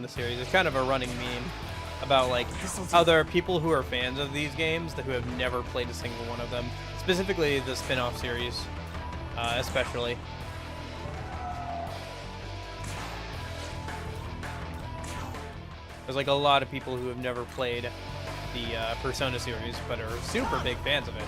the series. It's kind of a running meme about like how there are people who are fans of these games who have never played a single one of them. Specifically the spin-off series, especially. There's like a lot of people who have never played the Persona series, but are super big fans of it.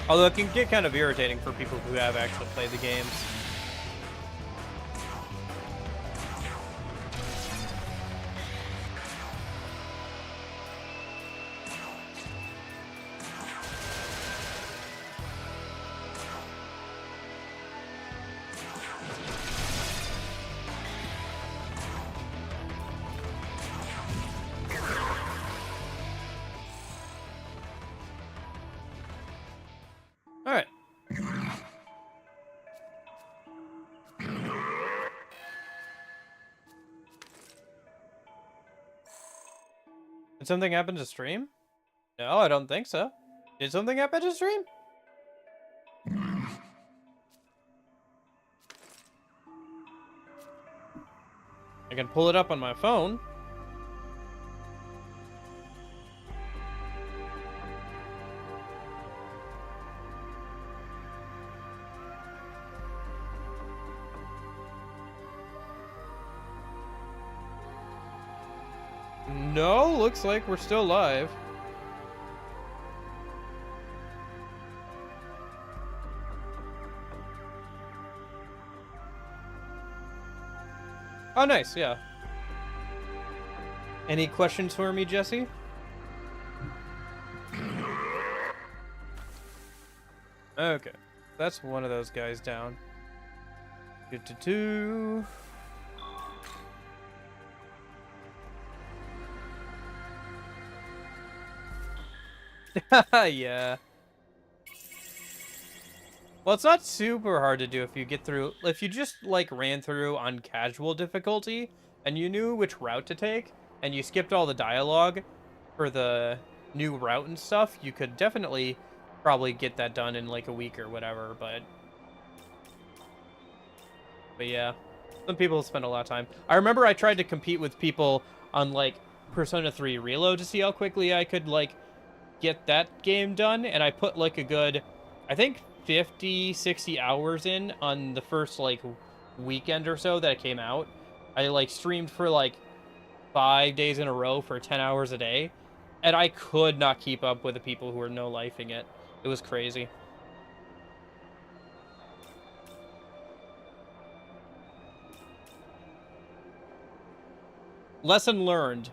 Although it can get kind of irritating for people who have actually played the games. Alright. Did something happen to stream? No, I don't think so. Did something happen to stream? I can pull it up on my phone. No, looks like we're still live. Oh, nice, yeah. Any questions for me, Jesse? Okay, that's one of those guys down. Do-do-do. Yeah. Well, it's not super hard to do if you get through, if you just like ran through on casual difficulty and you knew which route to take and you skipped all the dialogue for the new route and stuff, you could definitely probably get that done in like a week or whatever, but yeah, some people spend a lot of time. I remember I tried to compete with people on like Persona 3 Reload to see how quickly I could like get that game done, and I put like a good, I think 50, 60 hours in on the first like weekend or so that it came out. I like streamed for like 5 days in a row for 10 hours a day, and I could not keep up with the people who were no-lifing it. It was crazy. Lesson learned.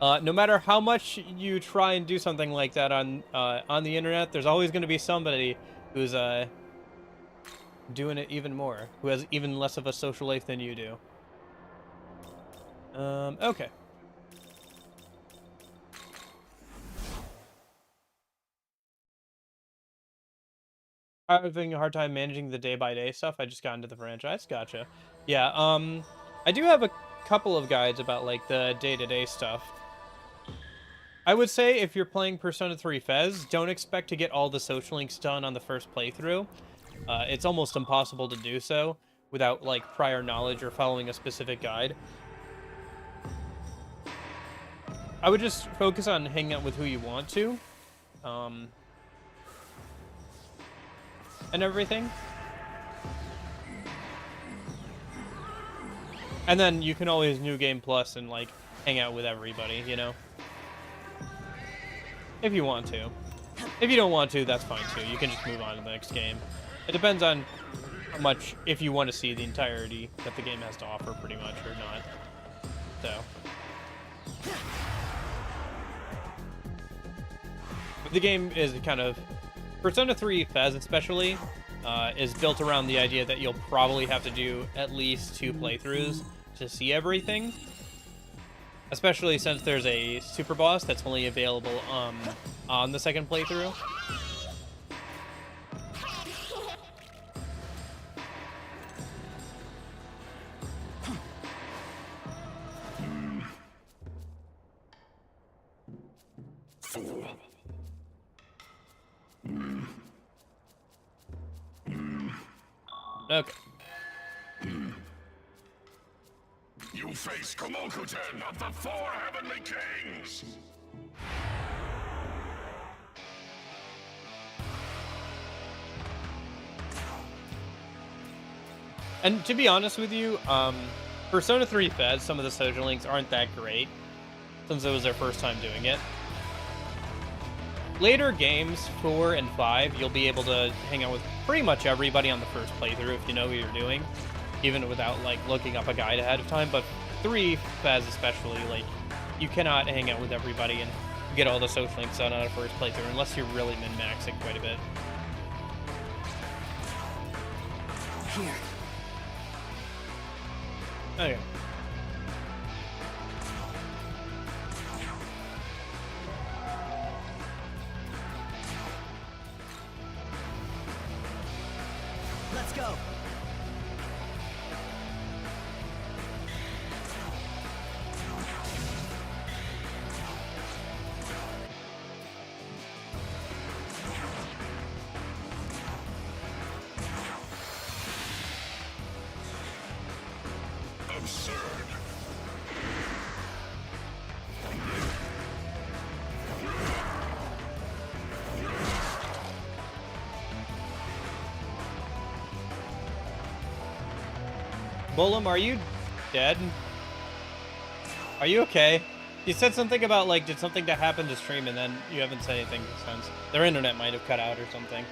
No matter how much you try and do something like that on the internet, there's always going to be somebody who's doing it even more, who has even less of a social life than you do. Okay. I'm having a hard time managing the day-by-day stuff. I just got into the franchise. Gotcha. Yeah, I do have a couple of guides about, like, the day-to-day stuff. I would say if you're playing Persona 3 Fez, don't expect to get all the social links done on the first playthrough. It's almost impossible to do so without, like, prior knowledge or following a specific guide. I would just focus on hanging out with who you want to. And everything. And then you can always New Game Plus and, like, hang out with everybody, you know? If you want to. If you don't want to, that's fine too. You can just move on to the next game. It depends on how much, if you want to see the entirety that the game has to offer, pretty much, or not. So. the game is kind of Persona 3 Fez especially is built around the idea that you'll probably have to do at least 2 playthroughs to see everything. Especially since there's a super boss that's only available on the second playthrough. Okay. You face Komokuten of the 4 Heavenly Kings! And to be honest with you, Persona 3 Fez, some of the social links aren't that great, since it was their first time doing it. Later games, 4 and 5, you'll be able to hang out with pretty much everybody on the first playthrough if you know what you're doing, even without, like, looking up a guide ahead of time. But 3 Fez especially, like, you cannot hang out with everybody and get all the social links done on a first playthrough unless you're really min-maxing quite a bit. Here. Okay. Let's go. Absurd. Bulum, are you dead? Are you okay? You said something about, like, did something to happen to stream, and then you haven't said anything since. Their internet might have cut out or something.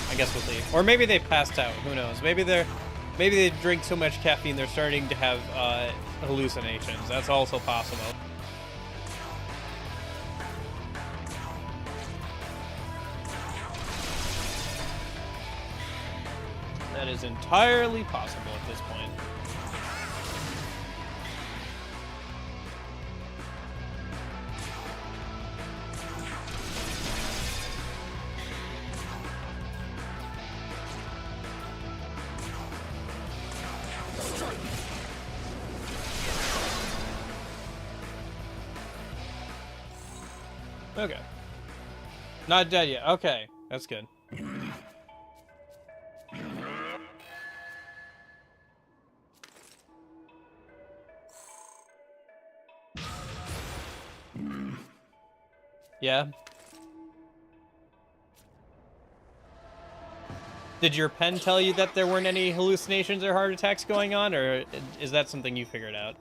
I guess we'll see. Or maybe they passed out. Who knows? Maybe they drink so much caffeine they're starting to have hallucinations. That's also possible. That is entirely possible at this point. Okay. Not dead yet. Okay. That's good. Yeah. Did your pen tell you that there weren't any hallucinations or heart attacks going on, or is that something you figured out?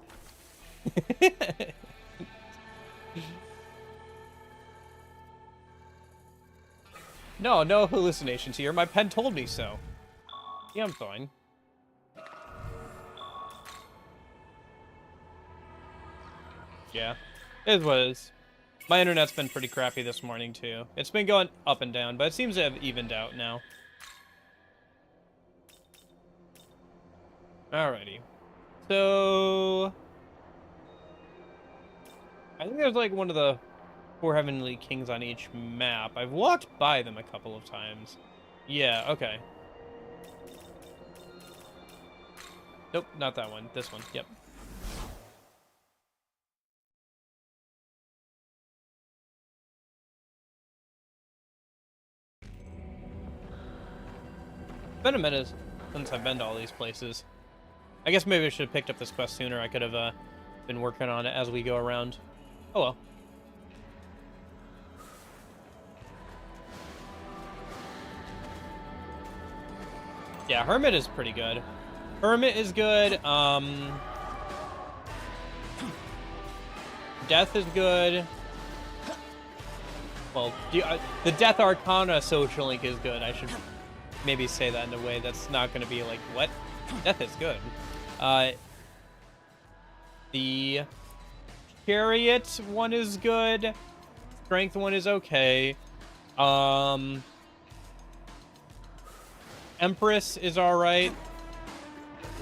No, no hallucinations here. My pen told me so. Yeah, I'm fine. Yeah, it was. My internet's been pretty crappy this morning, too. It's been going up and down, but it seems to have evened out now. Alrighty. So... I think there's, like, one of the 4 Heavenly Kings on each map. I've walked by them a couple of times. Yeah, okay. Nope, not that one. This one. Yep. Been a minute since I've been to all these places. I guess maybe I should have picked up this quest sooner. I could have been working on it as we go around. Oh well. Yeah, Hermit is pretty good. Hermit is good. Death is good. Well, the Death Arcana social link is good. I should maybe say that in a way that's not going to be like, what? Death is good. The Chariot one is good. Strength one is okay. Empress is alright.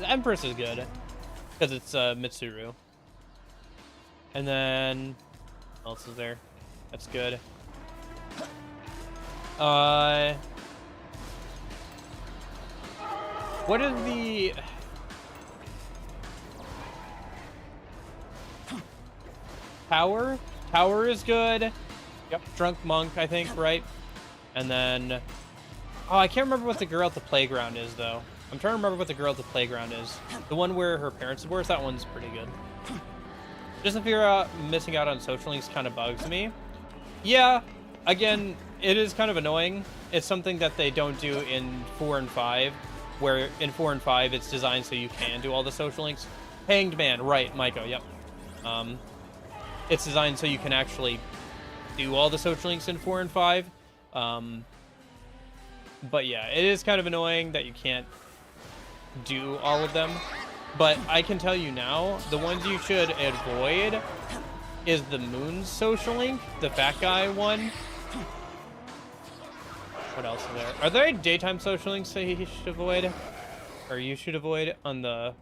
Empress is good. Because it's Mitsuru. And then what else is there? That's good. What is the Tower? Tower is good. Yep, Drunk Monk, I think, right? And then oh, I can't remember what the girl at the playground is though. I'm trying to remember what the girl at the playground is. The one where her parents divorced, that one's pretty good. Just to figure out missing out on social links kind of bugs me. Yeah, again, it is kind of annoying. It's something that they don't do in 4 and 5, where in 4 and 5 it's designed so you can do all the social links. Hanged Man, right, Maiko, yep. It's designed so you can actually do all the social links in 4 and 5. But yeah, it is kind of annoying that you can't do all of them. But I can tell you now, the ones you should avoid is the Moon's social link, the fat guy one. What else is there? Are there any daytime social links that he should avoid? Or you should avoid on the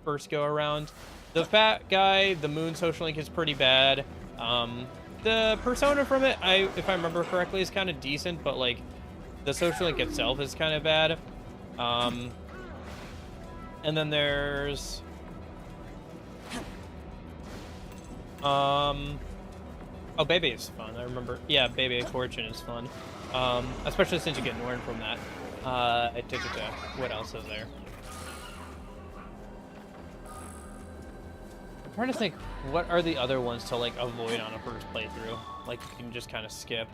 first go around? The fat guy, the Moon social link is pretty bad. The persona from it, if I remember correctly, is kind of decent, but like the social link itself is kind of bad. And then there's oh, Baby is fun. I remember. Yeah, Baby Fortune is fun. Especially since you get Norn from that. What else is there? I'm trying to think, what are the other ones to like avoid on a first playthrough? Like you can just kind of skip.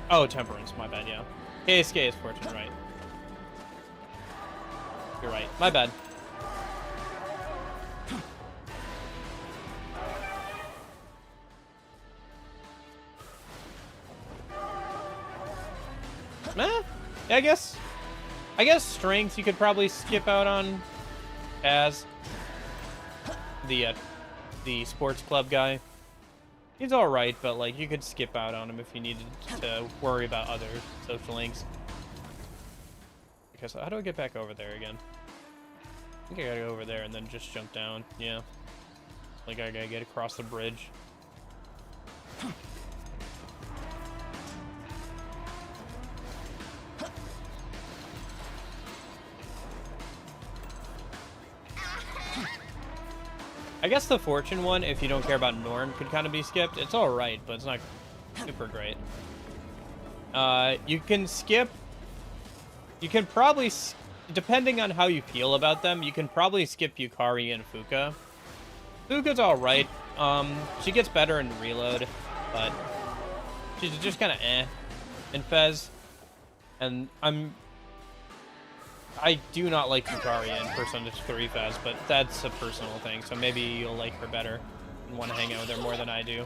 Oh, Temperance, my bad, yeah. KSK is Fortune, right. You're right, my bad. Yeah, I guess Strength you could probably skip out on as the sports club guy. He's alright, but like you could skip out on him if you needed to worry about other social links. Because how do I get back over there again? I think I gotta go over there and then just jump down. Yeah. Like I gotta get across the bridge. I guess the Fortune one, if you don't care about Norn, could kind of be skipped. It's alright, but it's not super great. You can skip... You can probably... Depending on how you feel about them, you can probably skip Yukari and Fuka. Fuka's alright. She gets better in Reload, but she's just kind of eh in Fez. And I do not like Yukari in Persona 3 Fez, but that's a personal thing, so maybe you'll like her better and want to hang out with her more than I do.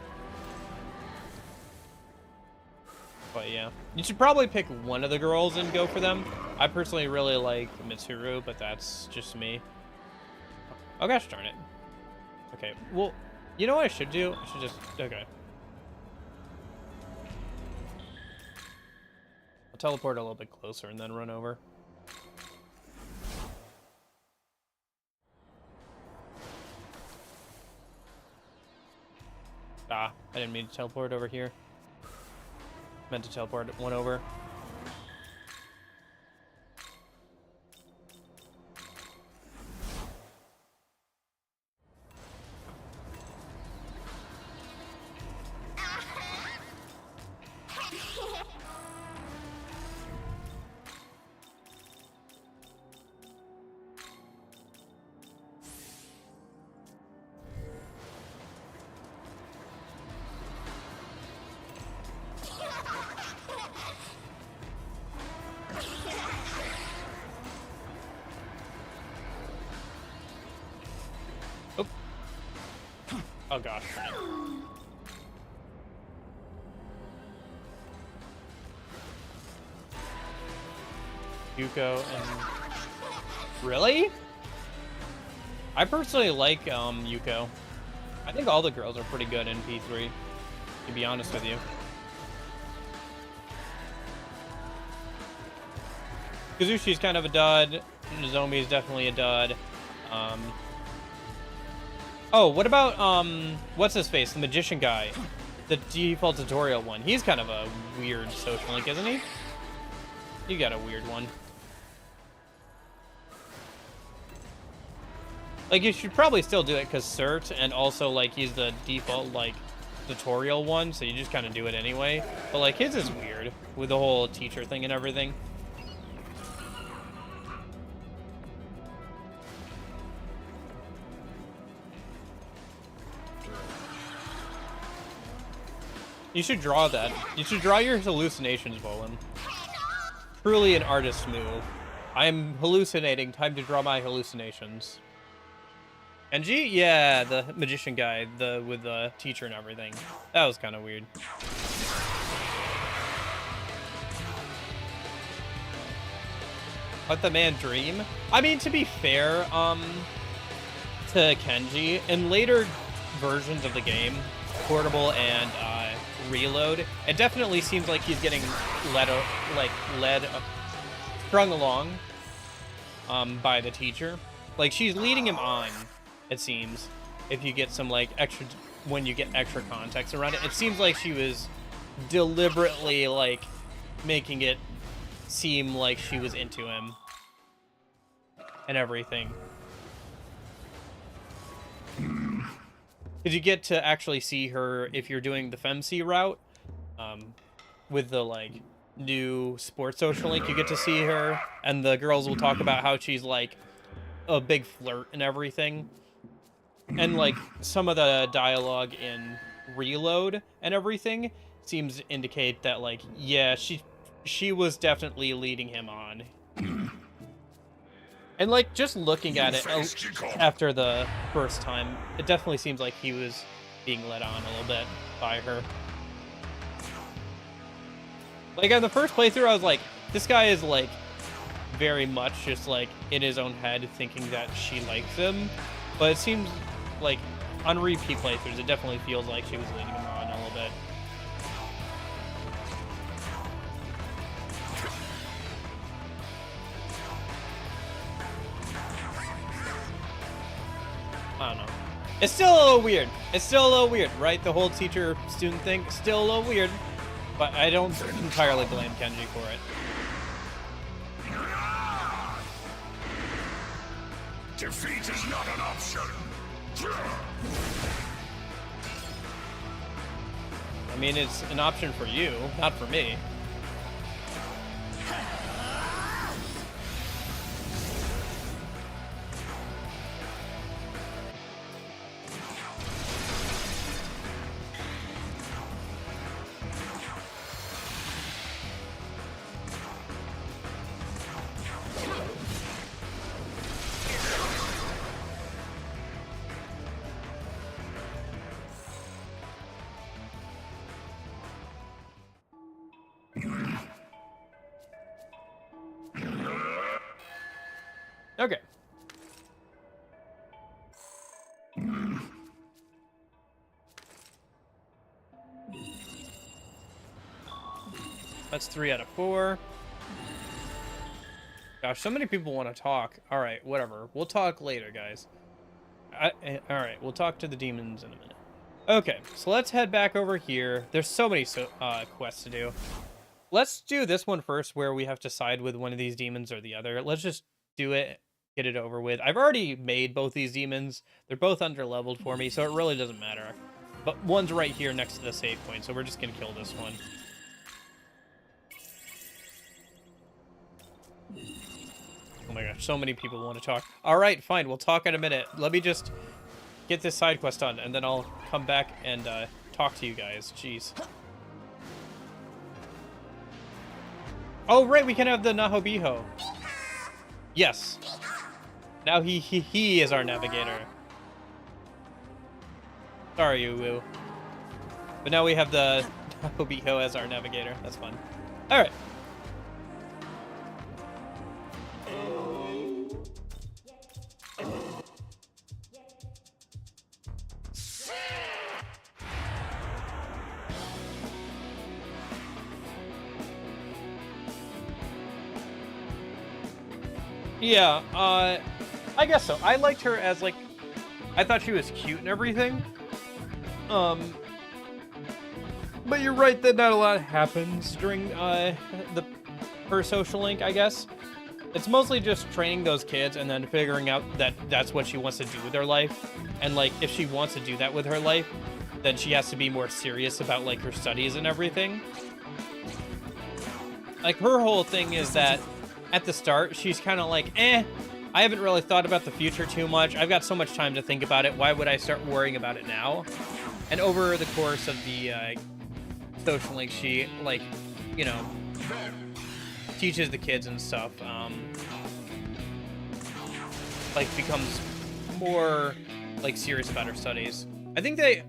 But yeah, you should probably pick one of the girls and go for them. I personally really like Mitsuru, but that's just me. Oh gosh darn it. Okay, well, you know what I should do? I should just, okay. I'll teleport a little bit closer and then run over. Ah, I didn't mean to teleport over here. Meant to teleport one over. Oh gosh. Yuko and... Really? I personally like Yuko. I think all the girls are pretty good in P3, to be honest with you. Kazushi's kind of a dud. Nozomi's definitely a dud. Oh, what about what's his face? The magician guy. The default tutorial one. He's kind of a weird social link, isn't he? You got a weird one. Like, you should probably still do it because cert, and also, like, he's the default, like, tutorial one, so you just kind of do it anyway. But, like, his is weird with the whole teacher thing and everything. You should draw that. You should draw your hallucinations, Volan. Truly an artist's move. I'm hallucinating. Time to draw my hallucinations. Genji? Yeah, the magician guy, with the teacher and everything. That was kind of weird. Let the man dream? I mean, to be fair, to Kenji, in later versions of the game, Portable and Reload, it definitely seems like he's getting strung along by the teacher. Like, she's leading him on, it seems, if you get some, like, extra, when you get extra context around it. It seems like she was deliberately, like, making it seem like she was into him and everything. Because you get to actually see her if you're doing the FemC route, with the, like, new sports social link. You get to see her, and the girls will talk about how she's, like, a big flirt and everything. And, like, some of the dialogue in Reload and everything seems to indicate that, like, yeah, she was definitely leading him on. And, like, just looking at it after the first time, it definitely seems like he was being led on a little bit by her. Like, on the first playthrough, I was like, this guy is, like, very much just, like, in his own head thinking that she likes him. But it seems like, on repeat playthroughs, it definitely feels like she was leading him on a little bit. I don't know. It's still a little weird. It's still a little weird, right? The whole teacher-student thing, still a little weird. But I don't entirely blame Kenji for it. Defeat is not an option. I mean, it's an option for you, not for me. Okay. That's 3 out of 4. Gosh, so many people want to talk. All right, whatever. We'll talk later, guys. All right, we'll talk to the demons in a minute. Okay, so let's head back over here. There's so many quests to do. Let's do this one first, where we have to side with one of these demons or the other. Let's just do it, get it over with. I've already made both these demons. They're both under-leveled for me, so it really doesn't matter. But one's right here next to the save point, so we're just going to kill this one. Oh my gosh, so many people want to talk. All right, fine, we'll talk in a minute. Let me just get this side quest done, and then I'll come back and talk to you guys. Jeez. Oh, right, we can have the Nahobiho. Yes. Now he is our navigator. Sorry, Uwu. But now we have the Nahobiho as our navigator. That's fun. All right. Yeah, I guess so. I liked her as, like, I thought she was cute and everything. But you're right that not a lot happens during, her social link, I guess. It's mostly just training those kids and then figuring out that that's what she wants to do with her life. And, like, if she wants to do that with her life, then she has to be more serious about, like, her studies and everything. Like, her whole thing is that at the start, she's kind of like, I haven't really thought about the future too much. I've got so much time to think about it. Why would I start worrying about it now? And over the course of the social link, she, like, you know, teaches the kids and stuff, like, becomes more, like, serious about her studies. I think they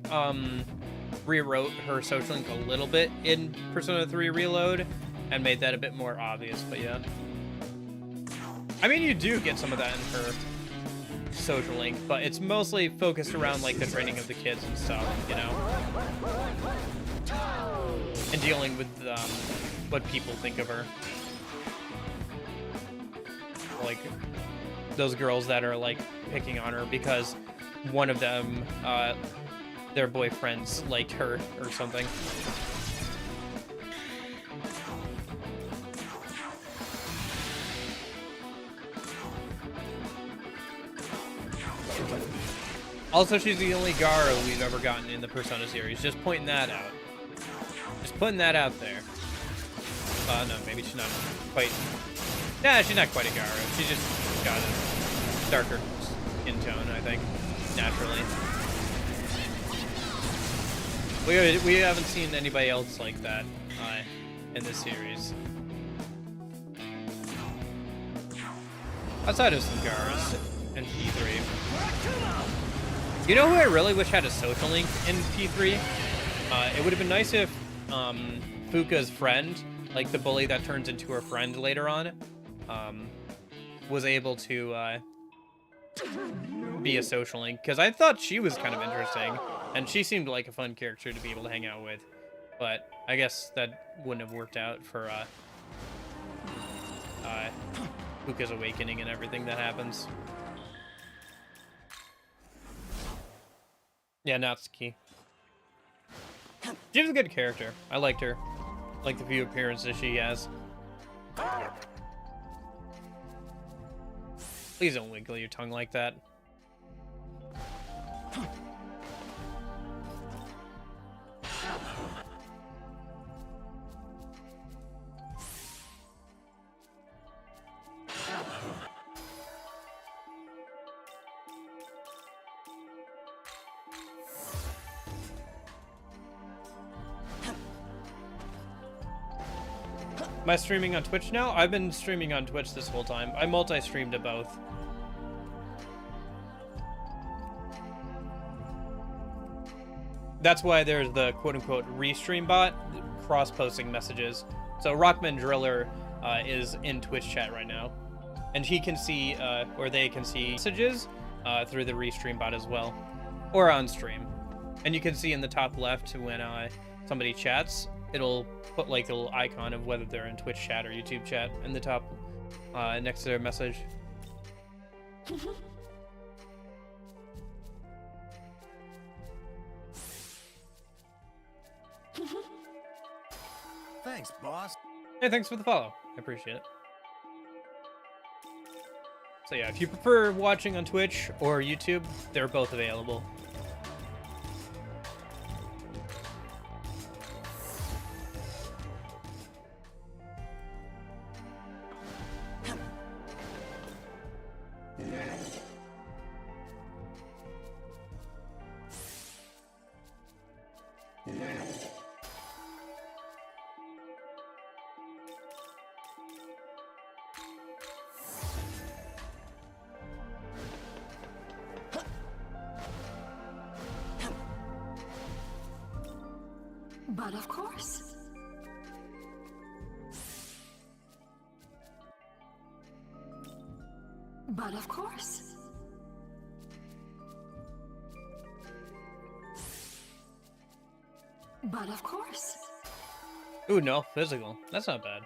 rewrote her social link a little bit in Persona 3 Reload and made that a bit more obvious, but yeah. I mean, you do get some of that in her social link, but it's mostly focused around, like, the training of the kids and stuff, you know? And dealing with what people think of her. Like, those girls that are, like, picking on her because one of them, their boyfriends liked her or something. Also, she's the only Garo we've ever gotten in the Persona series. Just pointing that out. Just putting that out there. No, maybe she's not quite... Nah, she's not quite a Garo. She just got a darker skin tone, I think, naturally. We haven't seen anybody else like that in this series. Outside of some Garas and P3. You know who I really wish had a social link in P3? It would have been nice if Fuka's friend, like the bully that turns into her friend later on, was able to be a social link, because I thought she was kind of interesting, and she seemed like a fun character to be able to hang out with, but I guess that wouldn't have worked out for Fuka's awakening and everything that happens. Yeah, Natsuki. She was a good character. I liked her. Like the few appearances she has. Please don't wiggle your tongue like that. Am I streaming on Twitch now? I've been streaming on Twitch this whole time. I multi-streamed to both. That's why there's the quote-unquote restream bot cross-posting messages. So Rockman Driller is in Twitch chat right now. And he can see, or they can see messages through the restream bot as well. Or on stream. And you can see in the top left when somebody chats, it'll put like the little icon of whether they're in Twitch chat or YouTube chat in the top next to their message. Thanks, boss. Hey, thanks for the follow. I appreciate it. So yeah, if you prefer watching on Twitch or YouTube, they're both available. But of course. But of course. But of course. Ooh, no, physical. That's not bad.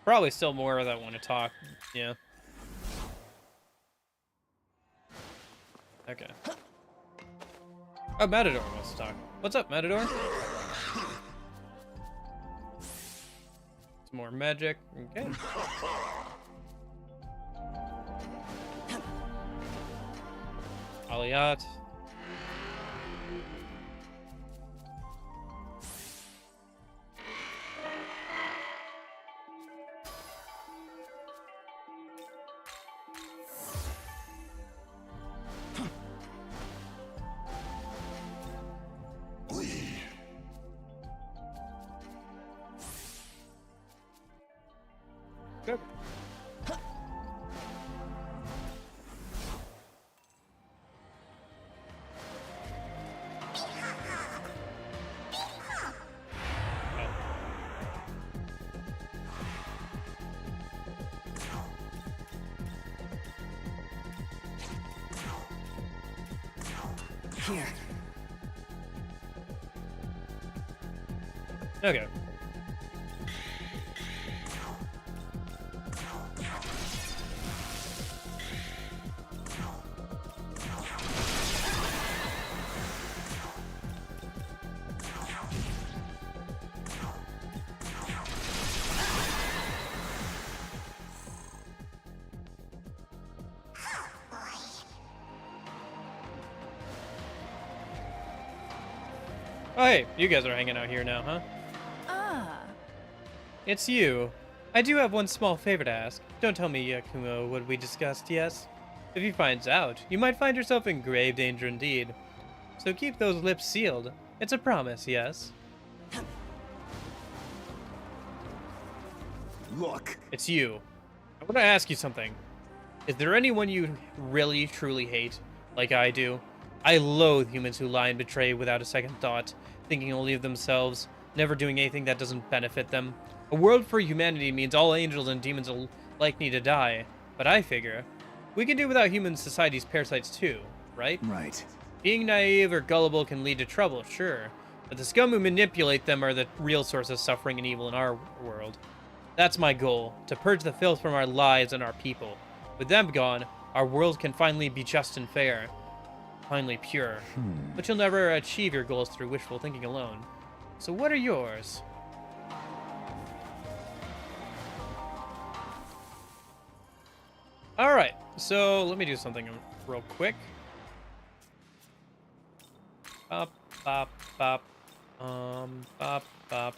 Probably still more that want to talk. Yeah. Okay. Oh, Matador wants to talk. What's up, Matador? Some more magic. Okay. Aliyat. Good. Here. Okay. Oh, hey, you guys are hanging out here now, huh? Ah, It's you. I do have one small favor to ask. Don't tell me, Yakumo, what we discussed, yes? If he finds out, you might find yourself in grave danger indeed. So keep those lips sealed. It's a promise, yes? Look. It's you. I want to ask you something. Is there anyone you really, truly hate, like I do? I loathe humans who lie and betray without a second thought, thinking only of themselves, never doing anything that doesn't benefit them. A world for humanity means all angels and demons alike need to die, but I figure we can do without human society's parasites too, right? Right. Being naive or gullible can lead to trouble, sure, but the scum who manipulate them are the real source of suffering and evil in our world. That's my goal, to purge the filth from our lives and our people. With them gone, our world can finally be just and fair. Finally pure. But you'll never achieve your goals through wishful thinking alone. So what are yours? Alright, so let me do something real quick. Bop, bop, bop. Bop, bop.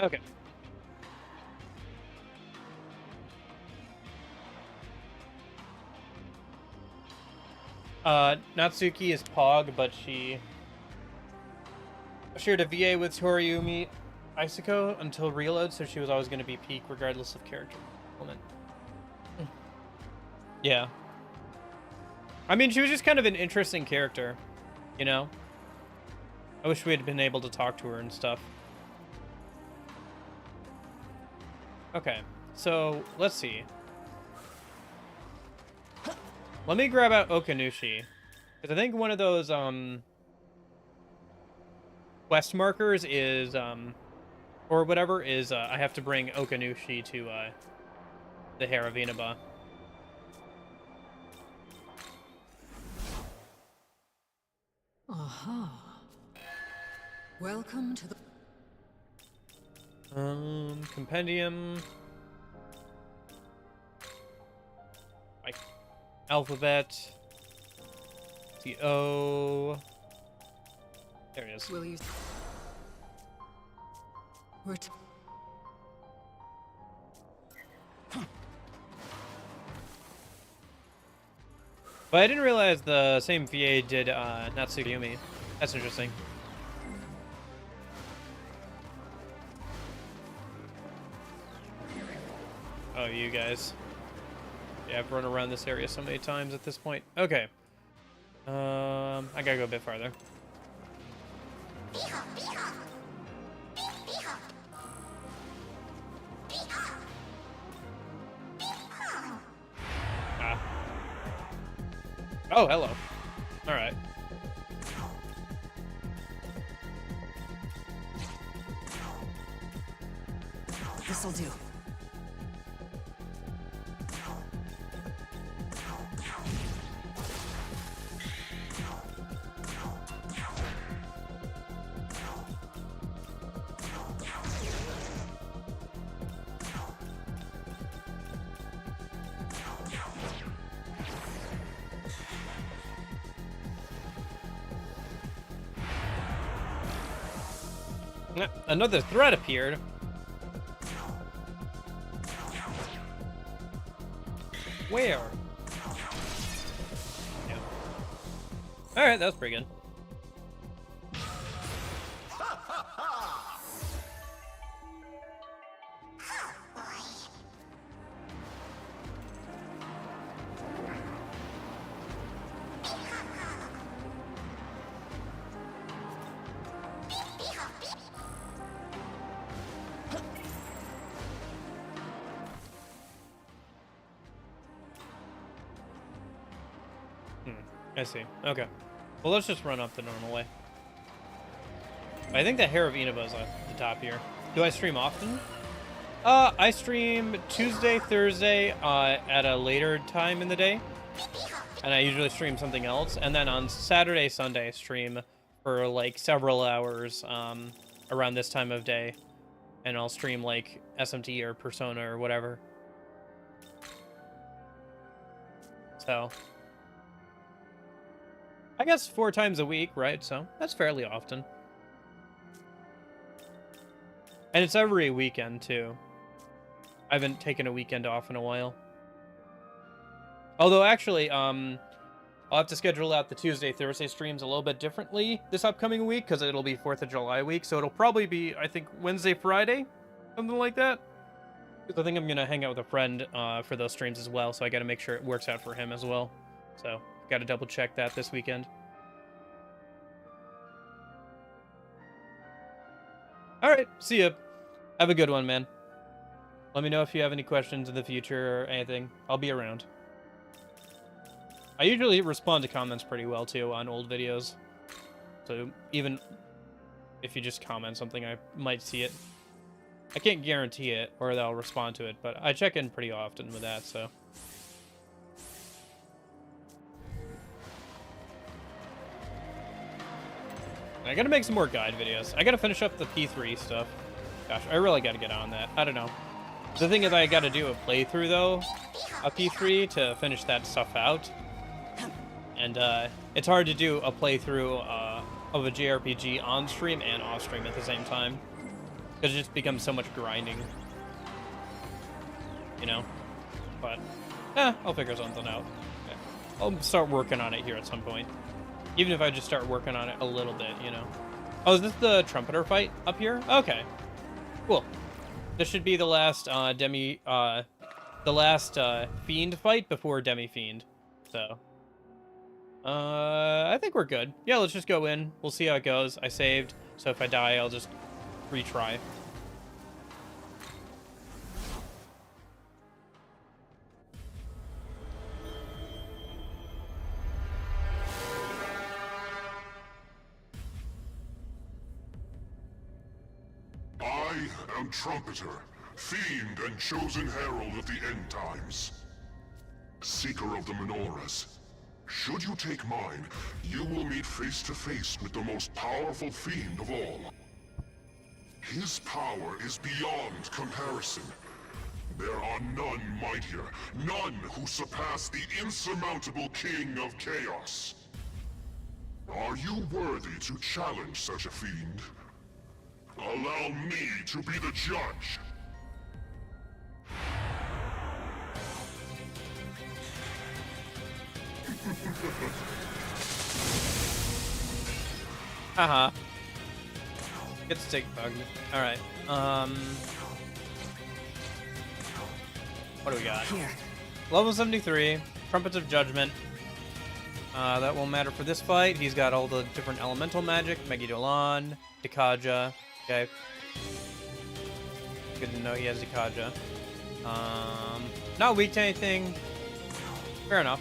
Okay. Natsuki is Pog, but she shared a VA with Toriumi Isako until Reload, so she was always going to be Peak regardless of character development. Yeah. I mean, she was just kind of an interesting character, you know? I wish we had been able to talk to her and stuff. Okay, so let's see. Let me grab out Okanushi, because I think one of those quest markers is or whatever is I have to bring Okanushi to the Haravinaba. Aha. Welcome to the Compendium. Like alphabet. The O. There it is. will you We're But I didn't realize the same VA did Natsuyumi. That's interesting. about you guys. Yeah, I've run around this area so many times at this point. Okay. I gotta go a bit farther. Ah. Oh, hello. All right. This'll do. Another threat appeared. Where? Yeah. Alright, that was pretty good. I see. Okay. Well, let's just run up the normal way. I think the Hair of Inaba's at the top here. Do I stream often? I stream Tuesday, Thursday, at a later time in the day. And I usually stream something else. And then on Saturday, Sunday, I stream for like several hours around this time of day. And I'll stream like SMT or Persona or whatever. So I guess 4 times a week, right? So that's fairly often. And it's every weekend, too. I haven't taken a weekend off in a while. Although, actually, I'll have to schedule out the Tuesday, Thursday streams a little bit differently this upcoming week, because it'll be 4th of July week, so it'll probably be, I think, Wednesday, Friday? Something like that? Because I think I'm going to hang out with a friend for those streams as well, so I got to make sure it works out for him as well. So, got to double check that this weekend. Alright, see ya. Have a good one, man. Let me know if you have any questions in the future or anything. I'll be around. I usually respond to comments pretty well, too, on old videos. So, even if you just comment something, I might see it. I can't guarantee it, or that I'll respond to it, but I check in pretty often with that, so. I gotta make some more guide videos. I gotta finish up the P3 stuff. Gosh, I really gotta get on that. I don't know. The thing is, I gotta do a playthrough, though, of P3 to finish that stuff out. And, it's hard to do a playthrough, of a JRPG on stream and off stream at the same time. Because it just becomes so much grinding. You know? But, I'll figure something out. Yeah. I'll start working on it here at some point. Even if I just start working on it a little bit, you know. Oh, is this the Trumpeter fight up here? Okay. Cool. This should be the last, Fiend fight before Demi-Fiend. So. I think we're good. Yeah, let's just go in. We'll see how it goes. I saved, so if I die, I'll just retry. I am Trumpeter, Fiend and chosen herald of the end times. Seeker of the menorahs. Should you take mine, you will meet face to face with the most powerful fiend of all. His power is beyond comparison. There are none mightier, none who surpass the insurmountable King of Chaos. Are you worthy to challenge such a fiend? Allow me to be the judge. Haha. Get stick bugged. Alright. What do we got? Here. Level 73, Trumpets of Judgment. That won't matter for this fight. He's got all the different elemental magic. Megidolan, Dikaja. Okay. Good to know he has Dikaja. Not weak to anything. Fair enough.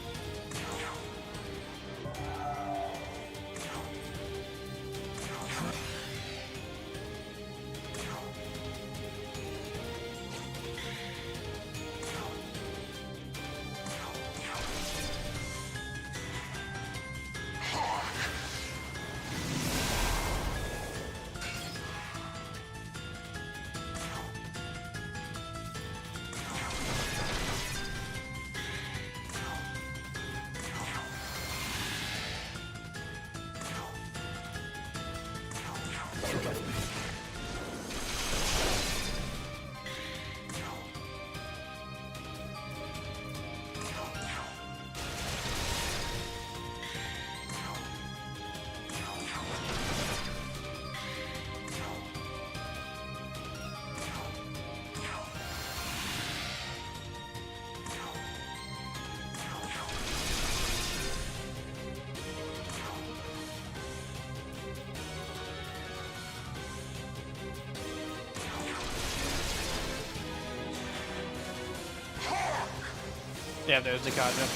Yeah, there's Dikaja.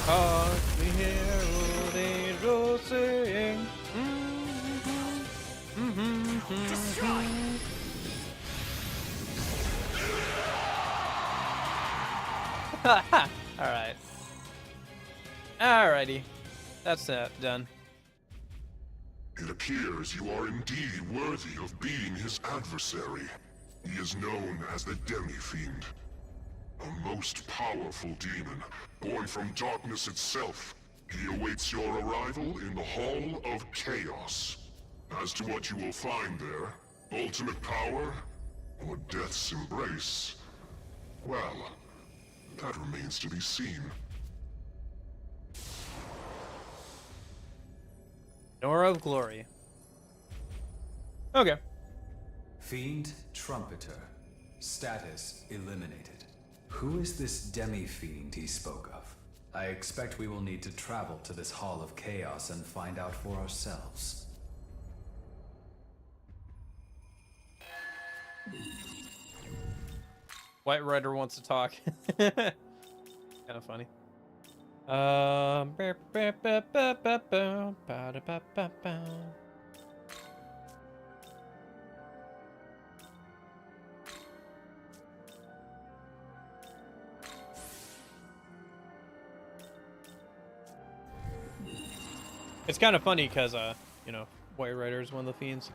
Hark the herald angels sing. Destroy. Alright. Alrighty. That's that done. It appears you are indeed worthy of being his adversary. He is known as the Demi-Fiend, a most powerful demon, born from darkness itself. He awaits your arrival in the Hall of Chaos. As to what you will find there, ultimate power, or death's embrace, well, that remains to be seen. Nora of Glory. Okay. Fiend Trumpeter. Status eliminated. Who is this demi-fiend he spoke of? I expect we will need to travel to this Hall of Chaos and find out for ourselves. White Rider wants to talk. Kind of funny. It's kind of funny because, you know, White Rider is one of the fiends.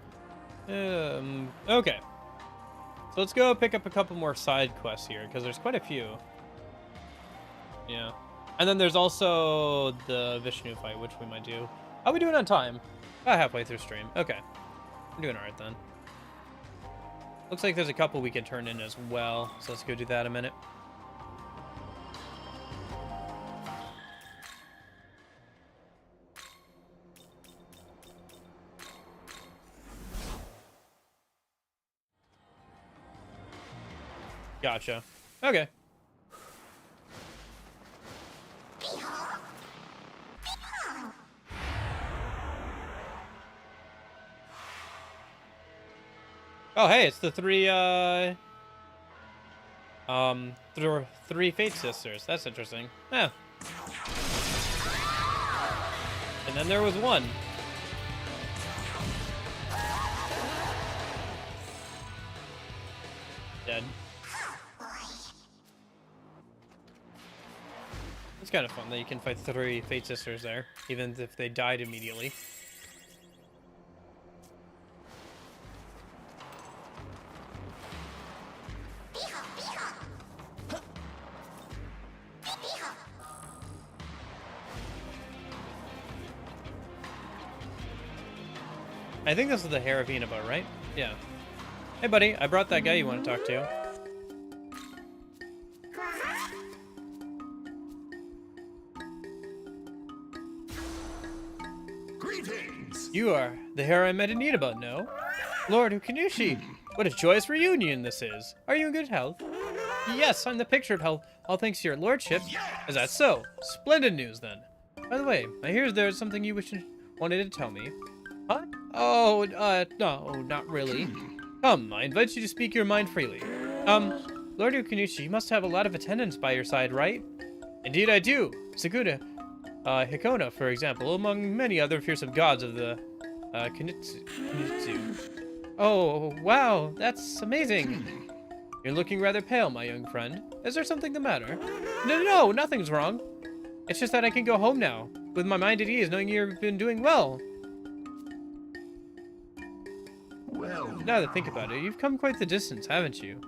Okay. So let's go pick up a couple more side quests here, because there's quite a few. Yeah. And then there's also the Vishnu fight, which we might do. How are we doing on time? About halfway through stream. Okay. I'm doing alright then. Looks like there's a couple we can turn in as well, so let's go do that in a minute. Gotcha. Okay. Oh, hey, it's the three Fate Sisters. That's interesting. Yeah. And then there was one. Dead. It's kind of fun that you can fight 3 Fate Sisters there, even if they died immediately. I think this is the Haravinaba, right? Yeah. Hey, buddy, I brought that guy you want to talk to. Greetings! You are the hero I met in Inaba, no? Lord Ukanushi, What a joyous reunion this is. Are you in good health? Yes, I'm the picture of health, all thanks to your lordship. Is that so? Splendid news, then. By the way, I hear there's something you wanted to tell me. Huh? Oh, no, not really. Come, I invite you to speak your mind freely. Lord Ukonichi, you must have a lot of attendants by your side, right? Indeed I do. Sakuda, Hikona, for example, among many other fearsome gods of the, Kunitsu. Oh, wow, that's amazing. You're looking rather pale, my young friend. Is there something the matter? No, nothing's wrong. It's just that I can go home now, with my mind at ease, knowing you've been doing well. Well, Now that I think about it, you've come quite the distance, haven't you?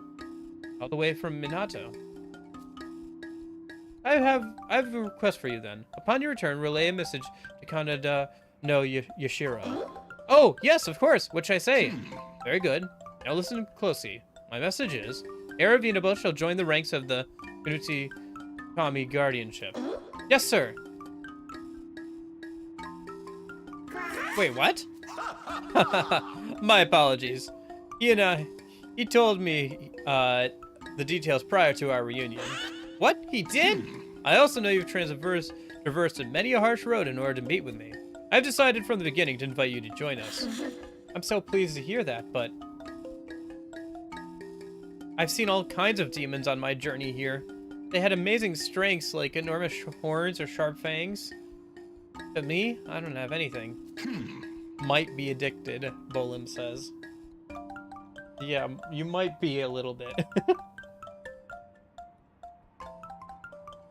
All the way from Minato. I have a request for you then. Upon your return, relay a message to Kaneda no Yashiro. Oh, yes, of course. What should I say? Very good. Now listen closely. My message is, Heir of Inaba shall join the ranks of the Kunutsu Kami Guardianship. Yes, sir. Wait, what? My apologies. He told me the details prior to our reunion. What? He did? I also know you've traversed many a harsh road in order to meet with me. I've decided from the beginning to invite you to join us. I'm so pleased to hear that, but I've seen all kinds of demons on my journey here. They had amazing strengths like enormous horns or sharp fangs. But me, I don't have anything. Might be addicted, Bolim says. Yeah, you might be a little bit.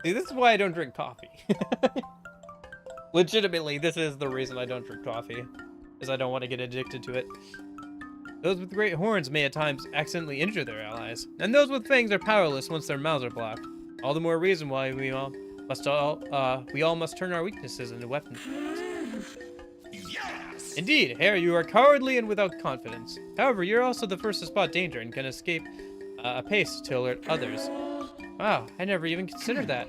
See, this is why I don't drink coffee. Legitimately, this is the reason I don't drink coffee, is I don't want to get addicted to it. Those with great horns may at times accidentally injure their allies, and those with fangs are powerless once their mouths are blocked. All the more reason why we all must turn our weaknesses into weapons. yes! Indeed, Hare, you are cowardly and without confidence. However, you're also the first to spot danger and can escape apace to alert others. Wow, I never even considered that.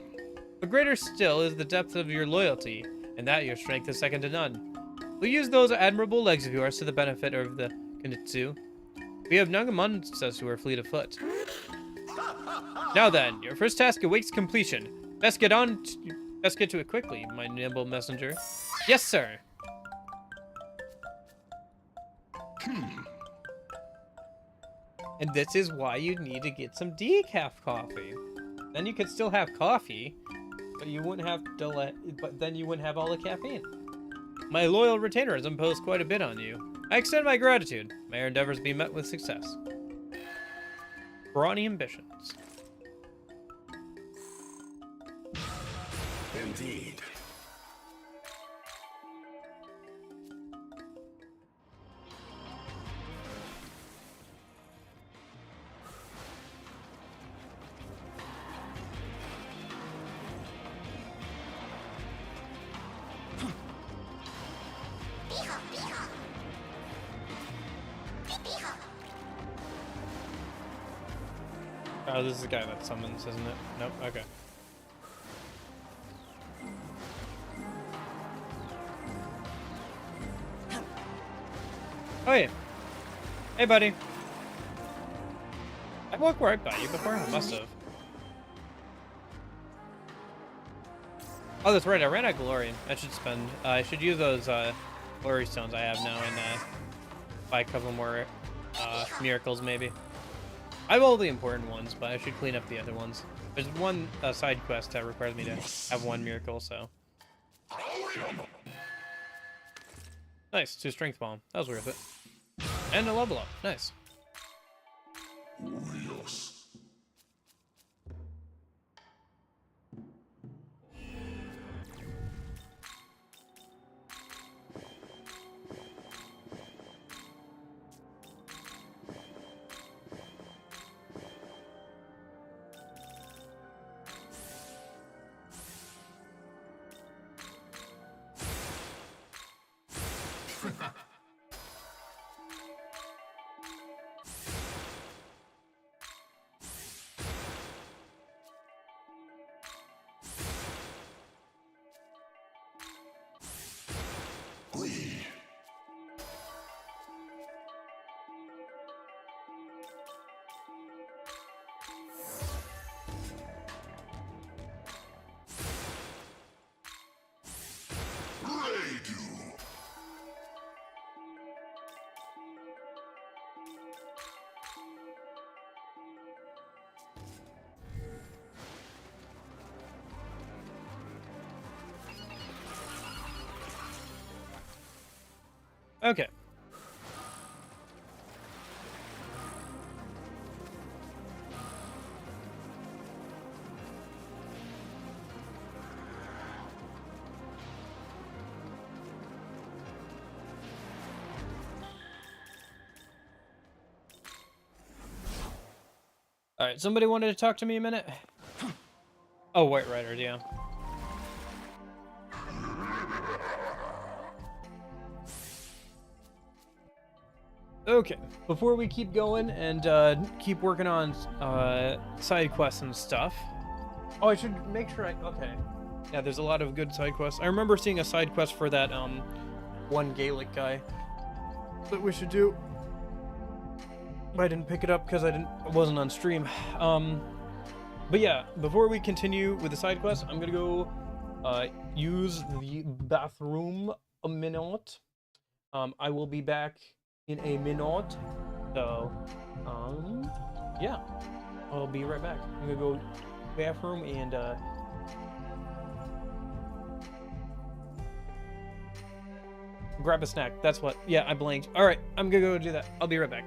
But greater still is the depth of your loyalty, and that your strength is second to none. We'll use those admirable legs of yours to the benefit of the Kunitsu. We have none amongst us who are fleet of foot. Now then, your first task awaits completion. Best get to it quickly, my nimble messenger. Yes, sir. And this is why you need to get some decaf coffee. Then you could still have coffee, but you wouldn't have but then you wouldn't have all the caffeine. My loyal retainer has imposed quite a bit on you. I extend my gratitude. May your endeavors be met with success. Brawny ambitions. Indeed. Oh, this is the guy that summons, isn't it? Nope, okay. Oh, yeah. Hey, buddy. I walked right by you before? I must have. Oh, that's right. I ran out of glory. I should use those glory stones I have now and buy a couple more miracles, maybe. I have all the important ones, but I should clean up the other ones. There's one side quest that requires me to have one miracle, so. Nice, 2 strength bomb. That was worth it. And a level up. Nice. Yes. Okay. All right, somebody wanted to talk to me a minute? Oh, White Rider, yeah. Okay, before we keep going and keep working on side quests and stuff. Oh, I should make sure okay. Yeah, there's a lot of good side quests. I remember seeing a side quest for that one Gaelic guy that we should do. I didn't pick it up because I wasn't on stream. But yeah, before we continue with the side quest, I'm gonna go use the bathroom a minute. I will be back in a minute. So, yeah, I'll be right back. I'm gonna go bathroom and grab a snack. That's what. Yeah, I blanked. All right, I'm gonna go do that. I'll be right back.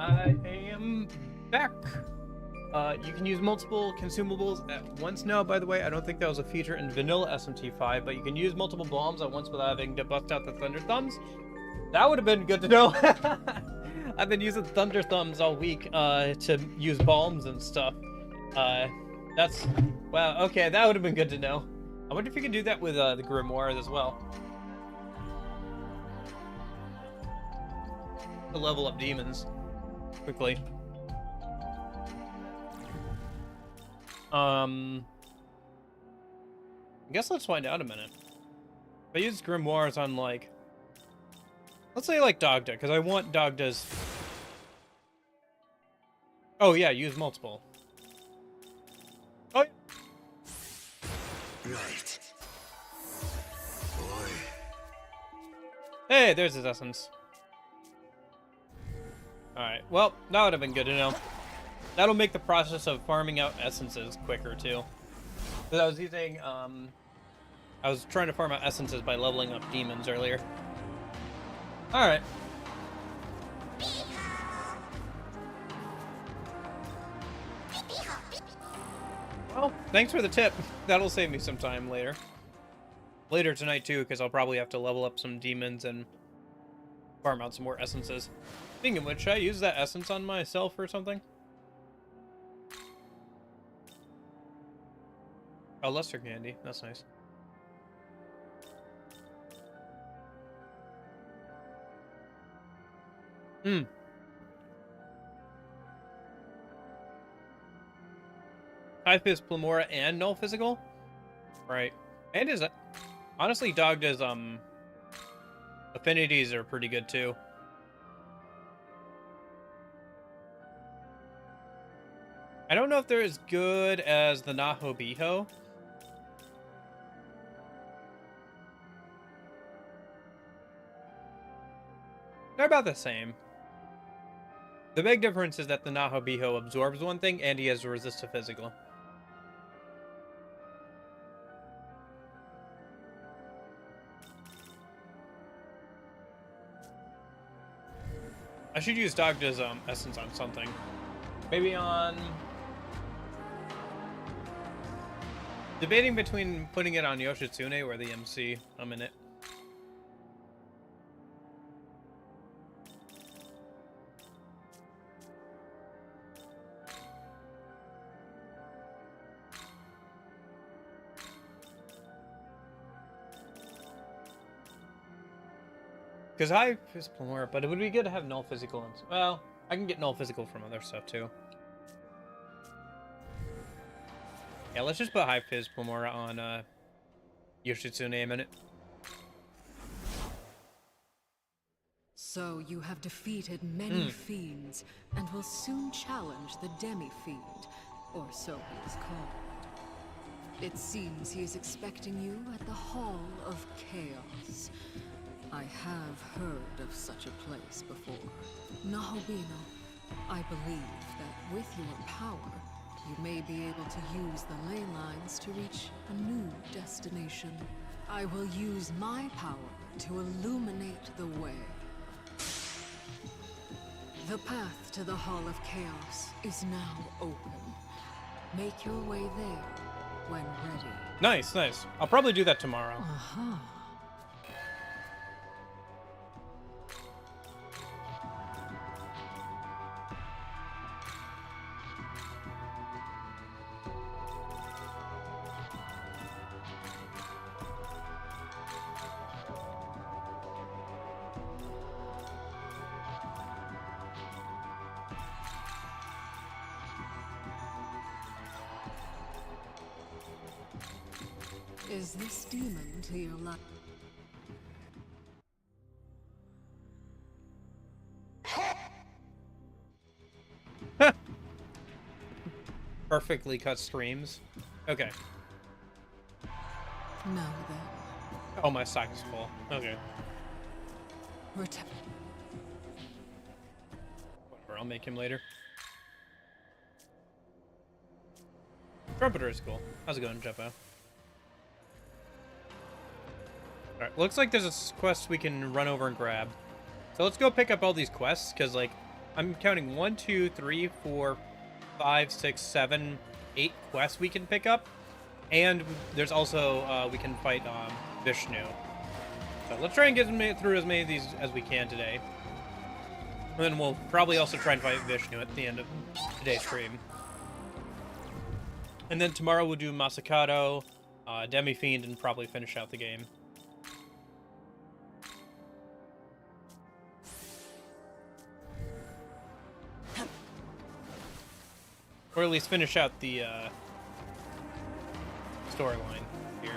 I am back. You can use multiple consumables at once now, by the way. I don't think that was a feature in vanilla SMT 5, but you can use multiple bombs at once without having to bust out the Thunder Thumbs. That would have been good to know. I've been using Thunder Thumbs all week to use bombs and stuff. That's... Wow, okay, that would have been good to know. I wonder if you can do that with the Grimoires as well. To level up demons quickly. I guess let's find out a minute. If I use Grimoires on, like... Let's say, like, Dogda, because I want Dogda's... Oh, yeah, use multiple. Oh, yeah. Right. Boy. Hey, there's his essence. Alright, well, that would have been good to know. That'll make the process of farming out essences quicker, too. Because I was using, I was trying to farm out essences by leveling up demons earlier. Alright. Oh, thanks for the tip. That'll save me some time later. Later tonight, too, because I'll probably have to level up some demons and farm out some more essences. Speaking of which, should I use that essence on myself or something? Oh, Luster Candy. That's nice. Hmm. High Fist, Plamora, and Null Physical? Right. And his... Honestly, Dogda's, affinities are pretty good, too. I don't know if they're as good as the Nahobiho. They're about the same. The big difference is that the Nahobiho absorbs one thing, and he has a resist to physical. I should use Dogda's essence on something. Maybe on... Debating between putting it on Yoshitsune or the MC. I'm in it. Because High Fist Plamora, but it would be good to have Null Physical. Well, I can get Null Physical from other stuff too. Yeah, let's just put High Fist Plamora on Yoshitsune a minute. So you have defeated many fiends, and will soon challenge the Demi-Fiend, or so he is called. It seems he is expecting you at the Hall of Chaos. I have heard of such a place before. Nahobino, I believe that with your power, you may be able to use the ley lines to reach a new destination. I will use my power to illuminate the way. The path to the Hall of Chaos is now open. Make your way there when ready. Nice, nice. I'll probably do that tomorrow. Uh-huh. Is this demon to your life? Perfectly cut streams. Okay. Now then. Oh, my stock is full. Okay. Whatever, I'll make him later. Trumpeter is cool. How's it going, Jeppo? Alright, looks like there's a quest we can run over and grab. So let's go pick up all these quests, because, like, I'm counting 1, 2, 3, 4, 5, 6, 7, 8 quests we can pick up. And there's also, we can fight Vishnu. So let's try and get through as many of these as we can today. And then we'll probably also try and fight Vishnu at the end of today's stream. And then tomorrow we'll do Masakado, Demi-Fiend, and probably finish out the game. Or at least finish out the storyline here.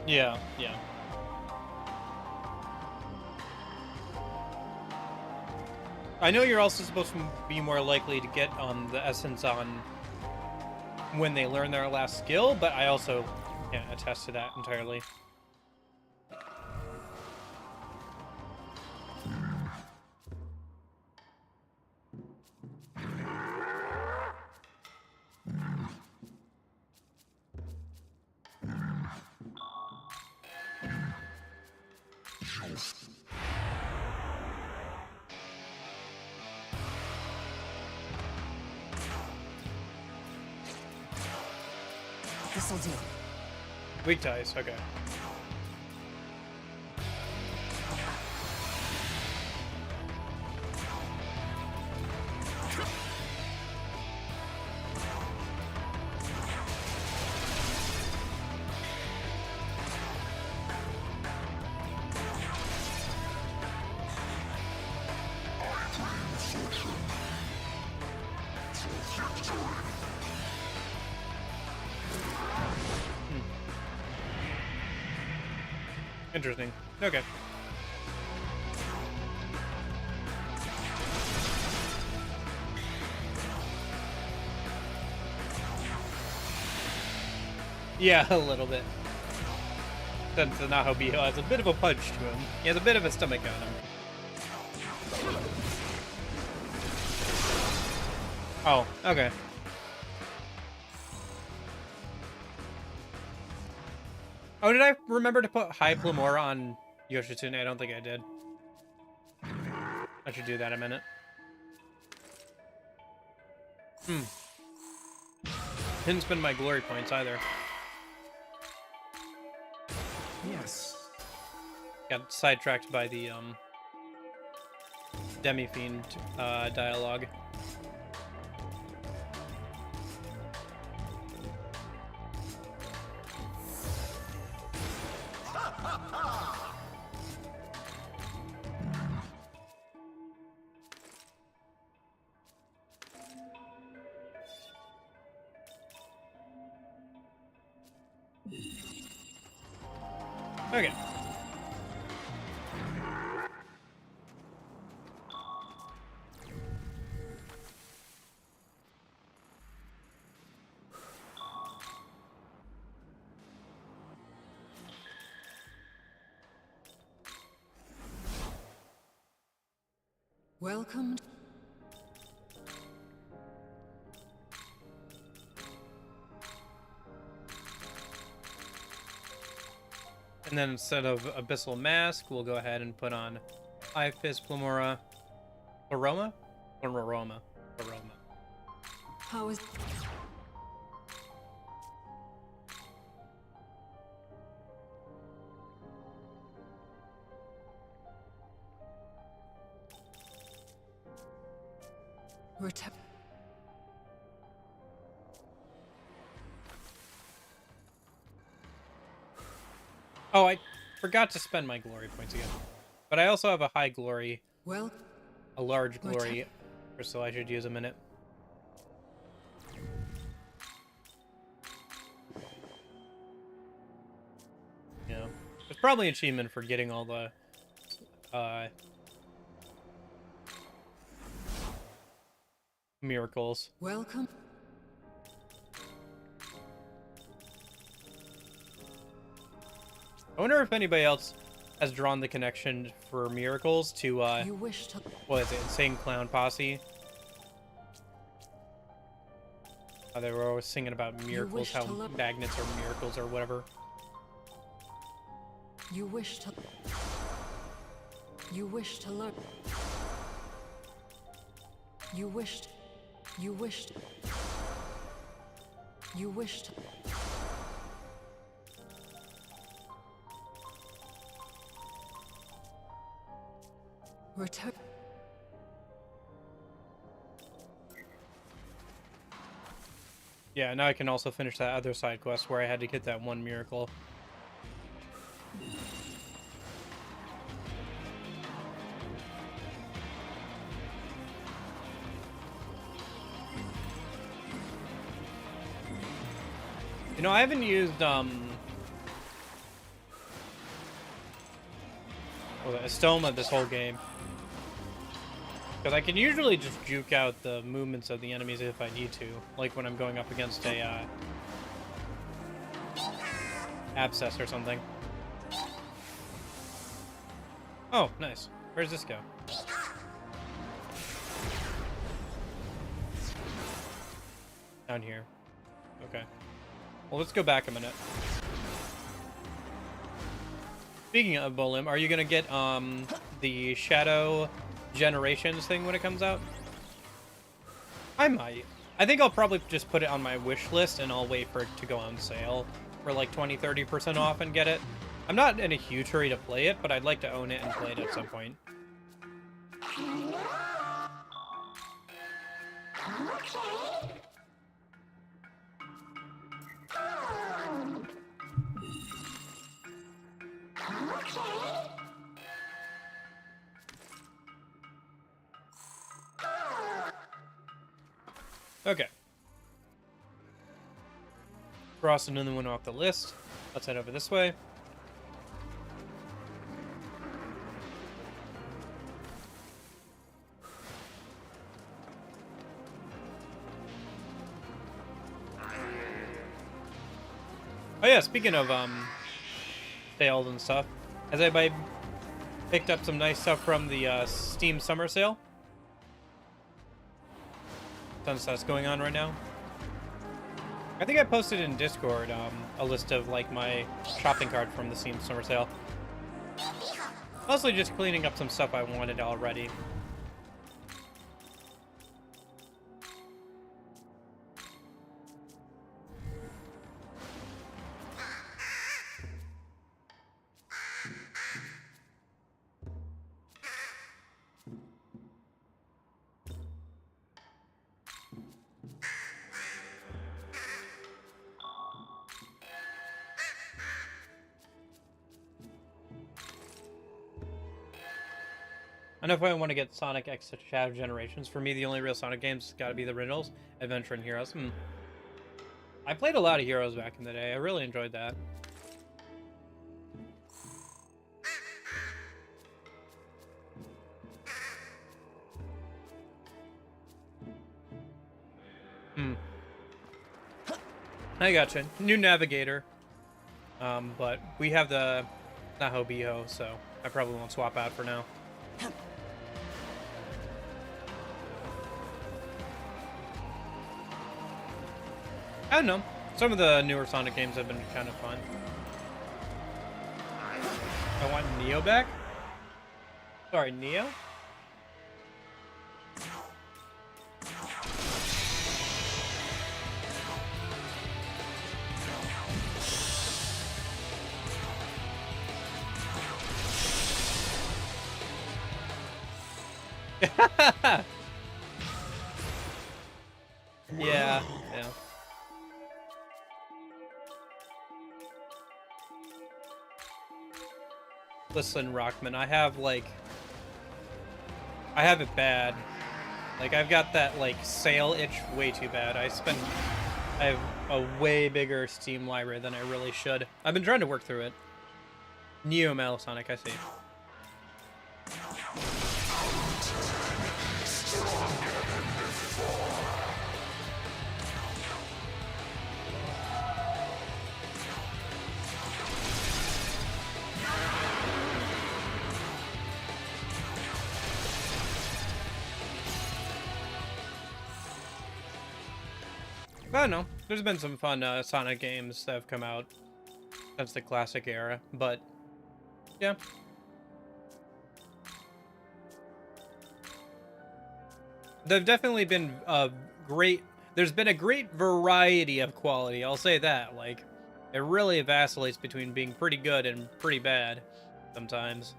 Yeah, yeah. I know you're also supposed to be more likely to get the essence on when they learn their last skill, but I also can't attest to that entirely. This'll do. Weak ties, okay. Interesting. Okay. Yeah, a little bit. Since Nahobiho has a bit of a punch to him. He has a bit of a stomach on him. Oh, okay. Oh, did I remember to put High Plumora on Yoshitsune? I don't think I did. I should do that in a minute. Didn't spend my glory points either. Yes. Got sidetracked by the Demi-Fiend dialogue. Okay. Welcome. And then instead of Abyssal Mask, we'll go ahead and put on High Fist Plumora. Aroma? Or Aroma? Aroma. How is... Return. Oh, I forgot to spend my glory points again. But I also have a high glory, Well, a large glory crystal I should use a minute. Yeah. There's probably an achievement for getting all the miracles. welcome. I wonder if anybody else has drawn the connection for miracles to You wish to... what is it, Insane Clown Posse? They were always singing about miracles, wish how to love- magnets are miracles or whatever. You wish to... You wish to learn... You wished... You wished... You wished... Return... Yeah, now I can also finish that other side quest where I had to get that one miracle. You know, I haven't used Estoma this whole game. Because I can usually just juke out the movements of the enemies if I need to. Like when I'm going up against a abscess or something. Oh, nice. Where's this go? Down here. Okay. Well, let's go back a minute. Speaking of Bolim, are you gonna get the Shadow Generations thing when it comes out? I might. I think I'll probably just put it on my wish list and I'll wait for it to go on sale for like 20-30% off and get it. I'm not in a huge hurry to play it, but I'd like to own it and play it at some point. Okay. Cross another one off the list. Let's head over this way. Oh yeah, speaking of sales and stuff, has anybody picked up some nice stuff from the Steam Summer Sale? Ton of stuff's going on right now. I think I posted in Discord a list of like my shopping cart from the Steam Summer Sale. Mostly just cleaning up some stuff I wanted already. I know if I want to get Sonic X Shadow Generations, for me the only real Sonic games got to be the originals, Adventure and Heroes. I played a lot of Heroes back in the day. I really enjoyed that. I gotcha. New navigator. But we have the Naho Biho, so I probably won't swap out for now. I don't know. Some of the newer Sonic games have been kind of fun. I want Neo back? Sorry, Neo? Yeah. Listen, Rockman, I have it bad. Like, I've got that, like, sale itch way too bad. I have a way bigger Steam library than I really should. I've been trying to work through it. Neo Metal Sonic, I see. I don't know. There's been some fun Sonic games that have come out since the classic era, but yeah. There've definitely been there's been a great variety of quality, I'll say that. Like, it really vacillates between being pretty good and pretty bad sometimes.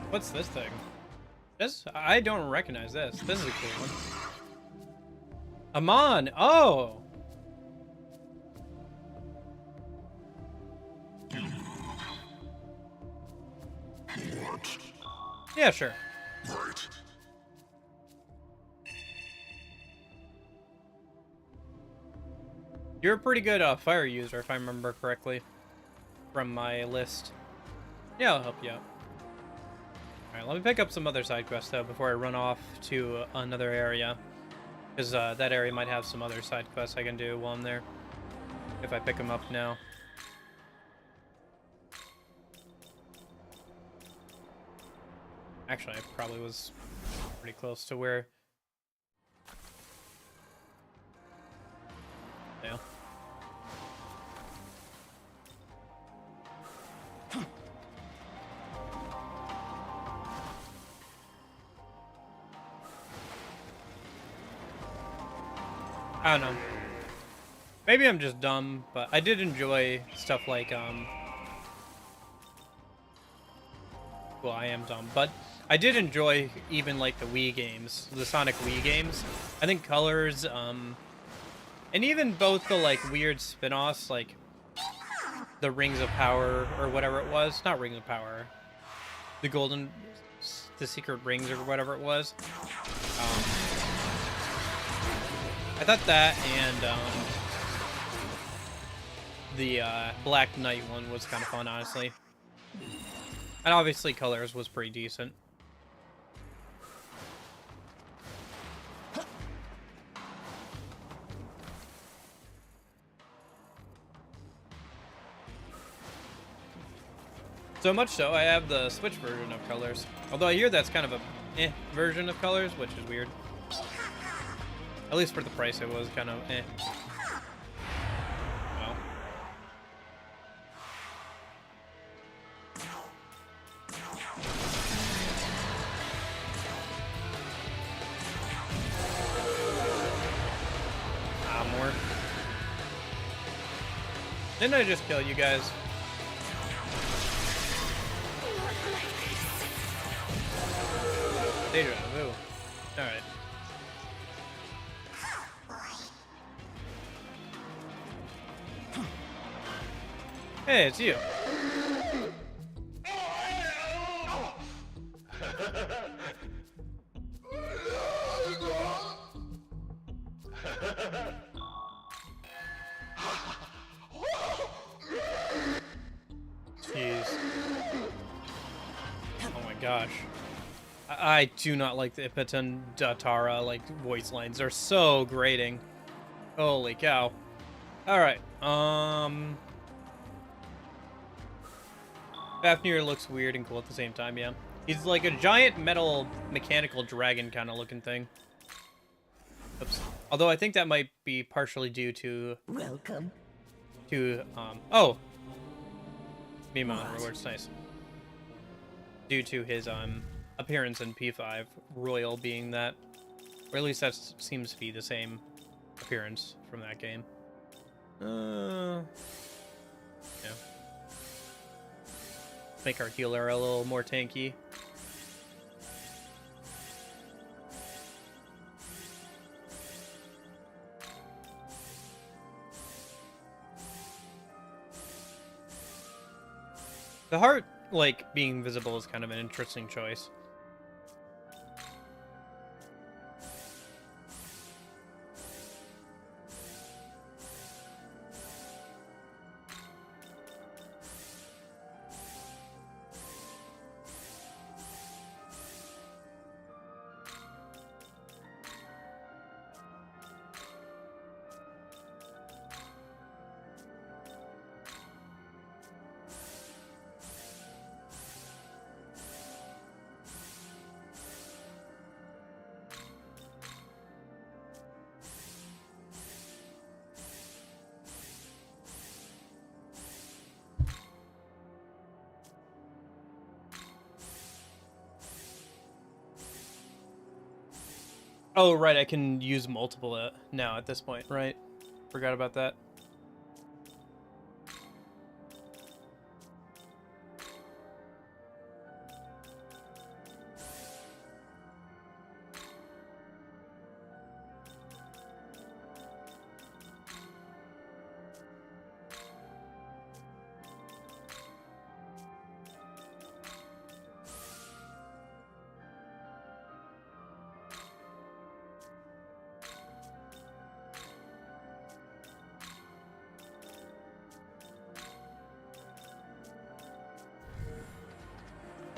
What's this thing? I don't recognize this. This is a cool one. Amon! Oh! What? Yeah, sure. Right. You're a pretty good fire user, if I remember correctly, from my list. Yeah, I'll help you out. Alright, let me pick up some other side quests, though, before I run off to another area. Because that area might have some other side quests I can do while I'm there. If I pick them up now. Actually, I probably was pretty close to where... Yeah. I don't know. Maybe I'm just dumb, but I did enjoy stuff like, well, I am dumb, but I did enjoy even, like, the Wii games, the Sonic Wii games. I think Colors, and even both the, like, weird spin-offs, like, the Rings of Power, or whatever it was. Not Rings of Power. The Secret Rings, or whatever it was. I thought that and the Black Knight one was kind of fun, honestly. And obviously Colors was pretty decent. So much so, I have the Switch version of Colors. Although I hear that's kind of a version of Colors, which is weird. At least for the price, it was kind of Well. More. Didn't I just kill you guys? Deja vu. Alright. Hey, it's you. Jeez. Oh my gosh. I do not like the Ipeton Datara, like, voice lines. They're so grating. Holy cow. Alright, Fafnir looks weird and cool at the same time, yeah. He's like a giant metal mechanical dragon kind of looking thing. Oops. Although I think that might be partially due to... Welcome. To, oh! Mima rewards, nice. Due to his, appearance in P5, Royal being that. Or at least that seems to be the same appearance from that game. Yeah. Make our healer a little more tanky. The heart, like, being visible is kind of an interesting choice. Oh, right, I can use multiple now at this point, right? Forgot about that.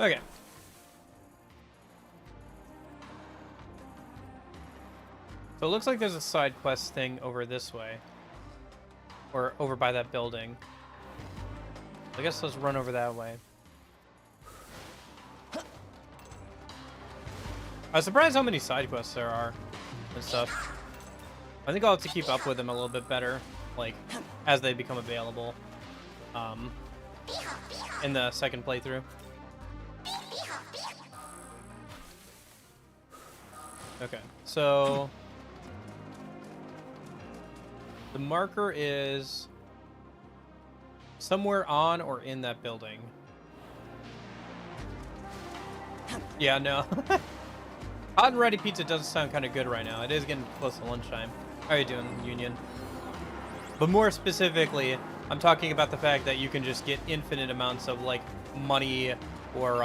Okay. So it looks like there's a side quest thing over this way. Or over by that building. I guess let's run over that way. I was surprised how many side quests there are and stuff. I think I'll have to keep up with them a little bit better, like, as they become available in the second playthrough. Okay, so the marker is somewhere on or in that building. Yeah, no. Hot and ready pizza does sound kind of good right now. It is getting close to lunchtime. How are you doing, Union? But more specifically, I'm talking about the fact that you can just get infinite amounts of like money or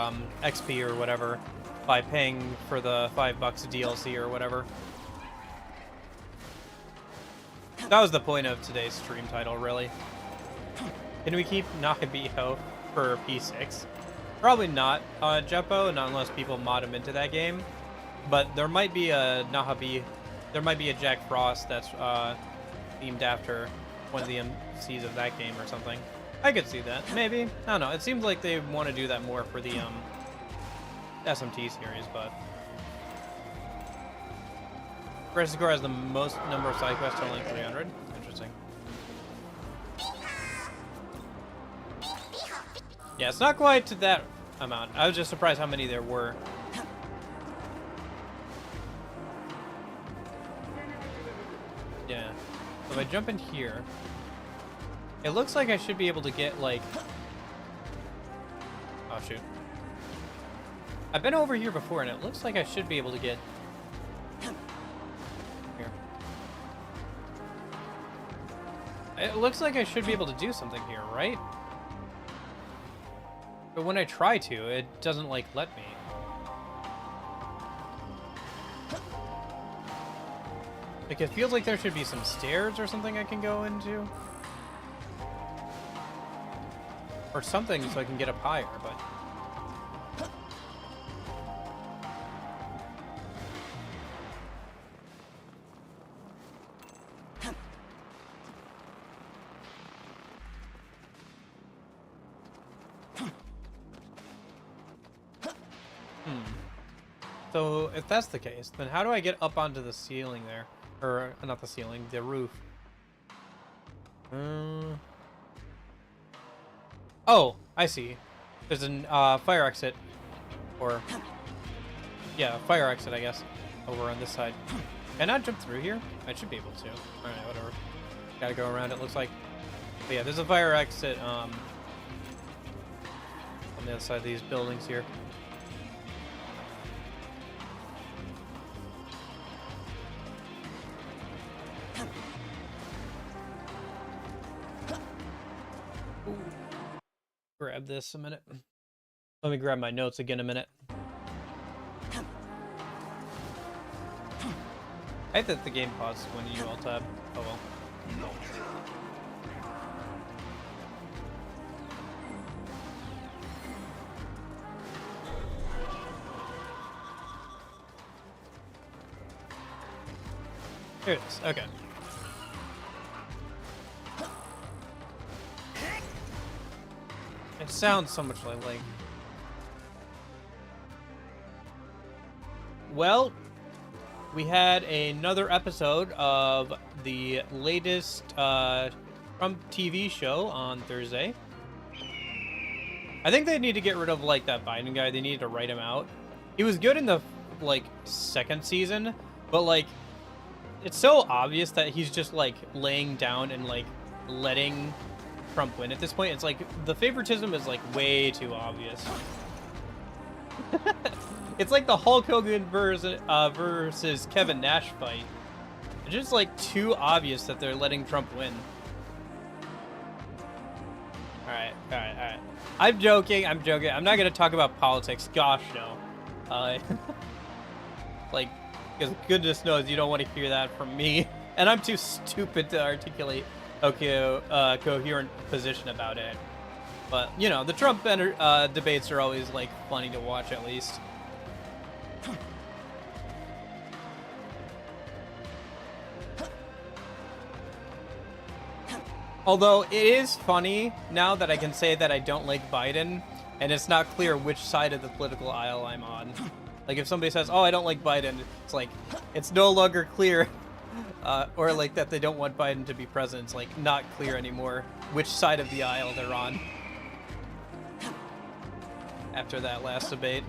XP or whatever by paying for the $5 DLC or whatever. That was the point of today's stream title, really. Can we keep Nakabiho for P6? Probably not, Jeppo, not unless people mod him into that game. But there might be a there might be a Jack Frost that's themed after one of the MCs of that game or something. I could see that, maybe. I don't know. It seems like they want to do that more for the SMT series, but Crisis Core has the most number of side quests, only 300. Interesting. Yeah, it's not quite to that amount. I was just surprised how many there were. Yeah. So if I jump in here, it looks like I should be able to get, like... Oh, shoot. I've been over here before, and it looks like I should be able to get... Here. It looks like I should be able to do something here, right? But when I try to, it doesn't, like, let me. Like, it feels like there should be some stairs or something I can go into. Or something so I can get up higher, but... So, if that's the case, then how do I get up onto the ceiling there? Or, not the ceiling, the roof. Oh, I see. There's a fire exit. Or, yeah, fire exit, I guess. Over on this side. Can I jump through here? I should be able to. Alright, whatever. Gotta go around, it looks like. But yeah, there's a fire exit on the other side of these buildings here. Grab this a minute. Let me grab my notes again a minute. I hate that the game paused when you alt tab. Oh well. Here it is. Okay. It sounds so much like Link. Well, we had another episode of the latest Trump TV show on Thursday. I think they need to get rid of, like, that Biden guy. They need to write him out. He was good in the, like, second season, but, like, it's so obvious that he's just, like, laying down and, like, letting Trump win at this point. It's like the favoritism is like way too obvious. It's like the Hulk Hogan versus Kevin Nash fight. It's just like too obvious that they're letting Trump win. Alright. I'm joking. I'm not gonna talk about politics. Gosh, no. Like, because goodness knows you don't want to hear that from me. And I'm too stupid to articulate coherent position about it. But, you know, the Trump debates are always, like, funny to watch, at least. Although it is funny now that I can say that I don't like Biden, and it's not clear which side of the political aisle I'm on. Like if somebody says, "Oh, I don't like Biden," it's like it's no longer clear, or like that they don't want Biden to be president. It's like not clear anymore which side of the aisle they're on. After that last debate,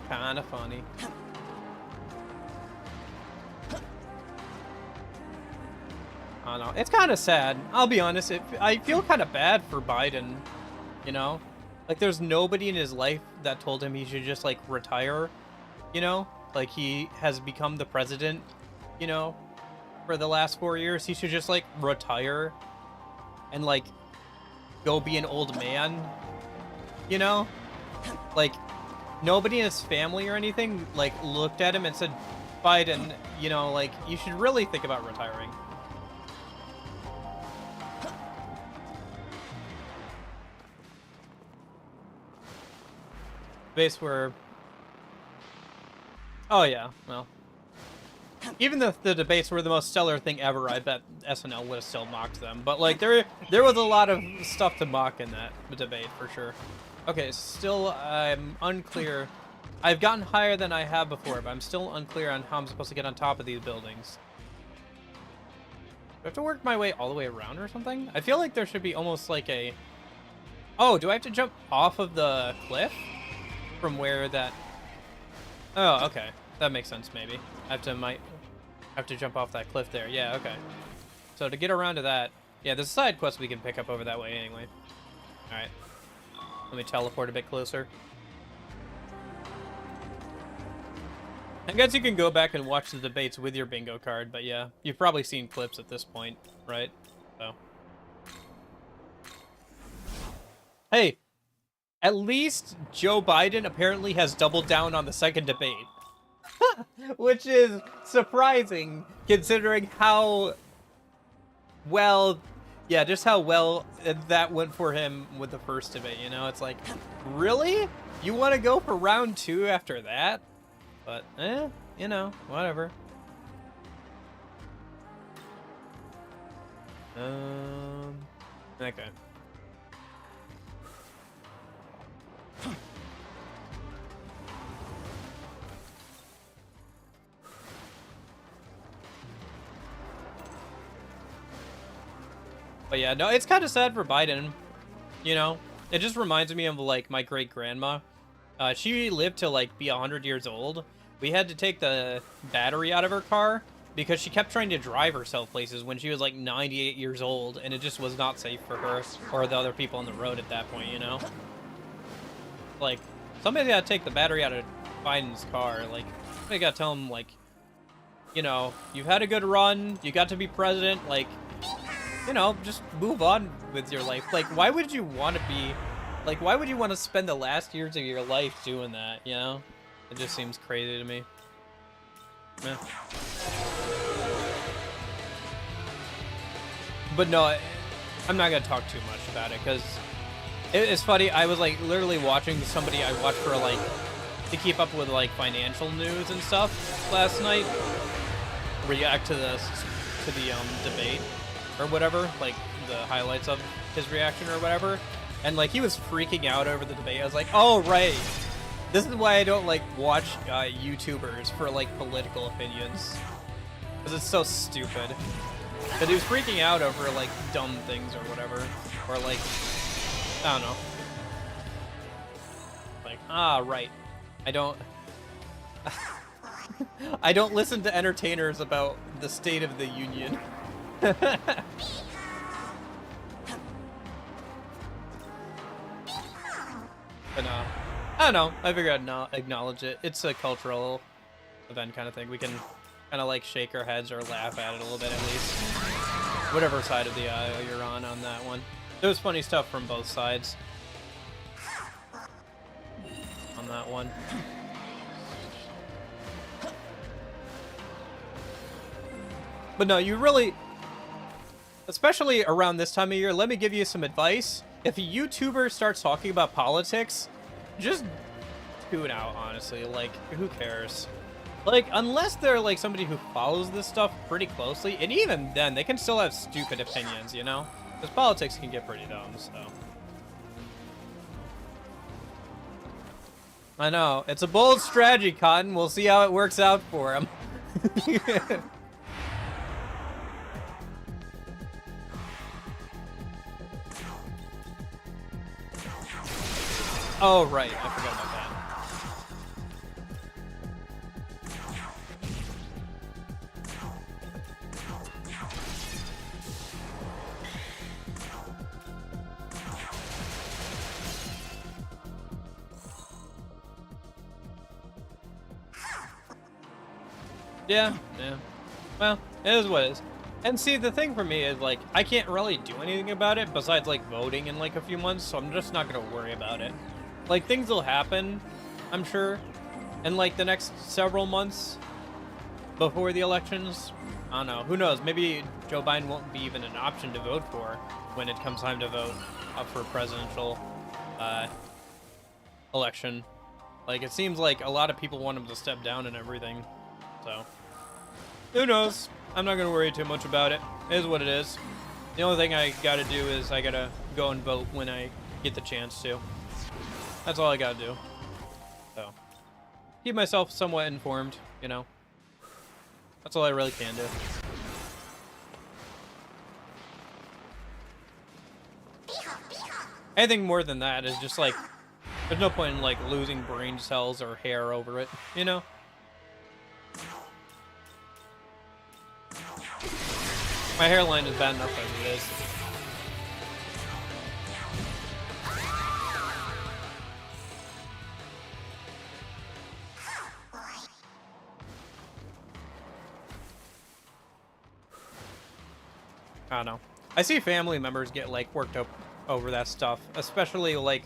kind of funny. I don't know. It's kind of sad. I'll be honest. I feel kind of bad for Biden, you know? Like, there's nobody in his life that told him he should just, like, retire, you know? Like, he has become the president, you know, for the last 4 years. He should just, like, retire and, like, go be an old man, you know? Like, nobody in his family or anything, like, looked at him and said, Biden, you know, like, you should really think about retiring. Base were... Oh yeah, well. Even if the debates were the most stellar thing ever, I bet SNL would have still mocked them. But like, there was a lot of stuff to mock in that debate, for sure. Okay, still, I'm unclear. I've gotten higher than I have before, but I'm still unclear on how I'm supposed to get on top of these buildings. Do I have to work my way all the way around or something? I feel like there should be almost like a... Oh, do I have to jump off of the cliff? From where that... Oh, okay. That makes sense, maybe. Might have to jump off that cliff there. Yeah, okay. So to get around to that... Yeah, there's a side quest we can pick up over that way anyway. Alright. Let me teleport a bit closer. I guess you can go back and watch the debates with your bingo card, but yeah. You've probably seen clips at this point, right? So... Hey! At least Joe Biden apparently has doubled down on the second debate. Which is surprising, considering how well... Yeah, just how well that went for him with the first debate, you know? It's like, really? You want to go for round 2 after that? But, you know, whatever. Okay. But yeah, no, it's kind of sad for Biden, you know? It just reminds me of, like, my great-grandma. She lived to, like, be 100 years old. We had to take the battery out of her car because she kept trying to drive herself places when she was, like, 98 years old, and it just was not safe for her or the other people on the road at that point, you know? Like, somebody gotta take the battery out of Biden's car. Like, somebody gotta tell him, like, you know, you've had a good run, you got to be president, like... You know, just move on with your life. Like, why would you want to be... Like, why would you want to spend the last years of your life doing that, you know? It just seems crazy to me. Yeah. But no, I'm not going to talk too much about it, because it's funny. I was, like, literally watching somebody I watch for, like, to keep up with, like, financial news and stuff last night react to the debate. Or whatever, like, the highlights of his reaction or whatever. And, like, he was freaking out over the debate. I was like, oh, right. This is why I don't, like, watch YouTubers for, like, political opinions. Because it's so stupid. But he was freaking out over, like, dumb things or whatever. Or, like, I don't know. Like, right. I don't... I don't listen to entertainers about the state of the union. But I don't know. I figured I'd not acknowledge it. It's a cultural event kind of thing. We can kind of like shake our heads or laugh at it a little bit at least. Whatever side of the aisle you're on that one. There was funny stuff from both sides on that one. But no, you really... Especially around this time of year, let me give you some advice. If a YouTuber starts talking about politics, just tune out, honestly. Like, who cares? Like, unless they're, like, somebody who follows this stuff pretty closely, and even then, they can still have stupid opinions, you know? Because politics can get pretty dumb, so. I know. It's a bold strategy, Cotton. We'll see how it works out for him. Oh, right. I forgot about that. Yeah. Well, it is what it is. And see, the thing for me is, like, I can't really do anything about it besides, like, voting in, like, a few months, so I'm just not gonna worry about it. Like, things will happen, I'm sure, in, like, the next several months before the elections. I don't know. Who knows? Maybe Joe Biden won't be even an option to vote for when it comes time to vote up for presidential election. Like, it seems like a lot of people want him to step down and everything. So, who knows? I'm not going to worry too much about it. It is what it is. The only thing I got to do is I got to go and vote when I get the chance to. That's all I got to do. So, keep myself somewhat informed, you know. That's all I really can do. Anything more than that is just like, there's no point in like losing brain cells or hair over it, you know? My hairline is bad enough as it is. I don't know. I see family members get like worked up over that stuff, especially like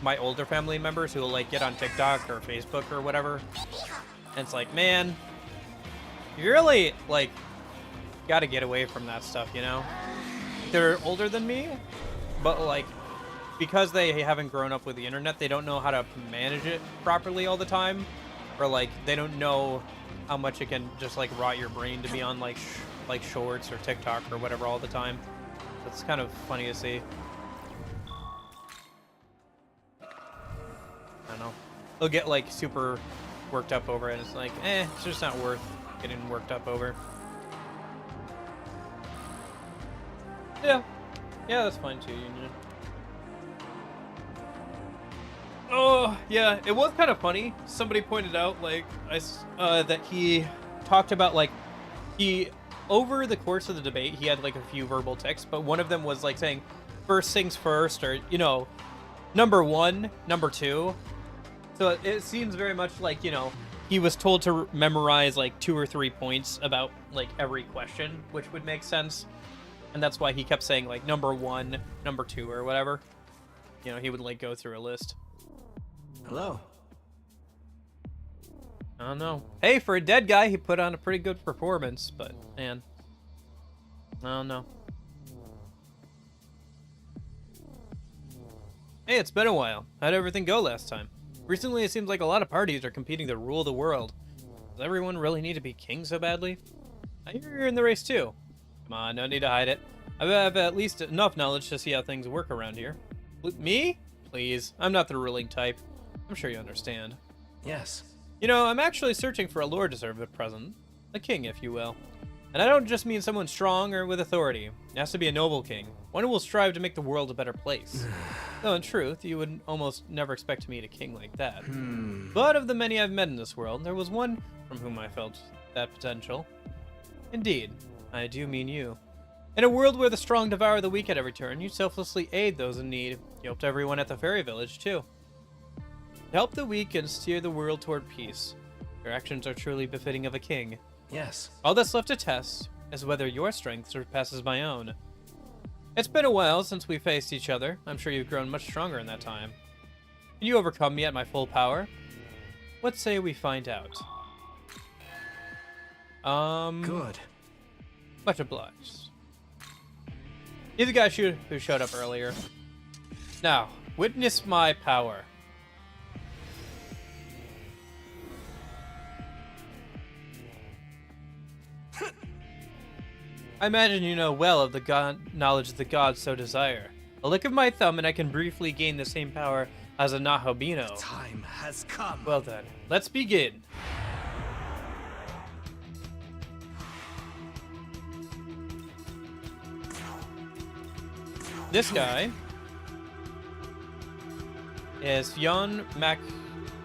my older family members who will like get on TikTok or Facebook or whatever. And it's like, man, you really like got to get away from that stuff, you know? They're older than me, but like because they haven't grown up with the internet, they don't know how to manage it properly all the time, or like they don't know how much it can just like rot your brain to be on like shorts or TikTok or whatever all the time. It's kind of funny to see. I don't know. They'll get like super worked up over it. It's like, it's just not worth getting worked up over. Yeah, that's fine too, Union. Oh, yeah, it was kind of funny. Somebody pointed out, like, that he talked about, like, over the course of the debate, he had, like, a few verbal tics, but one of them was, like, saying, first things first, or, you know, number one, number two. So it seems very much like, you know, he was told to memorize, like, 2 or 3 points about, like, every question, which would make sense. And that's why he kept saying, like, number one, number two, or whatever. You know, he would, like, go through a list. Hello. I don't know. Hey, for a dead guy, he put on a pretty good performance, but, man. I don't know. Hey, it's been a while. How'd everything go last time? Recently, it seems like a lot of parties are competing to rule the world. Does everyone really need to be king so badly? I hear you're in the race, too. Come on, no need to hide it. I have at least enough knowledge to see how things work around here. Me? Please, I'm not the ruling type. I'm sure you understand. Yes. You know, I'm actually searching for a lord to serve at present. A king, if you will. And I don't just mean someone strong or with authority. It has to be a noble king. One who will strive to make the world a better place. Though in truth, you would almost never expect to meet a king like that. But of the many I've met in this world, there was one from whom I felt that potential. Indeed, I do mean you. In a world where the strong devour the weak at every turn, you selflessly aid those in need. You helped everyone at the fairy village, too. Help the weak and steer the world toward peace. Your actions are truly befitting of a king. Yes. All that's left to test is whether your strength surpasses my own. It's been a while since we faced each other. I'm sure you've grown much stronger in that time. Can you overcome me at my full power? What say we find out? Good. Much obliged. He's the guy who showed up earlier. Now, witness my power. I imagine you know well of the knowledge the gods so desire. A lick of my thumb and I can briefly gain the same power as a Nahabino. Time has come. Well then, let's begin. This guy is Fionn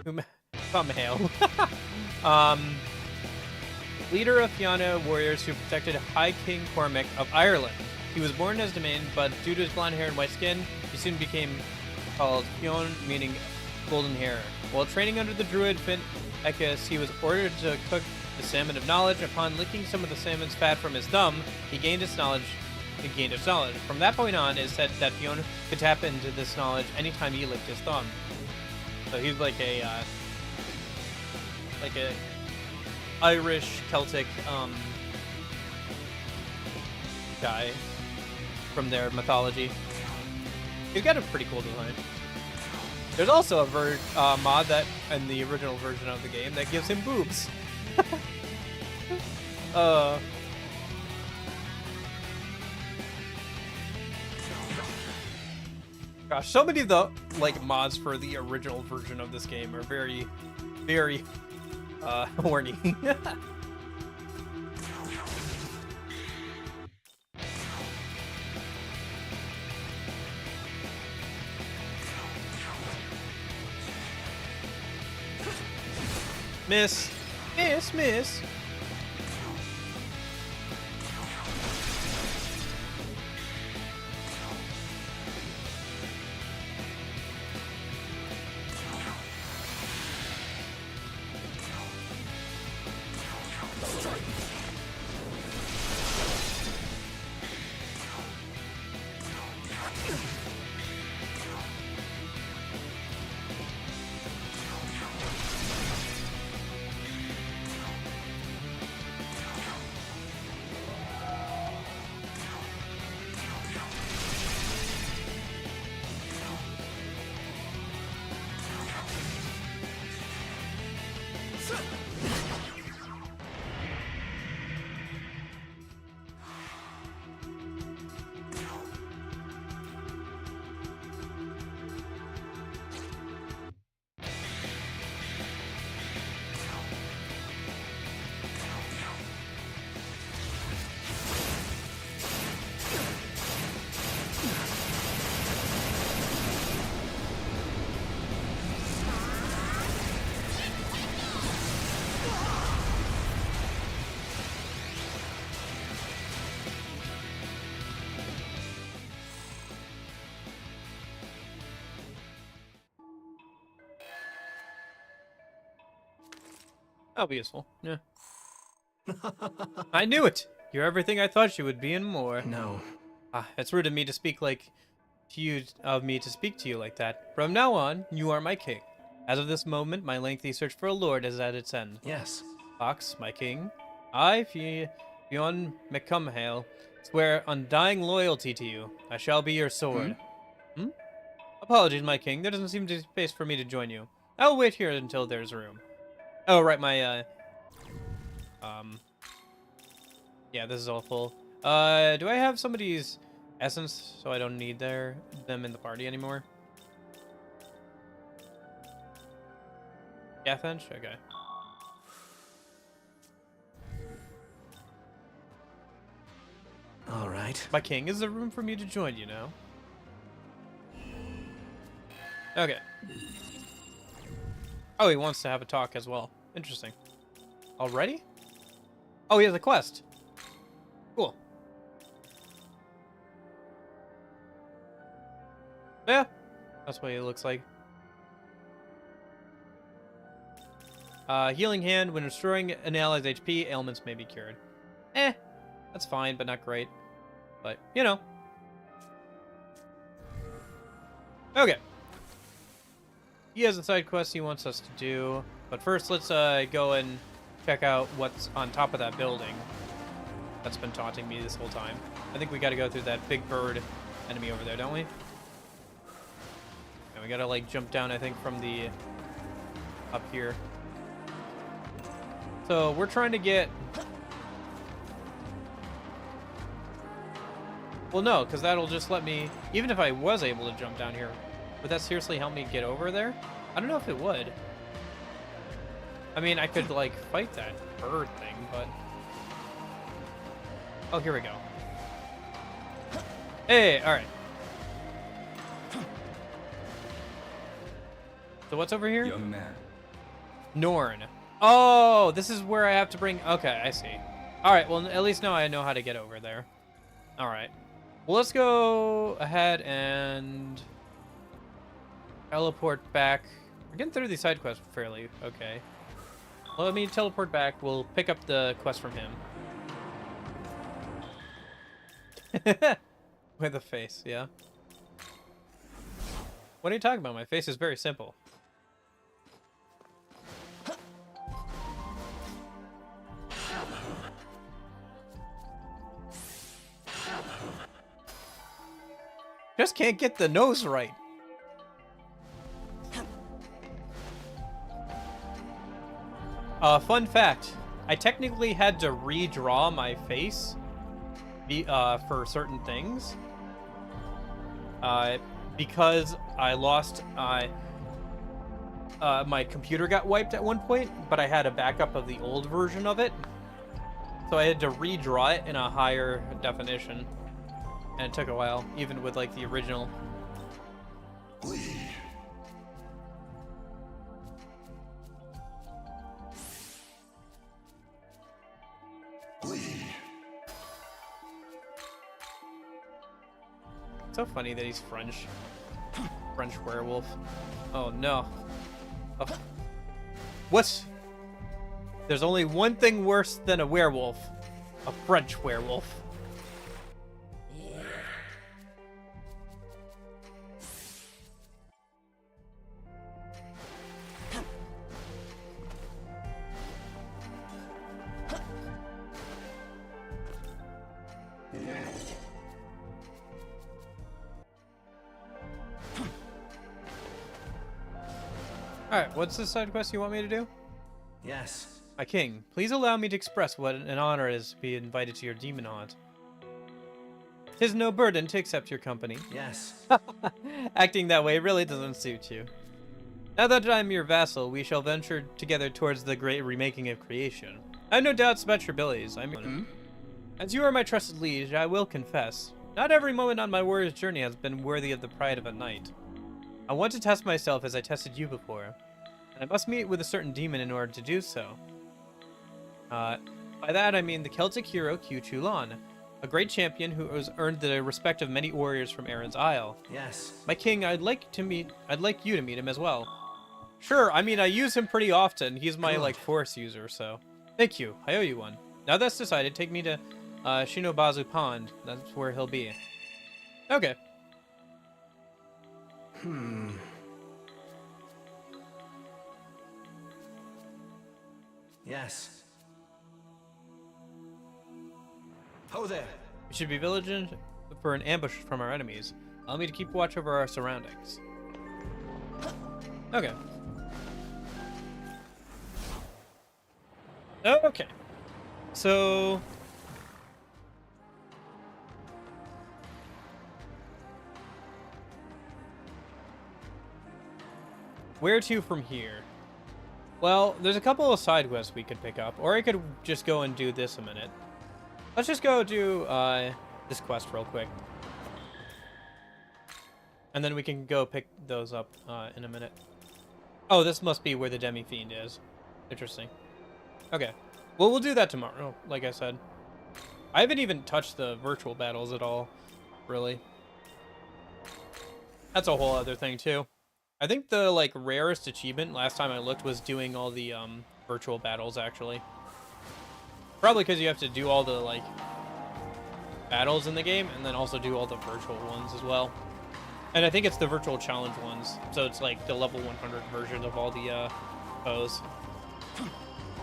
Macumhale. Leader of Fianna warriors who protected High King Cormac of Ireland. He was born as Domain, but due to his blonde hair and white skin, he soon became called Fionn, meaning golden hair. While training under the druid Finn Ekis, he was ordered to cook the salmon of knowledge. Upon licking some of the salmon's fat from his thumb, he gained its knowledge. From that point on, it is said that Fionn could tap into this knowledge anytime he licked his thumb. So he's like a Irish Celtic guy from their mythology. He's got a pretty cool design. There's also a mod that in the original version of the game that gives him boobs. Gosh, so many of the mods for the original version of this game are very, very horny. Miss. That'll be useful. Yeah. I knew it. You're everything I thought you would be and more. No. It's rude of me to speak to you like that. From now on, you are my king. As of this moment, my lengthy search for a lord is at its end. Yes. Fox, my king, I, Fionn Macumhale, swear undying loyalty to you. I shall be your sword. Apologies, my king. There doesn't seem to be space for me to join you. I will wait here until there's room. Oh, right, my, yeah, this is all full. Do I have somebody's essence so I don't need them in the party anymore? Gathench? Okay. All right. My king, is there room for me to join you now? Okay. Oh, he wants to have a talk as well. Interesting. Already? Oh, he has a quest. Cool. Yeah, that's what he looks like. Healing hand. When restoring an ally's HP, ailments may be cured. That's fine, but not great. But, you know. Okay. He has a side quest he wants us to do. But first, let's go and check out what's on top of that building that's been taunting me this whole time. I think we got to go through that big bird enemy over there, don't we? And we got to, like, jump down, I think, from the... up here. So, we're trying to get... Well, no, because that'll just let me... Even if I was able to jump down here, would that seriously help me get over there? I don't know if it would. I mean, I could, like, fight that bird thing, but... Oh, here we go. Hey, alright. So what's over here? Young man, Norn. Oh, this is where I have to bring... Okay, I see. Alright, well, at least now I know how to get over there. Alright. Well, let's go ahead and teleport back. We're getting through these side quests fairly okay. Well, let me teleport back. We'll pick up the quest from him. With a face, yeah. What are you talking about? My face is very simple. Just can't get the nose right. Fun fact, I technically had to redraw my face for certain things. Because I lost my computer got wiped at one point, but I had a backup of the old version of it. So I had to redraw it in a higher definition. And it took a while, even with like the original. It's so funny that he's French. French werewolf. Oh no. Oh. What? There's only one thing worse than a werewolf. A French werewolf. Alright, what's the side quest you want me to do? Yes. My king, please allow me to express what an honor it is to be invited to your demon haunt. 'Tis no burden to accept your company. Yes. Acting that way really doesn't suit you. Now that I'm your vassal, we shall venture together towards the great remaking of creation. I have no doubts about your abilities. As you are my trusted liege, I will confess, not every moment on my warrior's journey has been worthy of the pride of a knight. I want to test myself as I tested you before, and I must meet with a certain demon in order to do so. By that I mean the Celtic hero Q Chulan, a great champion who has earned the respect of many warriors from Aaron's Isle. Yes. My king, I'd like you to meet him as well. Sure, I mean I use him pretty often. He's my like force user, so thank you. I owe you one. Now that's decided, take me to Shinobazu Pond. That's where he'll be. Okay. Yes. Ho there. We should be vigilant for an ambush from our enemies. Allow me to keep watch over our surroundings. Okay. Okay. So... where to from here? Well, there's a couple of side quests we could pick up, or I could just go and do this a minute. Let's just go do this quest real quick. And then we can go pick those up in a minute. Oh, this must be where the Demi-Fiend is. Interesting. Okay. Well, we'll do that tomorrow, like I said. I haven't even touched the virtual battles at all, really. That's a whole other thing, too. I think the, like, rarest achievement last time I looked was doing all the, virtual battles, actually. Probably because you have to do all the, like, battles in the game, and then also do all the virtual ones as well. And I think it's the virtual challenge ones, so it's, like, the level 100 version of all the, foes.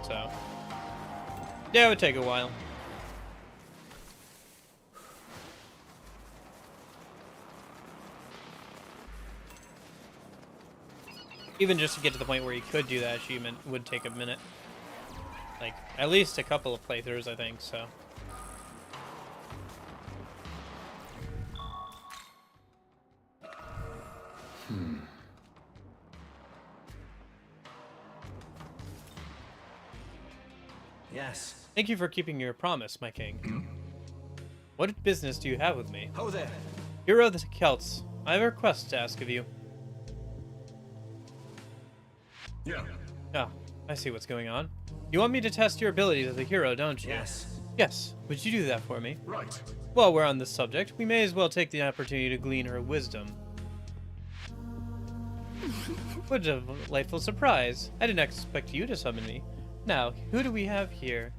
So, yeah, it would take a while. Even just to get to the point where you could do that achievement would take a minute. Like, at least a couple of playthroughs, I think, so. Yes. Thank you for keeping your promise, my king. What business do you have with me? Ho there. Hero of the Celts, I have a request to ask of you. Yeah. Ah, I see what's going on. You want me to test your abilities as a hero, don't you? Yes. Yes. Would you do that for me? Right. While we're on this subject, we may as well take the opportunity to glean her wisdom. What a delightful surprise. I didn't expect you to summon me. Now, who do we have here?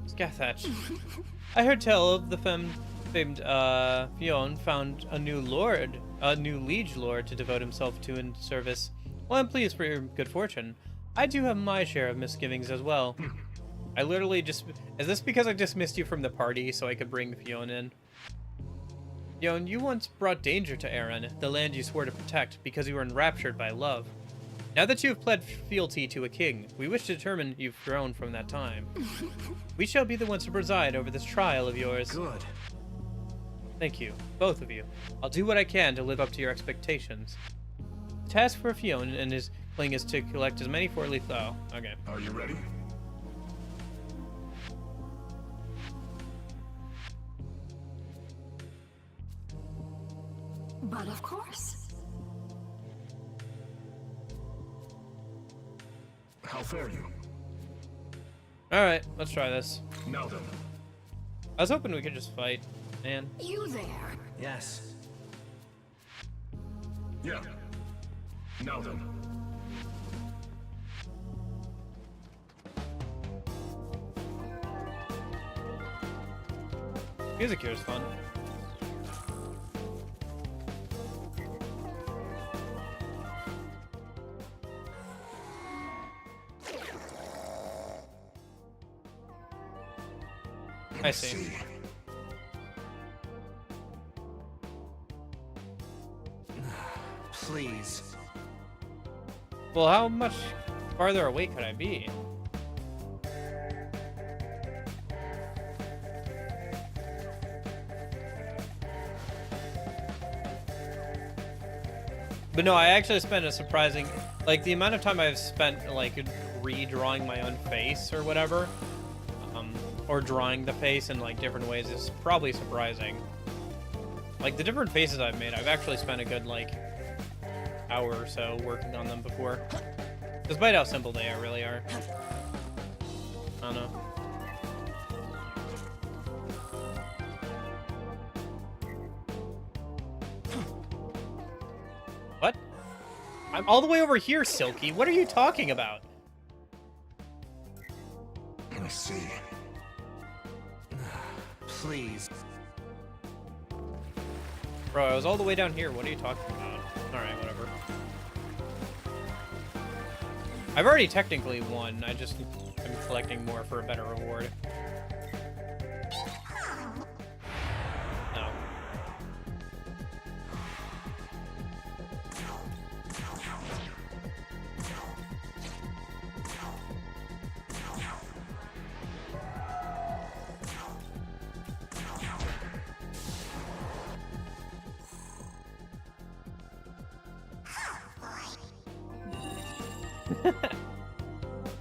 Scathach. I heard tell of the famed Fionn found a new liege lord to devote himself to in service. Well, I'm pleased for your good fortune. I do have my share of misgivings as well. I literally just... Is this because I dismissed you from the party so I could bring Fionn in? Fionn, you once brought danger to Aaron, the land you swore to protect, because you were enraptured by love. Now that you have pled fealty to a king, we wish to determine you've grown from that time. We shall be the ones to preside over this trial of yours. Good. Thank you, both of you. I'll do what I can to live up to your expectations. The task for Fionn and his cling is to collect as many four-leaf... Oh, okay. Are you ready? But of course. How fare you? Alright, let's try this. Now then. I was hoping we could just fight, man. You there. Yes. Yeah. Now then. Music here is fun. I see. Please. Well, how much farther away could I be? But no, I actually spent a surprising, like the amount of time I've spent like redrawing my own face or whatever, or drawing the face in like different ways is probably surprising. Like the different faces I've made, I've actually spent a good like hour or so working on them before, despite how simple they really are. I don't know. What? I'm all the way over here, Silky. What are you talking about? I see. Please. Bro, I was all the way down here. What are you talking about? Alright, whatever. I've already technically won. I just am collecting more for a better reward. No.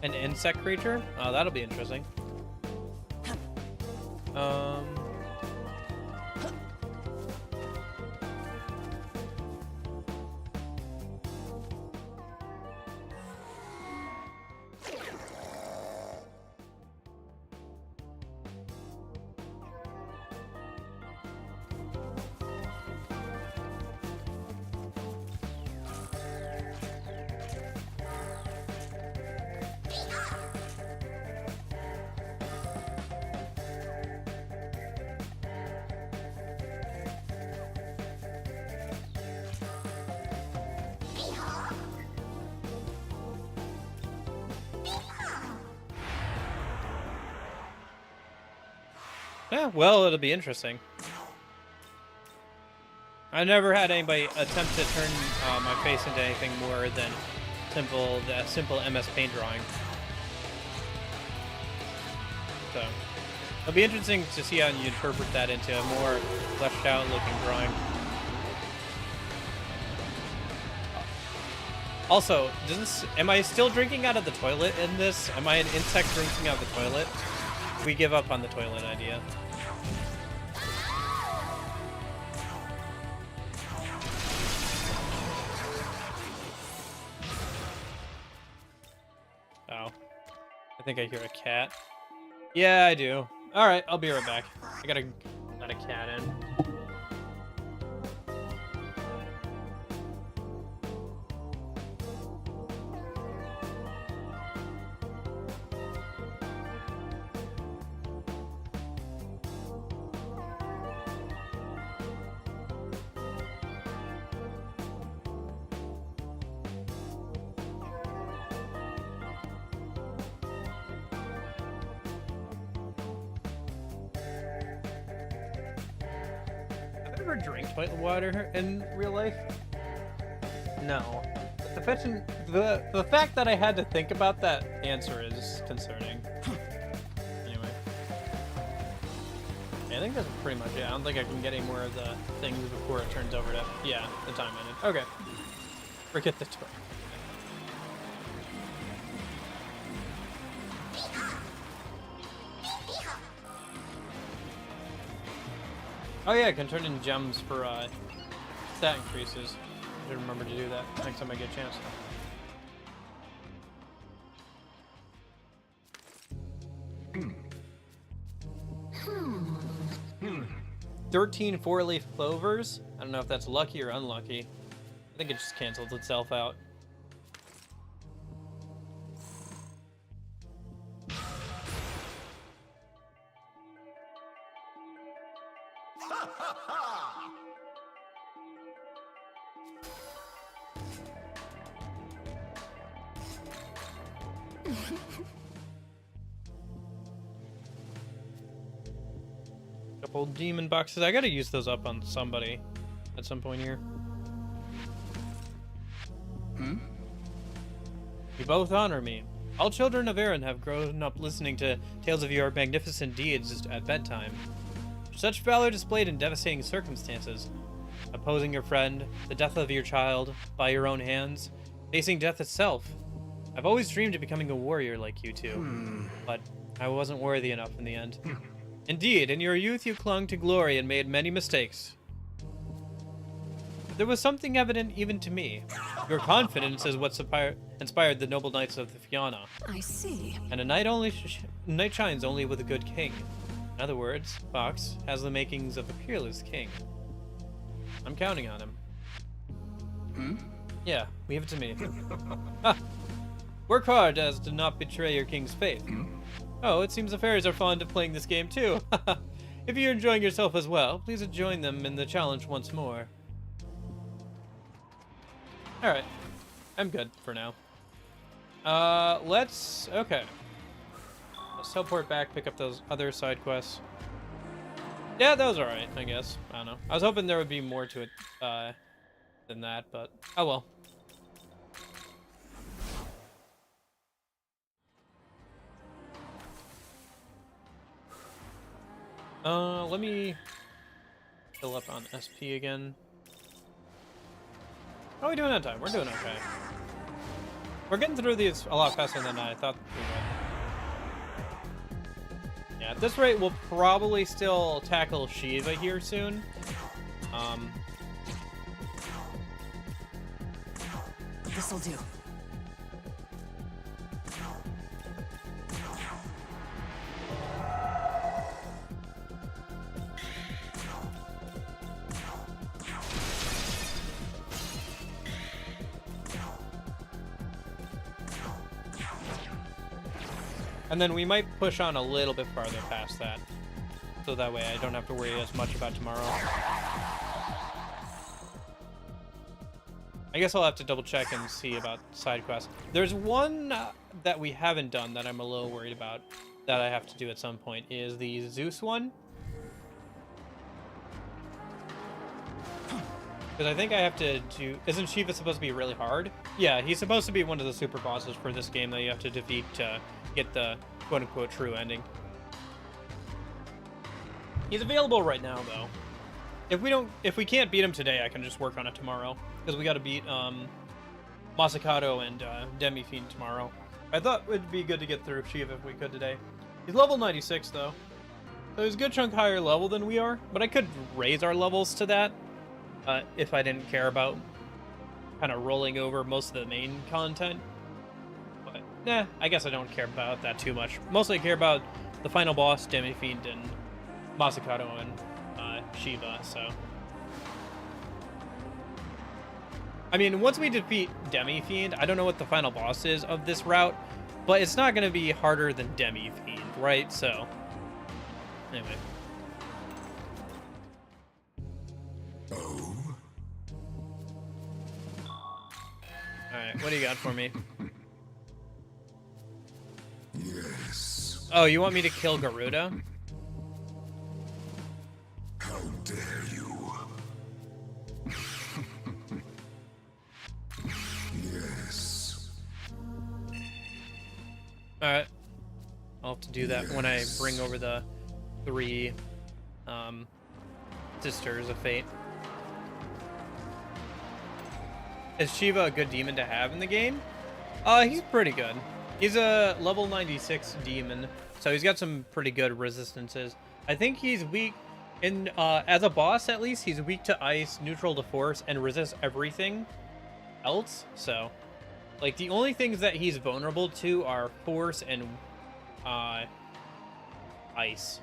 An insect creature? Oh, that'll be interesting. Yeah, well, it'll be interesting. I've never had anybody attempt to turn my face into anything more than simple MS Paint drawing. So, it'll be interesting to see how you interpret that into a more fleshed out looking drawing. Also, am I still drinking out of the toilet in this? Am I an insect drinking out of the toilet? We give up on the toilet idea. Oh. I think I hear a cat. Yeah, I do. Alright, I'll be right back. I gotta let a cat in. Ever drink toilet water in real life? No. The fact that I had to think about that answer is concerning. Anyway. Yeah, I think that's pretty much it. I don't think I can get any more of the things before it turns over to, yeah, the time ended. Okay. Forget the toilet. Oh yeah, I can turn in gems for stat increases. I should remember to do that next time I get a chance. 13 four-leaf clovers. I don't know if that's lucky or unlucky. I think it just cancels itself out. Couple demon boxes. I gotta use those up on somebody at some point here. You both honor me. All children of Erin have grown up listening to tales of your magnificent deeds at bedtime. Such valor displayed in devastating circumstances. Opposing your friend, the death of your child, by your own hands, facing death itself. I've always dreamed of becoming a warrior like you two, but I wasn't worthy enough in the end. Indeed, in your youth you clung to glory and made many mistakes. But there was something evident even to me. Your confidence is what inspired the noble knights of the Fianna. I see. And a knight shines only with a good king. In other words, Fox has the makings of a peerless king. I'm counting on him. Yeah, leave it to me. Work hard as to not betray your king's faith. Oh, it seems the fairies are fond of playing this game too. If you're enjoying yourself as well, please join them in the challenge once more. Alright. I'm good for now. Okay. Let's teleport back, pick up those other side quests. Yeah, that was alright, I guess. I don't know. I was hoping there would be more to it than that, but oh well. Let me fill up on SP again. How are we doing on time? We're doing okay. We're getting through these a lot faster than I thought we would. Yeah, at this rate, we'll probably still tackle Shiva here soon. This'll do. And then we might push on a little bit farther past that. So that way I don't have to worry as much about tomorrow. I guess I'll have to double check and see about side quests. There's one that we haven't done that I'm a little worried about that I have to do at some point, is the Zeus one. Because I think I have to do... Isn't Shiva supposed to be really hard? Yeah, he's supposed to be one of the super bosses for this game that you have to defeat to get the quote-unquote true ending. He's available right now, though. If we can't beat him today, I can just work on it tomorrow. Because we gotta beat, Masakato and Demi Fiend tomorrow. I thought it would be good to get through Shiva if we could today. He's level 96 though, so he's a good chunk higher level than we are. But I could raise our levels to that if I didn't care about kind of rolling over most of the main content. But nah, I guess I don't care about that too much. Mostly I care about the final boss, Demi Fiend, and Masakato and Shiva. So. I mean, once we defeat Demi Fiend, I don't know what the final boss is of this route, but it's not going to be harder than Demi Fiend, right? So, anyway. Oh? Alright, what do you got for me? Yes. Oh, you want me to kill Garuda? How dare you? Yes. Alright. I'll have to do that when I bring over the 3 Sisters of Fate. Is Shiva a good demon to have in the game? He's pretty good. He's a level 96 demon, so he's got some pretty good resistances. I think he's weak in as a boss, at least he's weak to ice, neutral to force, and resists everything else. So like the only things that he's vulnerable to are force and ice,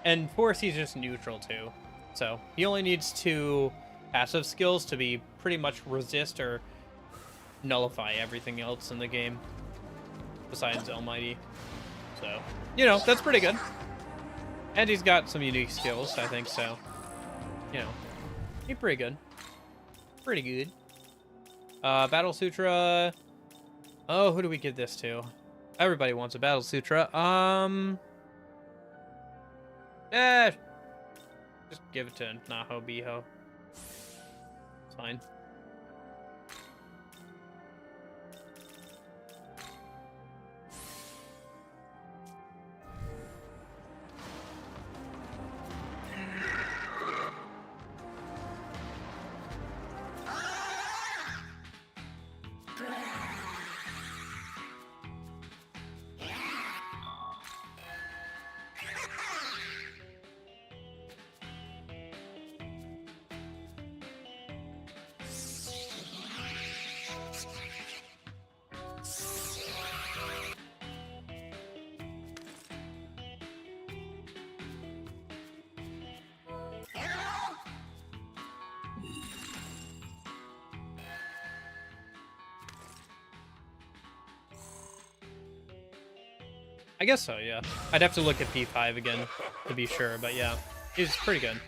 and force he's just neutral to. So he only needs 2 passive skills to be pretty much resist or nullify everything else in the game besides Almighty. So, you know, that's pretty good. And he's got some unique skills, I think, so, you know, he's pretty good. Pretty good. Battle Sutra. Oh, who do we give this to? Everybody wants a Battle Sutra. Just give it to Naho Biho. It's fine. I guess so, yeah. I'd have to look at P5 again to be sure, but yeah, he's pretty good.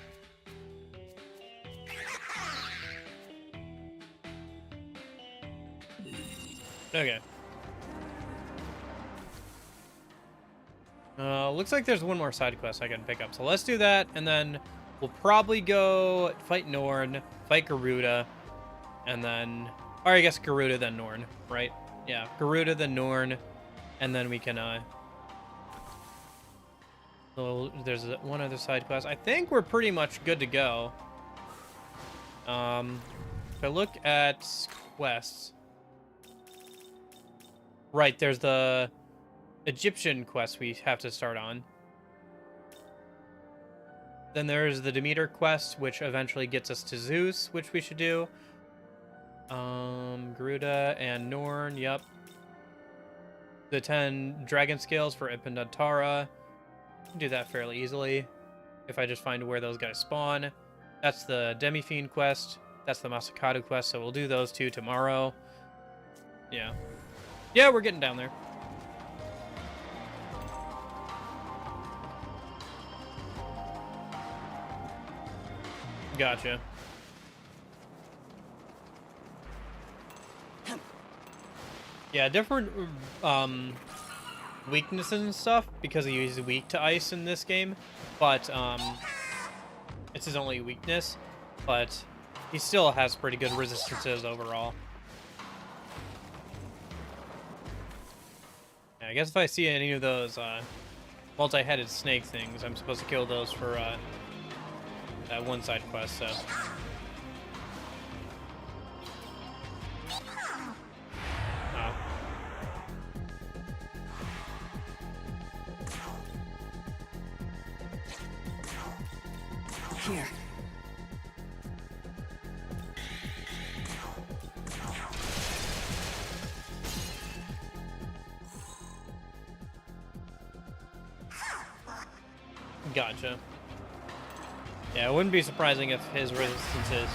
Okay. Looks like there's one more side quest I can pick up, so let's do that, and then we'll probably go fight Norn, fight Garuda, and then, or I guess Garuda then Norn, right? Yeah, Garuda then Norn, and then we can, so there's one other side quest. I think we're pretty much good to go. If I look at quests, right, there's the Egyptian quest we have to start on. Then there's the Demeter quest, which eventually gets us to Zeus, which we should do. Garuda and Norn, yep. The 10 dragon scales for Ipindantara. Do that fairly easily if I just find where those guys spawn. That's the Demi Fiend quest. That's the Masakato quest, so we'll do those 2 tomorrow. Yeah. Yeah, we're getting down there. Gotcha. Yeah, different weaknesses and stuff, because he's weak to ice in this game, but it's his only weakness, but he still has pretty good resistances overall. Yeah, I guess if I see any of those multi-headed snake things, I'm supposed to kill those for that one side quest, so. Gotcha. Yeah, it wouldn't be surprising if his resistances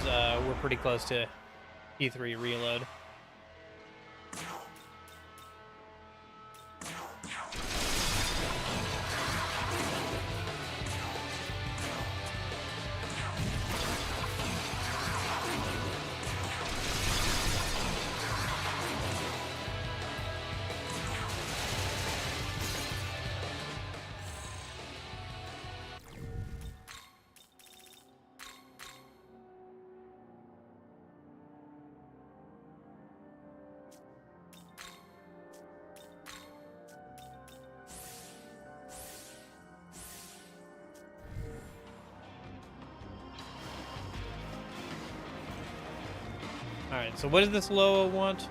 were pretty close to P3 reload. Alright, so what does this Loa want?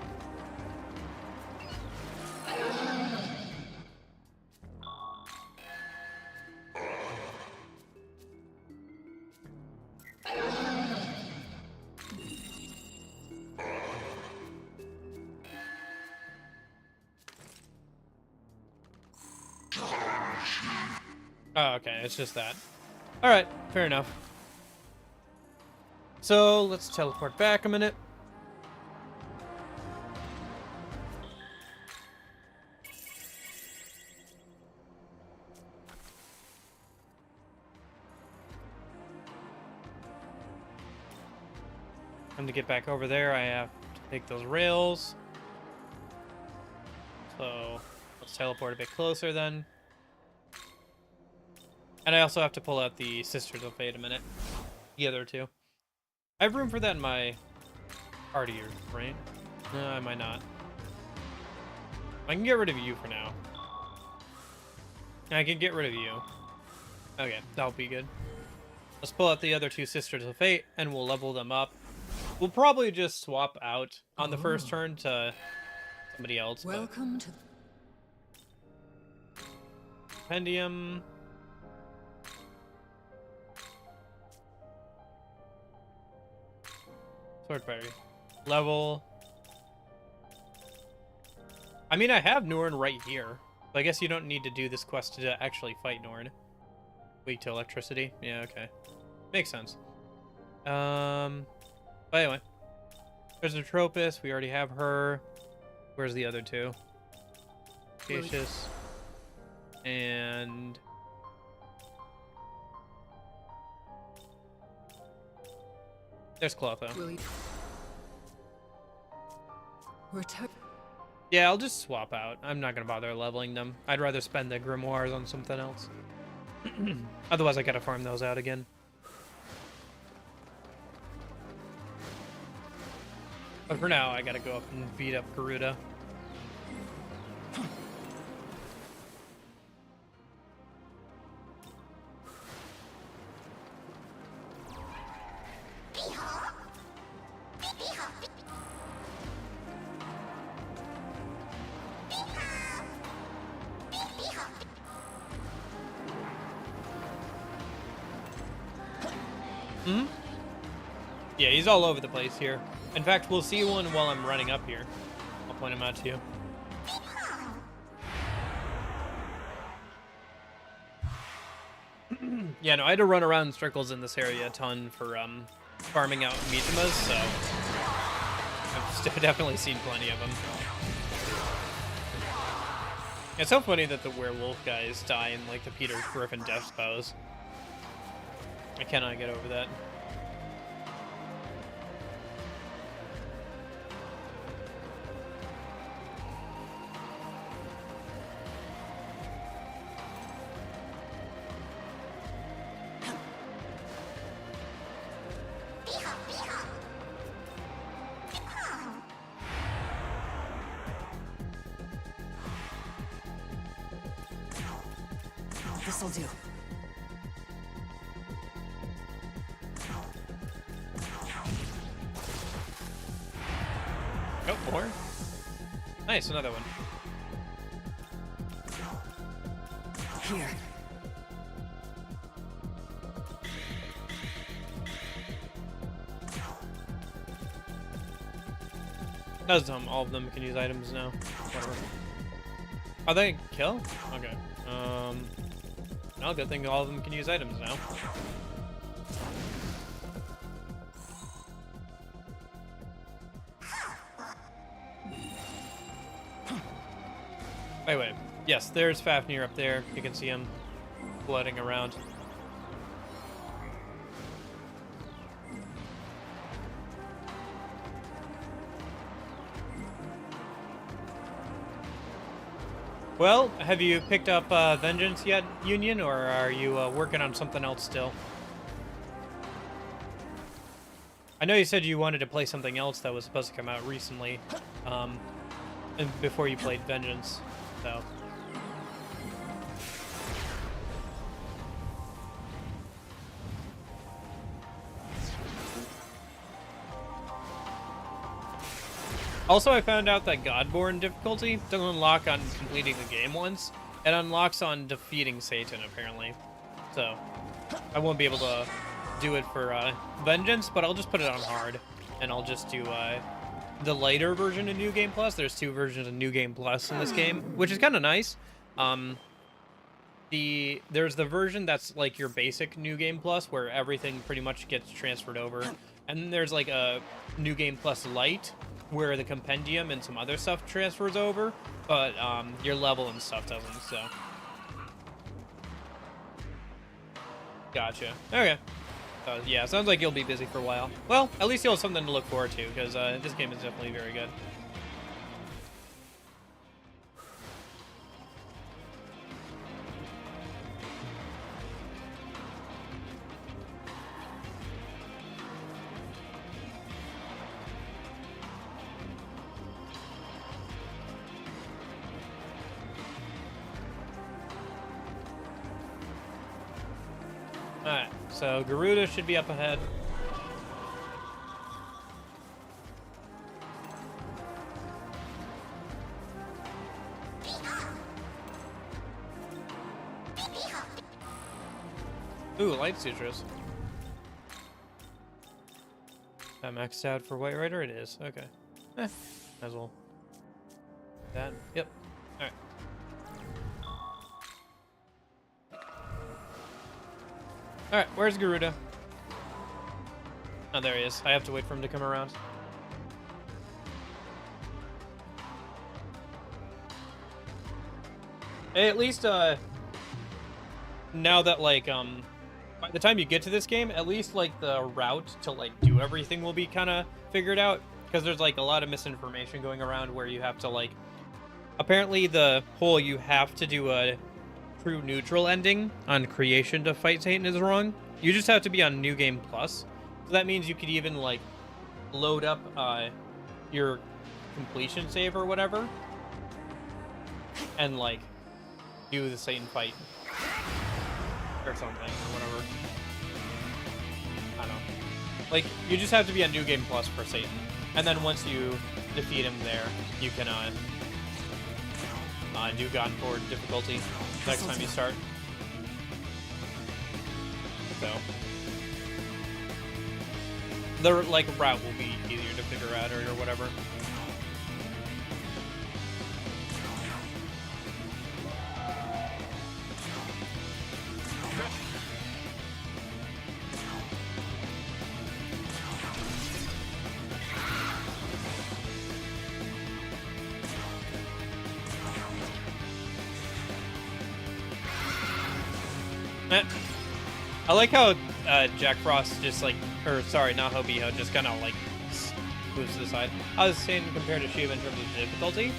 Oh, okay, it's just that. Alright, fair enough. So, let's teleport back a minute. And to get back over there, I have to take those rails. So, let's teleport a bit closer then. And I also have to pull out the Sisters of Fate a minute. The other two. I have room for that in my party, right? No, I might not. I can get rid of you for now. I can get rid of you. Okay, that'll be good. Let's pull out the other two Sisters of Fate, and we'll level them up. We'll probably just swap out on the first turn to somebody else. Welcome to Compendium. Swordberry. Level. I mean, I have Norn right here. So I guess you don't need to do this quest to actually fight Norn. Weak to electricity. Yeah, okay. Makes sense. But anyway. There's a Tropus. We already have her. Where's the other two? Cautious. And... there's Clotho. Yeah, I'll just swap out. I'm not gonna bother leveling them. I'd rather spend the grimoires on something else. Otherwise, I gotta farm those out again. But for now, I gotta go up and beat up Garuda. Yeah, he's all over the place here. In fact, we'll see one while I'm running up here. I'll point him out to you. Yeah, no, I had to run around in circles in this area a ton for farming out Mitamas, so I've definitely seen plenty of them. It's so funny that the werewolf guys die in like the Peter Griffin death pose. I cannot get over that. This'll do. Oh, more? Nice, another one. Here. Does all of them can use items now. Whatever. Are they kill? Okay. Well, good thing all of them can use items now. Wait. Yes, there's Fafnir up there. You can see him floating around. Well, have you picked up Vengeance yet, Union, or are you working on something else still? I know you said you wanted to play something else that was supposed to come out recently, and before you played Vengeance, so... Also, I found out that Godborn difficulty doesn't unlock on completing the game once. It unlocks on defeating Satan, apparently. So, I won't be able to do it for Vengeance, but I'll just put it on hard. And I'll just do the lighter version of New Game Plus. There's 2 versions of New Game Plus in this game, which is kind of nice. There's the version that's like your basic New Game Plus, where everything pretty much gets transferred over. And then there's like a New Game Plus Lite, where the compendium and some other stuff transfers over, but your level and stuff doesn't, so. Gotcha. Okay. Yeah, sounds like you'll be busy for a while. Well, at least you'll have something to look forward to, because this game is definitely very good. Alright, so Garuda should be up ahead. Ooh, light citrus. That maxed out for White Rider? It is. Okay. Might as well. That. Yep. Alright. Alright, where's Garuda? Oh, there he is. I have to wait for him to come around. Hey, at least, now that, like, by the time you get to this game, at least, like, the route to, like, do everything will be kind of figured out. Because there's, like, a lot of misinformation going around where you have to, like... Apparently, the whole you have to do a true neutral ending on creation to fight Satan is wrong. You just have to be on New Game Plus. So that means you could even, like, load up your completion save or whatever. And, like, do the Satan fight. Or something, or whatever. I don't know. Like, you just have to be on New Game Plus for Satan. And then once you defeat him there, you can do Godborn difficulty next time you start. So the like route will be easier to figure out or whatever. I like how Jack Frost just like, or sorry, not Hobiho, just kind of like moves to the side. I was saying compared to Shiva in terms of difficulty,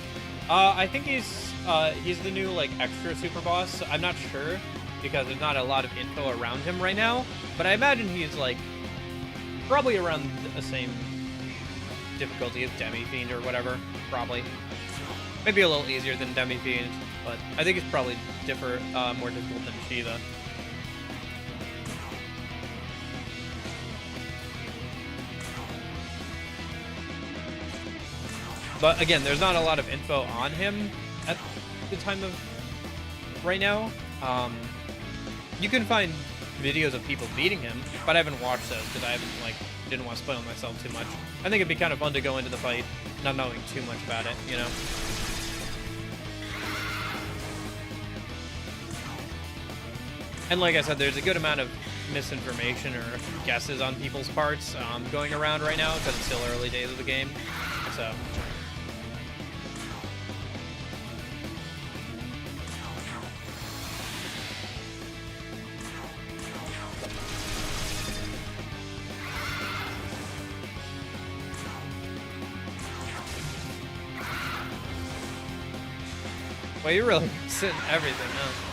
I think he's the new like extra super boss. I'm not sure because there's not a lot of info around him right now, but I imagine he's like probably around the same difficulty as Demi Fiend or whatever. Probably, maybe a little easier than Demi Fiend, but I think it's probably more difficult than Shiva. But again, there's not a lot of info on him at the time of right now. You can find videos of people beating him, but I haven't watched those because I didn't want to spoil myself too much. I think it'd be kind of fun to go into the fight not knowing too much about it, you know? And like I said, there's a good amount of misinformation or guesses on people's parts going around right now because it's still early days of the game. So. Well, you're really sitting everything, huh?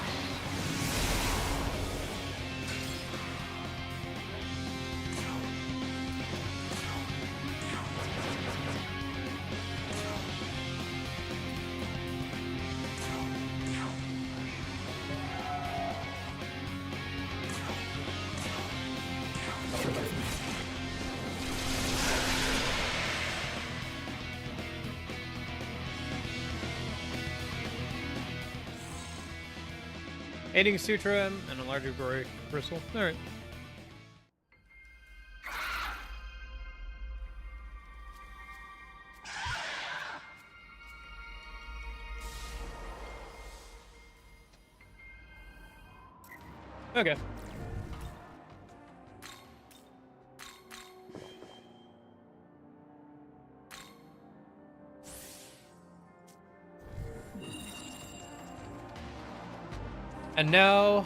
Aiding Sutra and a larger glory crystal. All right. Okay. And now,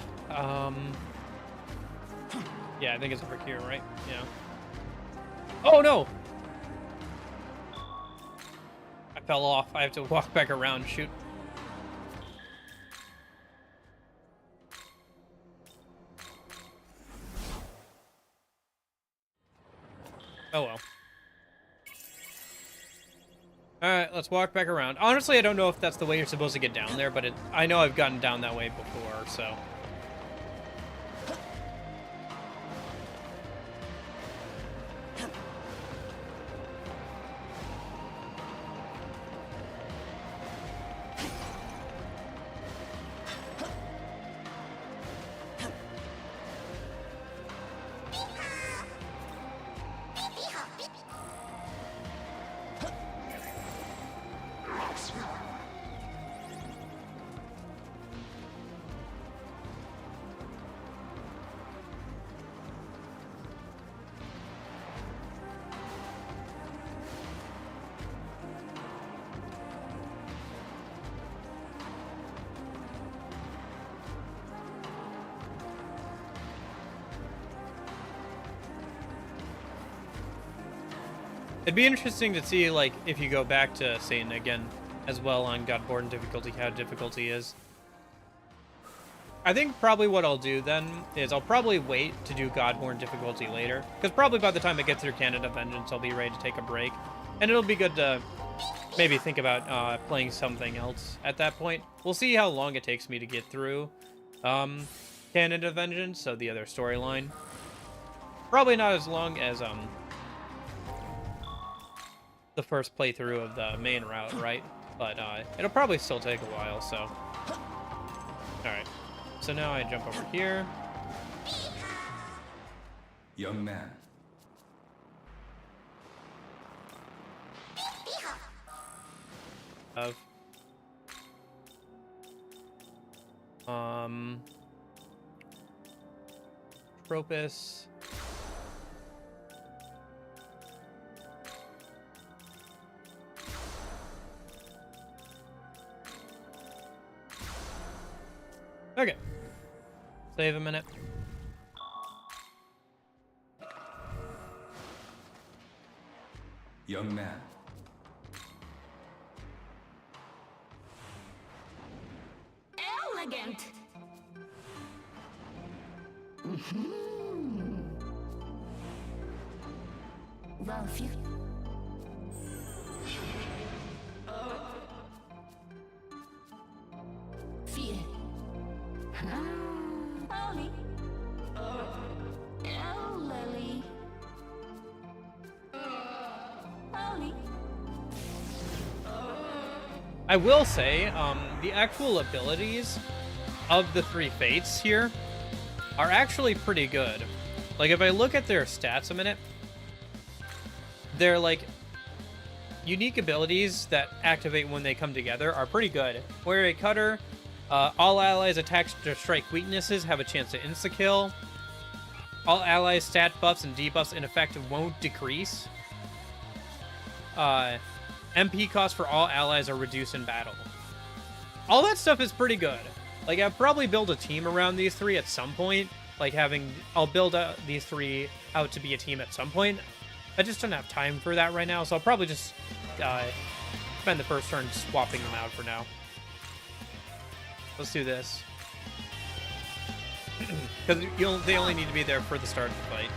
yeah, I think it's over here, right? Yeah. Oh, no! I fell off. I have to walk back around. Shoot. Oh, well. Alright, let's walk back around. Honestly, I don't know if that's the way you're supposed to get down there, but I know I've gotten down that way before, so... It'd be interesting to see, like, if you go back to Satan again as well on Godborn difficulty, how difficulty is. I think probably what I'll do then is I'll probably wait to do Godborn difficulty later, because probably by the time I get through Canada Vengeance, I'll be ready to take a break. And it'll be good to maybe think about playing something else at that point. We'll see how long it takes me to get through Canada Vengeance, so the other storyline. Probably not as long as the first playthrough of the main route, right? But it'll probably still take a while, so... Alright. So now I jump over here. Young man. Of... Tropus... Okay. Save a minute. Young man. Elegant. Well, few. Fear. Ollie. Lily. Ollie. I will say, the actual abilities of the three fates here are actually pretty good. Like, if I look at their stats a minute, they're like unique abilities that activate when they come together are pretty good. Warrior Cutter All allies attached to strike weaknesses have a chance to insta-kill. All allies stat buffs and debuffs in effect won't decrease. MP costs for all allies are reduced in battle. All that stuff is pretty good. Like, I'll probably build a team around these three at some point. Like, I'll build these three out to be a team at some point. I just don't have time for that right now, so I'll probably just spend the first turn swapping them out for now. Let's do this. Because they only need to be there for the start of the fight.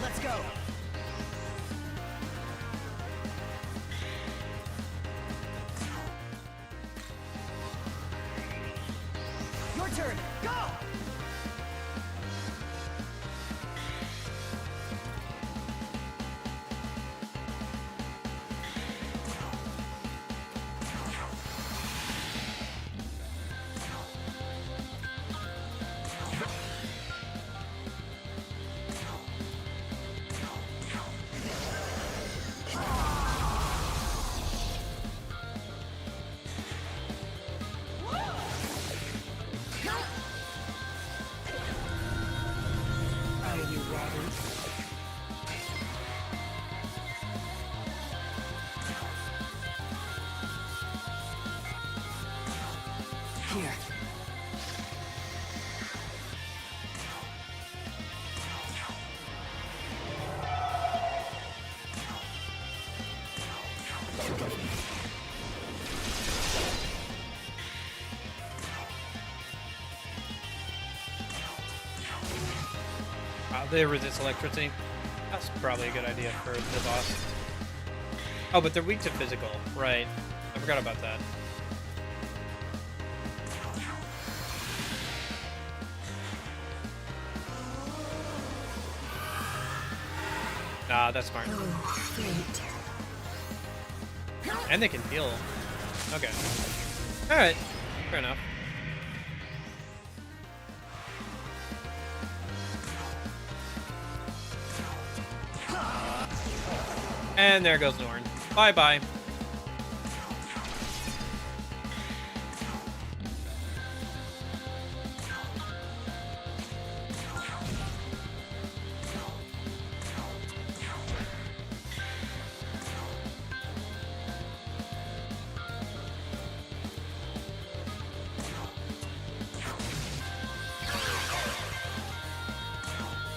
Let's go. Your turn. Go. Here. They resist electricity. That's probably a good idea for the boss. Oh, but they're weak to physical. Right. I forgot about that. Nah, that's smart. And they can heal. Okay. Alright. Fair enough. And there goes Norn. Bye-bye.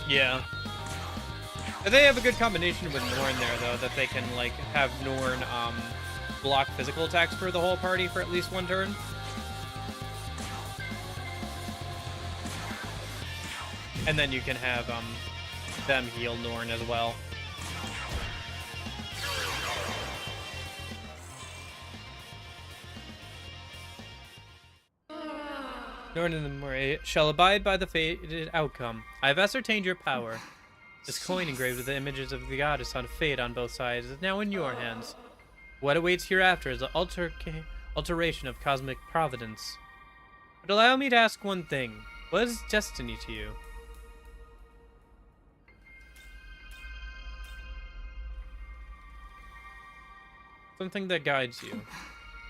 Yeah. They have a good combination with Norn there, though, that they can, like, have Norn, block physical attacks for the whole party for at least one turn. And then you can have, them heal Norn as well. Norn and the Moray shall abide by the fated outcome. I have ascertained your power. This coin engraved with the images of the goddess on fate on both sides is now in your hands. What awaits hereafter is the alteration of cosmic providence. But allow me to ask one thing. What is destiny to you? Something that guides you.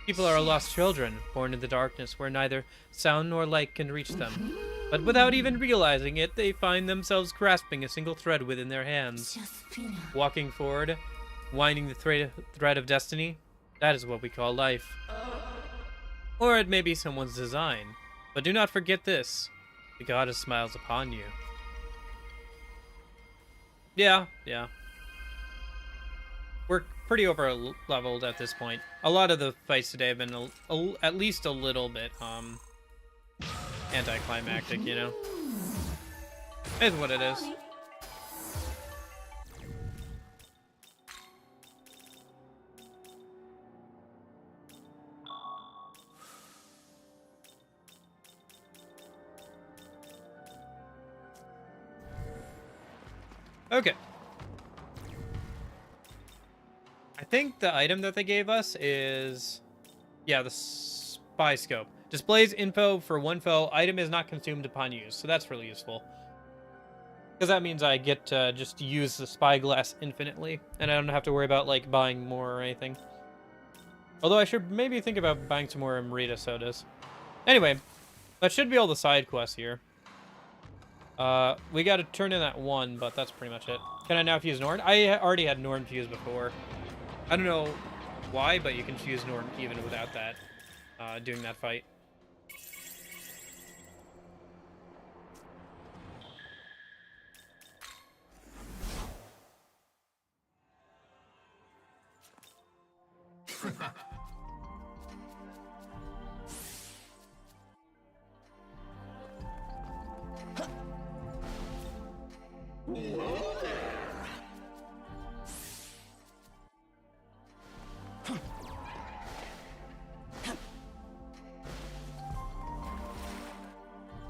People are lost children, born in the darkness where neither sound nor light can reach them. But without even realizing it, they find themselves grasping a single thread within their hands. Walking forward, winding the thread of destiny, that is what we call life. Or it may be someone's design. But do not forget this. The goddess smiles upon you. Yeah. We're pretty over-leveled at this point. A lot of the fights today have been at least a little bit, anticlimactic, you know? It's what it is. Okay. I think the item that they gave us is... yeah, the spy scope. Displays info for one foe. Item is not consumed upon use. So that's really useful. Because that means I get to just use the spyglass infinitely. And I don't have to worry about, like, buying more or anything. Although I should maybe think about buying some more Merita sodas. Anyway, that should be all the side quests here. We got to turn in that one, but that's pretty much it. Can I now fuse Norn? I already had Norn fused before. I don't know why, but you can fuse Norn even without that, doing that fight.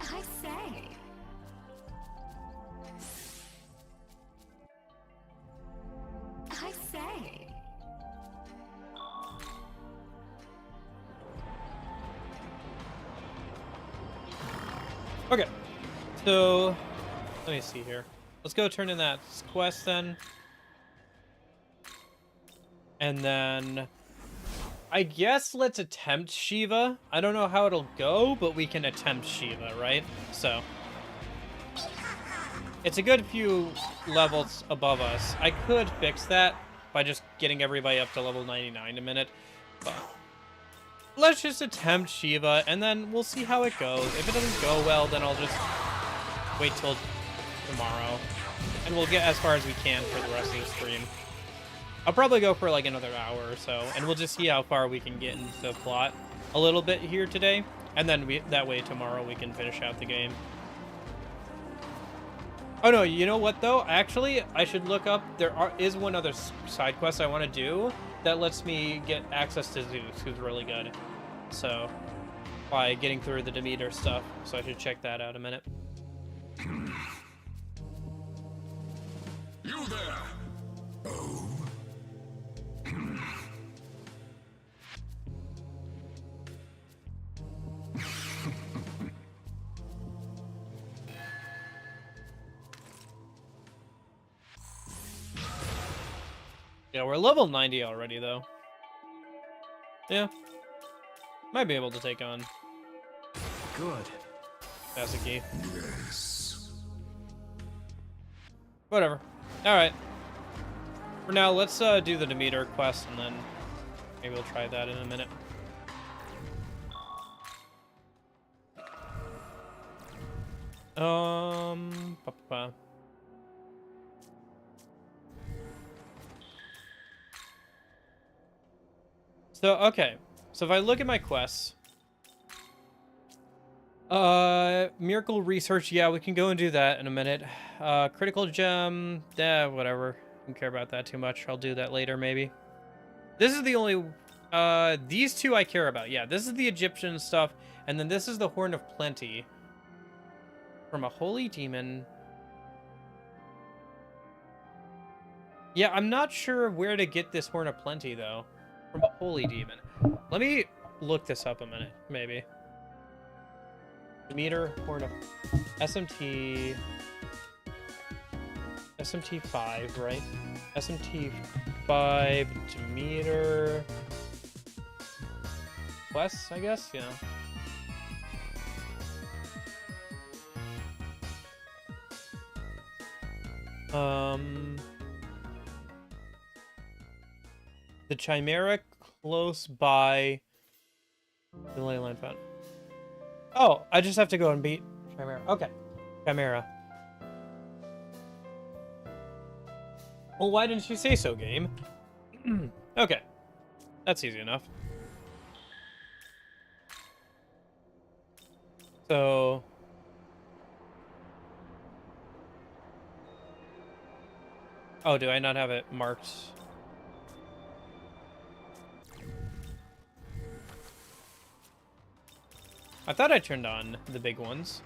I say. I say. Okay, so let me see here. Let's go turn in that quest then. And then I guess let's attempt Shiva. I don't know how it'll go, but we can attempt Shiva, right? So it's a good few levels above us. I could fix that by just getting everybody up to level 99 a minute, but let's just attempt Shiva, and then we'll see how it goes. If it doesn't go well, then I'll just wait till tomorrow, and we'll get as far as we can for the rest of the stream. I'll probably go for like another hour or so, and we'll just see how far we can get into the plot a little bit here today, and then that way tomorrow we can finish out the game. Oh no, you know what though? Actually, I should look up. There is one other side quest I want to do that lets me get access to Zeus, who's really good. So, by getting through the Demeter stuff. So I should check that out a minute. You there! Oh? Yeah, we're level 90 already, though. Yeah. Might be able to take on Good. Kazuki. Yes. Whatever. Alright. For now, let's do the Demeter quest, and then maybe we'll try that in a minute. Pa-pa-pa. So, okay. So if I look at my quests, miracle research, yeah, we can go and do that in a minute. Critical gem, whatever. Don't care about that too much. I'll do that later, maybe. This is the only, these two I care about. Yeah, this is the Egyptian stuff, and then this is the Horn of Plenty from a holy demon. Yeah, I'm not sure where to get this Horn of Plenty, though. From a holy demon. Let me look this up a minute, maybe. Demeter, Horn of... SMT 5, right? SMT 5, Demeter... Quests, I guess? Yeah. The Chimera close by the Leyline Fountain. Oh, I just have to go and beat Chimera. Okay. Chimera. Well, why didn't you say so, game? Okay. That's easy enough. So... Oh, do I not have it marked? I thought I turned on the big ones.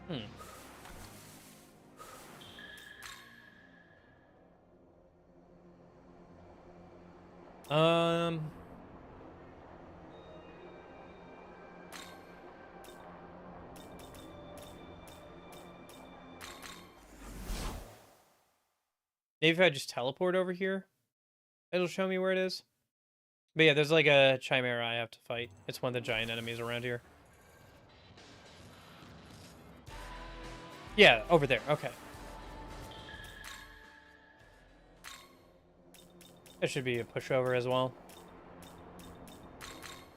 Hmm. Maybe if I just teleport over here, it'll show me where it is. But yeah, there's like a chimera I have to fight. It's one of the giant enemies around here. Yeah, over there. Okay. That should be a pushover as well.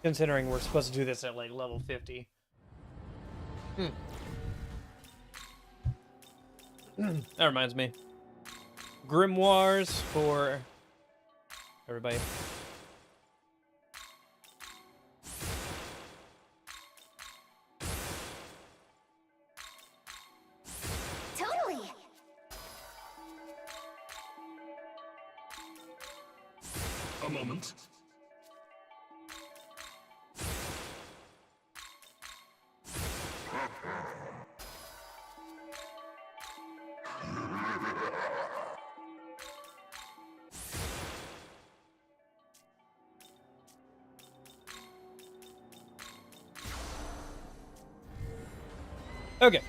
Considering we're supposed to do this at like level 50. That reminds me. Grimoires for everybody. Totally. A moment. Okay.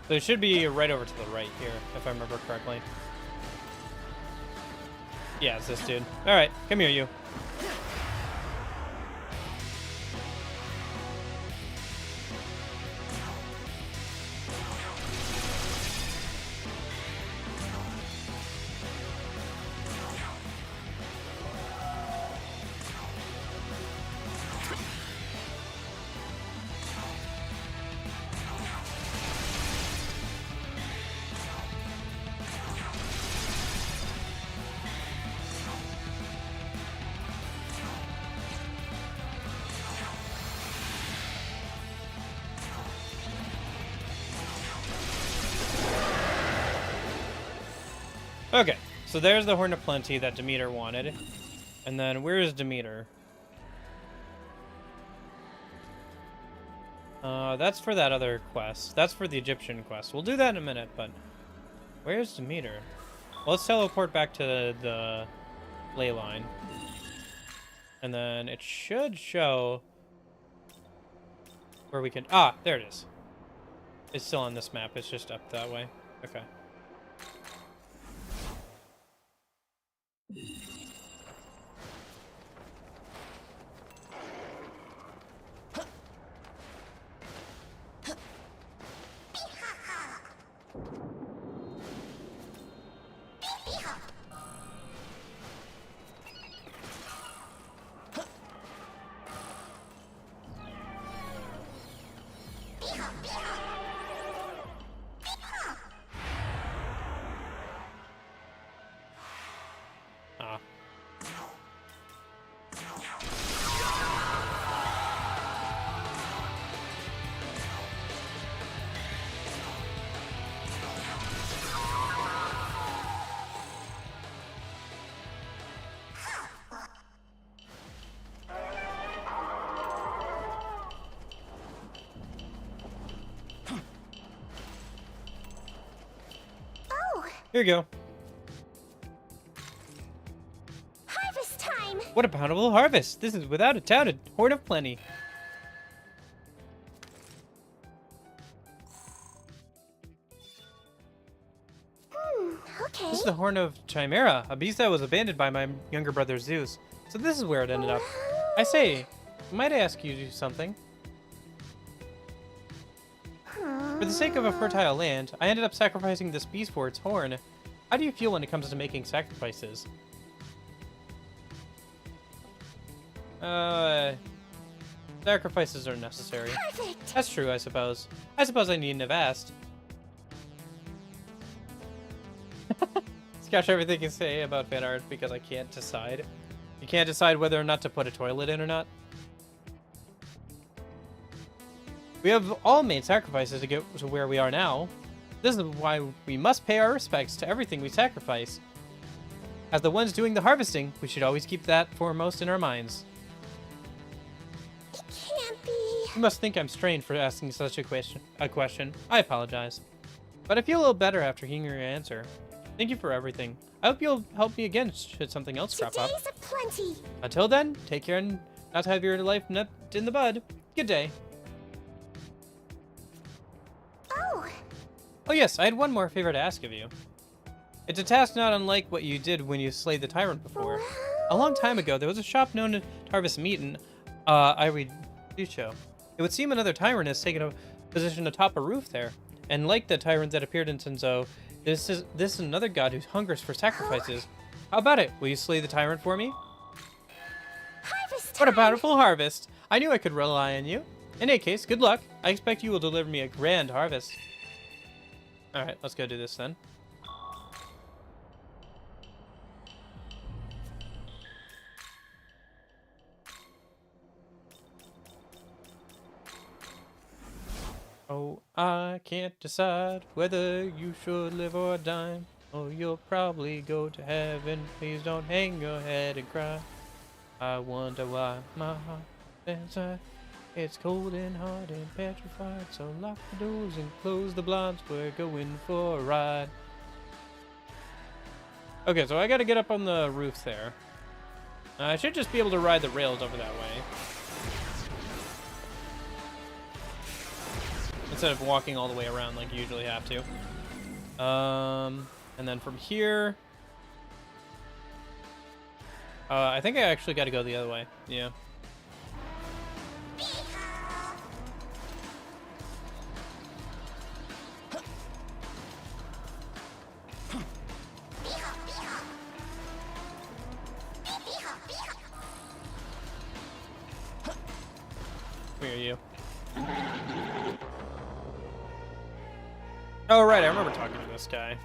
So it should be right over to the right here, if I remember correctly. Yeah, it's this dude. Alright, come here, you. Okay, so there's the Horn of Plenty that Demeter wanted. And then where is Demeter? That's for that other quest. That's for the Egyptian quest. We'll do that in a minute, but where's Demeter? Well, let's teleport back to the ley line. And then it should show where we can... Ah, there it is. It's still on this map. It's just up that way. Okay. Ah. Oh, Here you go. harvest time. What a bountiful harvest! This is without a doubt a Horn of Plenty. Okay. This is the Horn of Chimera, a beast that was abandoned by my younger brother Zeus. So this is where it ended up. I say, might I ask you to do something? For the sake of a fertile land, I ended up sacrificing this beast for its horn. How do you feel when it comes to making sacrifices? Sacrifices are necessary. Perfect. That's true, I suppose. I suppose I needn't have asked. Scratch everything you say about fan art because I can't decide. You can't decide whether or not to put a toilet in or not. We have all made sacrifices to get to where we are now. This is why we must pay our respects to everything we sacrifice. As the ones doing the harvesting, we should always keep that foremost in our minds. It can't be. You must think I'm strange for asking such a question. I apologize. But I feel a little better after hearing your answer. Thank you for everything. I hope you'll help me again should something else crop up. Today's aplenty. Until then, take care and not have your life nipped in the bud. Good day. Oh, Oh yes, I had one more favor to ask of you. It's a task not unlike what you did when you slayed the tyrant before. A long time ago, there was a shop known to harvest meat in Iridusho. It would seem another tyrant has taken a position atop a roof there. And like the tyrant that appeared in Tensei, this is another god who hungers for sacrifices. How about it? Will you slay the tyrant for me? harvest What a time. bountiful harvest! I knew I could rely on you. In any case, good luck. I expect you will deliver me a grand harvest. Alright, let's go do this then. Oh, I can't decide whether you should live or die. Oh, you'll probably go to heaven. Please don't hang your head and cry. I wonder why my heart is inside. It's cold and hard and petrified. So lock the doors and close the blinds. We're going for a ride. Okay, so I gotta get up on the roof there. I should just be able to ride the rails over that way, instead of walking all the way around like you usually have to. And then from here, I think I actually got to go the other way. Yeah. Where are you? Oh, right, I remember talking to this guy.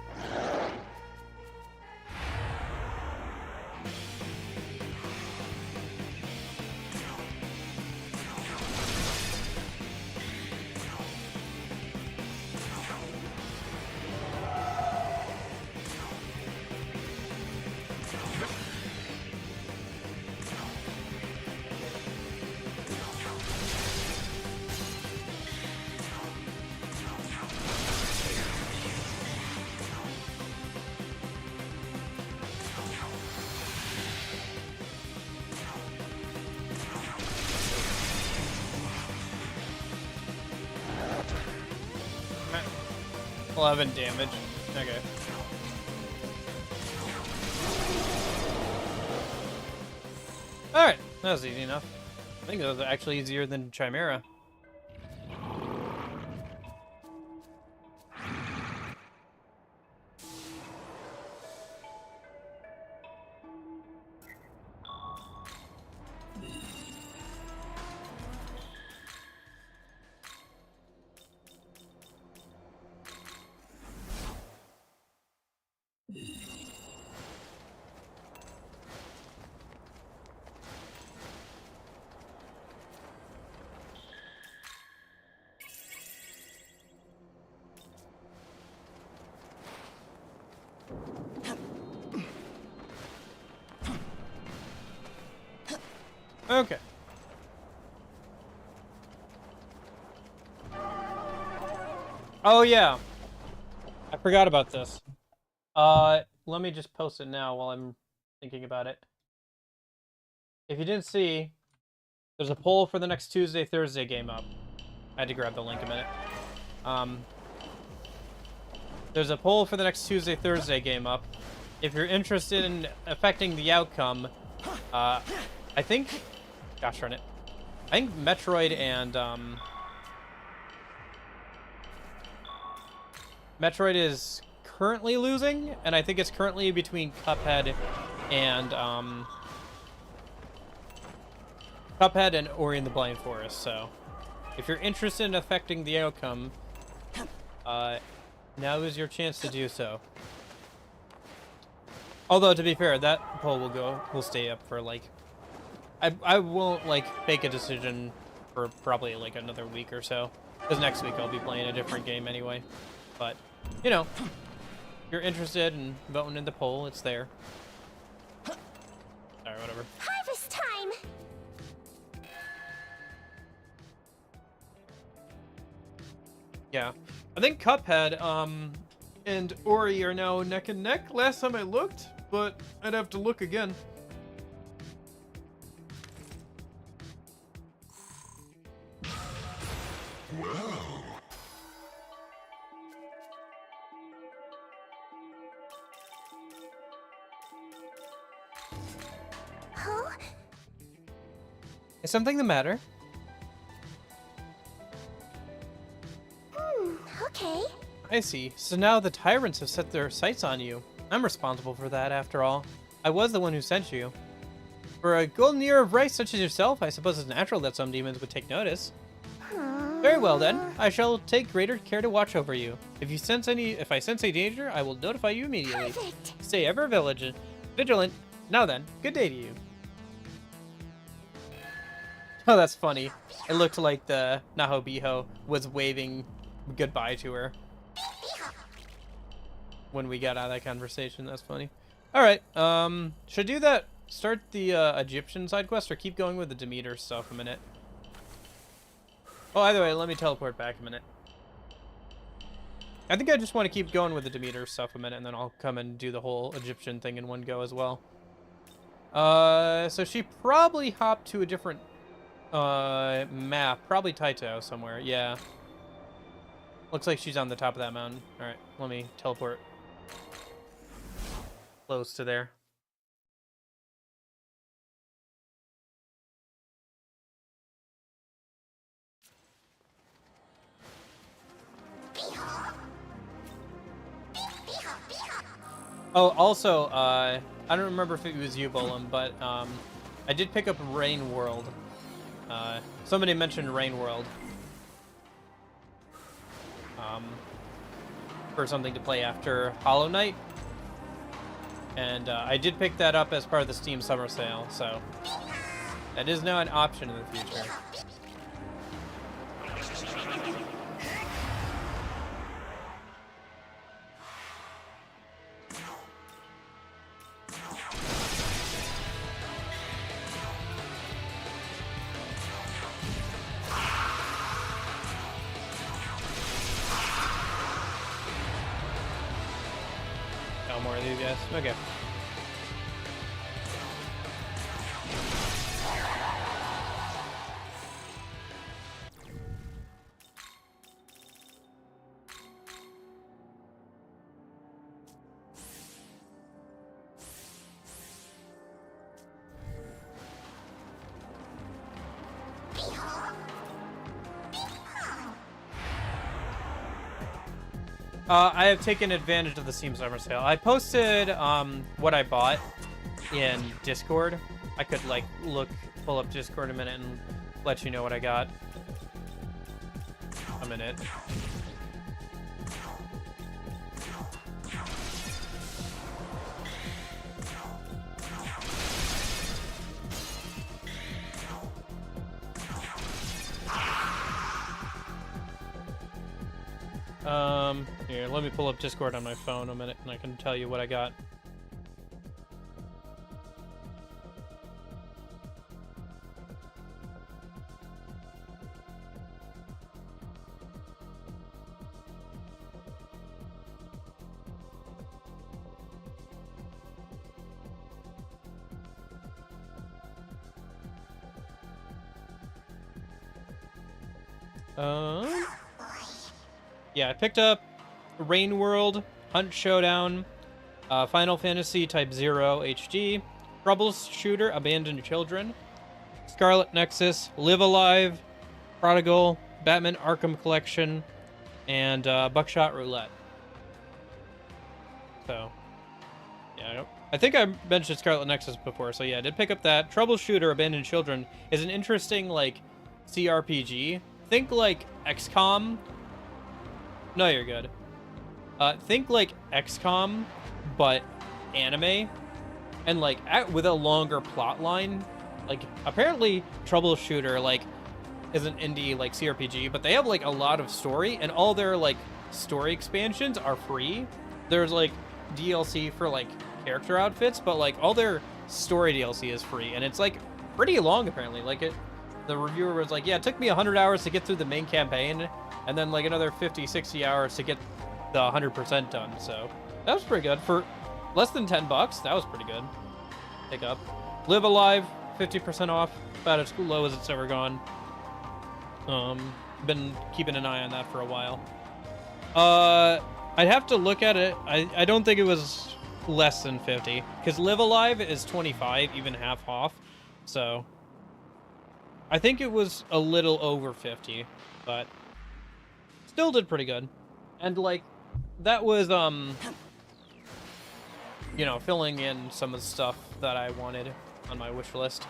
Meh. 11 damage. Okay. Alright, that was easy enough. I think that was actually easier than Chimera. Okay. Oh yeah. I forgot about this. Let me just post it now while I'm thinking about it. If you didn't see, there's a poll for the next Tuesday, Thursday game up. I had to grab the link a minute. There's a poll for the next Tuesday, Thursday game up. If you're interested in affecting the outcome, I think... Gosh darn it. I think Metroid and, Metroid is currently losing, and I think it's currently between Cuphead and, Cuphead and Ori and the Blind Forest, so... If you're interested in affecting the outcome, now is your chance to do so. Although, to be fair, that poll will stay up for, like... I won't, like, make a decision for probably, like, another week or so. Because next week I'll be playing a different game anyway. But, you know, if you're interested in voting in the poll, it's there. Alright, whatever. Harvest time! Yeah. I think Cuphead, and Ori are now neck and neck last time I looked, but I'd have to look again. Well, Huh? Is something the matter? Okay. I see. So now the tyrants have set their sights on you. I'm responsible for that, after all. I was the one who sent you. For a golden ear of rice such as yourself, I suppose it's natural that some demons would take notice. Very well then. I shall take greater care to watch over you. If I sense any danger, I will notify you immediately. Perfect. Stay ever vigilant. Now then, good day to you. Oh, that's funny. It looked like the Nahobiho was waving goodbye to her when we got out of that conversation. That's funny. All right. Should I do that? Start the Egyptian side quest or keep going with the Demeter stuff a minute? Oh, either way, let me teleport back a minute. I think I just want to keep going with the Demeter stuff a minute, and then I'll come and do the whole Egyptian thing in one go as well. So she probably hopped to a different map, probably Taito somewhere. Yeah. Looks like she's on the top of that mountain. All right, let me teleport close to there. Oh, also, I don't remember if it was you, Bolum, but I did pick up Rain World. Somebody mentioned Rain World. For something to play after Hollow Knight. And I did pick that up as part of the Steam Summer Sale, so that is now an option in the future. More of these guys. Okay. I have taken advantage of the Steam Summer Sale. I posted what I bought in Discord. I could like pull up Discord a minute and let you know what I got. A minute. Here, let me pull up Discord on my phone a minute and I can tell you what I got. Yeah, I picked up Rain World, Hunt Showdown, Final Fantasy Type 0 HD, Troubleshooter, Abandoned Children, Scarlet Nexus, Live Alive, Prodigal, Batman Arkham Collection, and Buckshot Roulette. So, yeah, I think I mentioned Scarlet Nexus before, so yeah, I did pick up that. Troubleshooter, Abandoned Children is an interesting, like, CRPG. Think like XCOM. No, you're good. Think like XCOM, but anime, and like with a longer plot line. Like apparently, Troubleshooter like is an indie like CRPG, but they have like a lot of story, and all their like story expansions are free. There's like DLC for like character outfits, but like all their story DLC is free, and it's like pretty long apparently. Like the reviewer was like, yeah, it took me 100 hours to get through the main campaign, and then like another 50, 60 hours to get the 100% done. So that was pretty good for less than $10. That was pretty good. Pick up. Live Alive, 50% off, about as low as it's ever gone. Been keeping an eye on that for a while. I'd have to look at it. I don't think it was less than 50, because Live Alive is 25, even half off. So I think it was a little over 50, but still did pretty good. And like that was you know, filling in some of the stuff that I wanted on my wish list.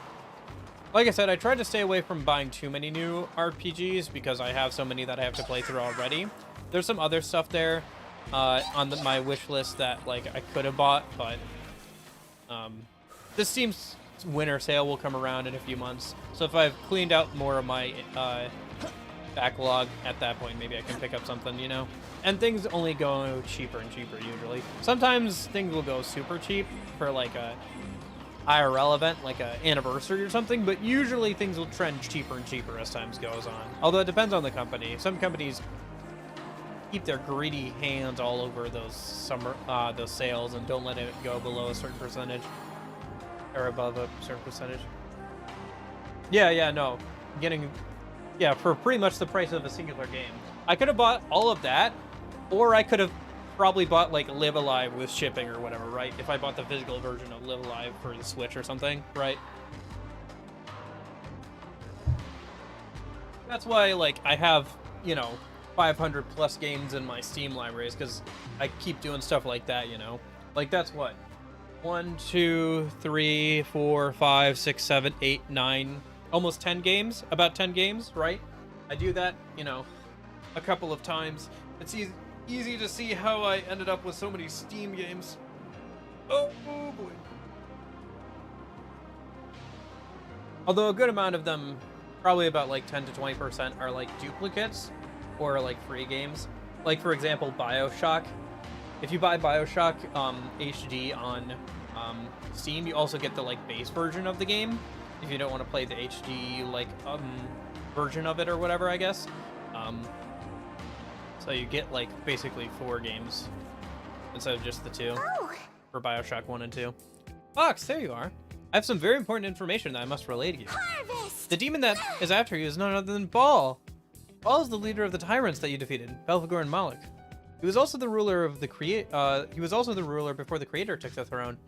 Like I said, I tried to stay away from buying too many new RPGs because I have so many that I have to play through already. There's some other stuff there on my wish list that like I could have bought, but this Steam's winter sale will come around in a few months. So if I've cleaned out more of my backlog at that point, maybe I can pick up something, you know? And things only go cheaper and cheaper usually. Sometimes things will go super cheap for like a IRL event, like an anniversary or something, but usually things will trend cheaper and cheaper as time goes on. Although it depends on the company. Some companies keep their greedy hands all over those sales and don't let it go below a certain percentage or above a certain percentage. Yeah, no, for pretty much the price of a singular game. I could have bought all of that, or I could have probably bought like Live Alive with shipping or whatever, right? If I bought the physical version of Live Alive for the Switch or something, right? That's why like I have, you know, 500 plus games in my Steam libraries, because I keep doing stuff like that, you know? Like that's what? 1, 2, 3, 4, 5, 6, 7, 8, 9, almost 10 games, about 10 games, right? I do that, you know, a couple of times. It's easy to see how I ended up with so many Steam games. Oh boy. Although a good amount of them, probably about like 10 to 20%, are like duplicates or like free games. Like for example, BioShock. If you buy BioShock HD on Steam, you also get the like base version of the game. If you don't want to play the HD like version of it or whatever, I guess. So you get like basically 4 games instead of just the 2 for BioShock 1 and 2. Fox, there you are. I have some very important information that I must relay to you. Harvest! The demon that is after you is none other than Baal. Baal is the leader of the tyrants that you defeated, Belphegor and Moloch. He was also the ruler of the he was also the ruler before the Creator took the throne.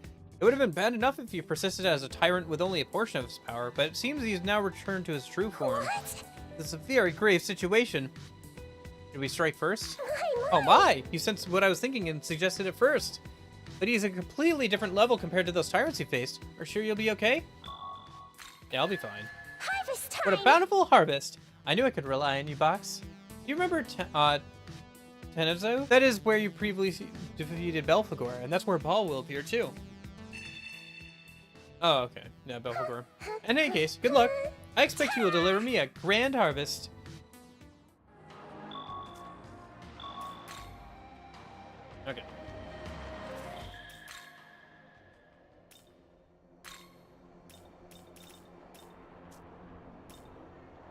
It would have been bad enough if he persisted as a tyrant with only a portion of his power, but it seems he's now returned to his true form. This is a very grave situation. Should we strike first? Oh my! You sensed what I was thinking and suggested it first. But he's a completely different level compared to those tyrants he faced. Are you sure you'll be okay? Yeah, I'll be fine. Harvest time! What a bountiful harvest! I knew I could rely on you, Box. Do you remember Tensei? That is where you previously defeated Belphegor, and that's where Baal will appear too. Oh, okay. Yeah, Belphegor. In any case, good luck. I expect you will deliver me a grand harvest. Okay.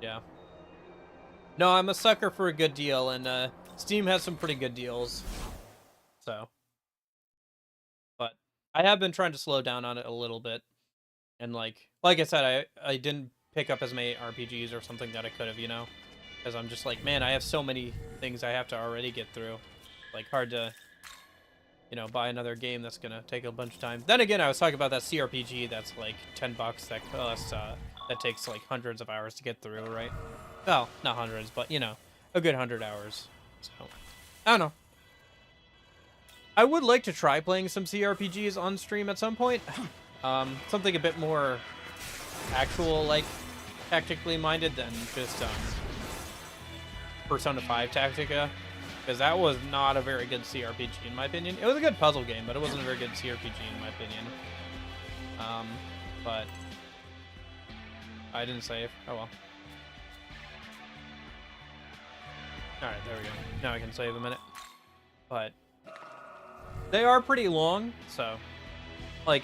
Yeah. No, I'm a sucker for a good deal, and Steam has some pretty good deals. So. But I have been trying to slow down on it a little bit. And like I said, I didn't pick up as many RPGs or something that I could have, you know? Because I'm just like, man, I have so many things I have to already get through. Like, hard to, you know, buy another game that's gonna take a bunch of time. Then again, I was talking about that CRPG that's like $10 that costs, that takes like hundreds of hours to get through, right? Well, not hundreds, but you know, a good 100 hours. So, I don't know. I would like to try playing some CRPGs on stream at some point. Something a bit more actual, like, tactically minded than just Persona 5 Tactica, because that was not a very good CRPG in my opinion. It was a good puzzle game, but it wasn't a very good CRPG in my opinion. But I didn't save. Oh well. Alright, there we go. Now I can save a minute. But they are pretty long, so like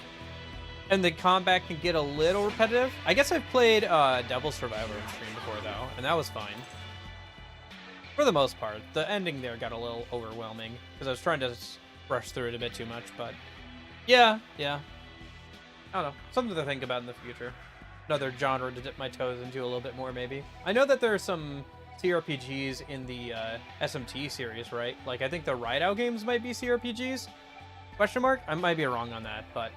And the combat can get a little repetitive. I guess I've played Devil Survivor on stream before, though, and that was fine. For the most part. The ending there got a little overwhelming, because I was trying to rush through it a bit too much, but... Yeah. I don't know. Something to think about in the future. Another genre to dip my toes into a little bit more, maybe. I know that there are some CRPGs in the SMT series, right? Like, I think the Rideout games might be CRPGs? Question mark? I might be wrong on that, but...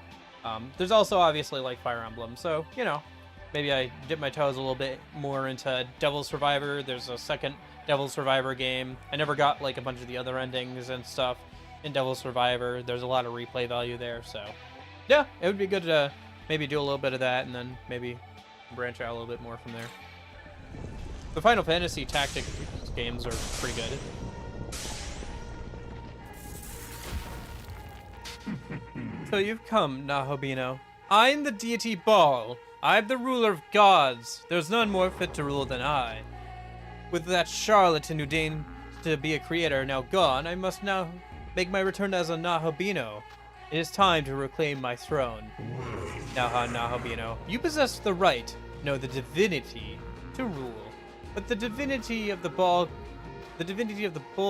there's also obviously like Fire Emblem, so, you know, maybe I dip my toes a little bit more into Devil Survivor. There's a second Devil Survivor game. I never got like a bunch of the other endings and stuff in Devil Survivor. There's a lot of replay value there, so yeah, it would be good to maybe do a little bit of that and then maybe branch out a little bit more from there. The Final Fantasy Tactics games are pretty good. So you've come, Nahobino. I'm the deity Baal. I'm the ruler of gods. There's none more fit to rule than I. With that charlatan who deigned to be a creator now gone, I must now make my return as a Nahobino. It is time to reclaim my throne. Now, Nahobino, you possess the right, no, the divinity, to rule. But the divinity of the bull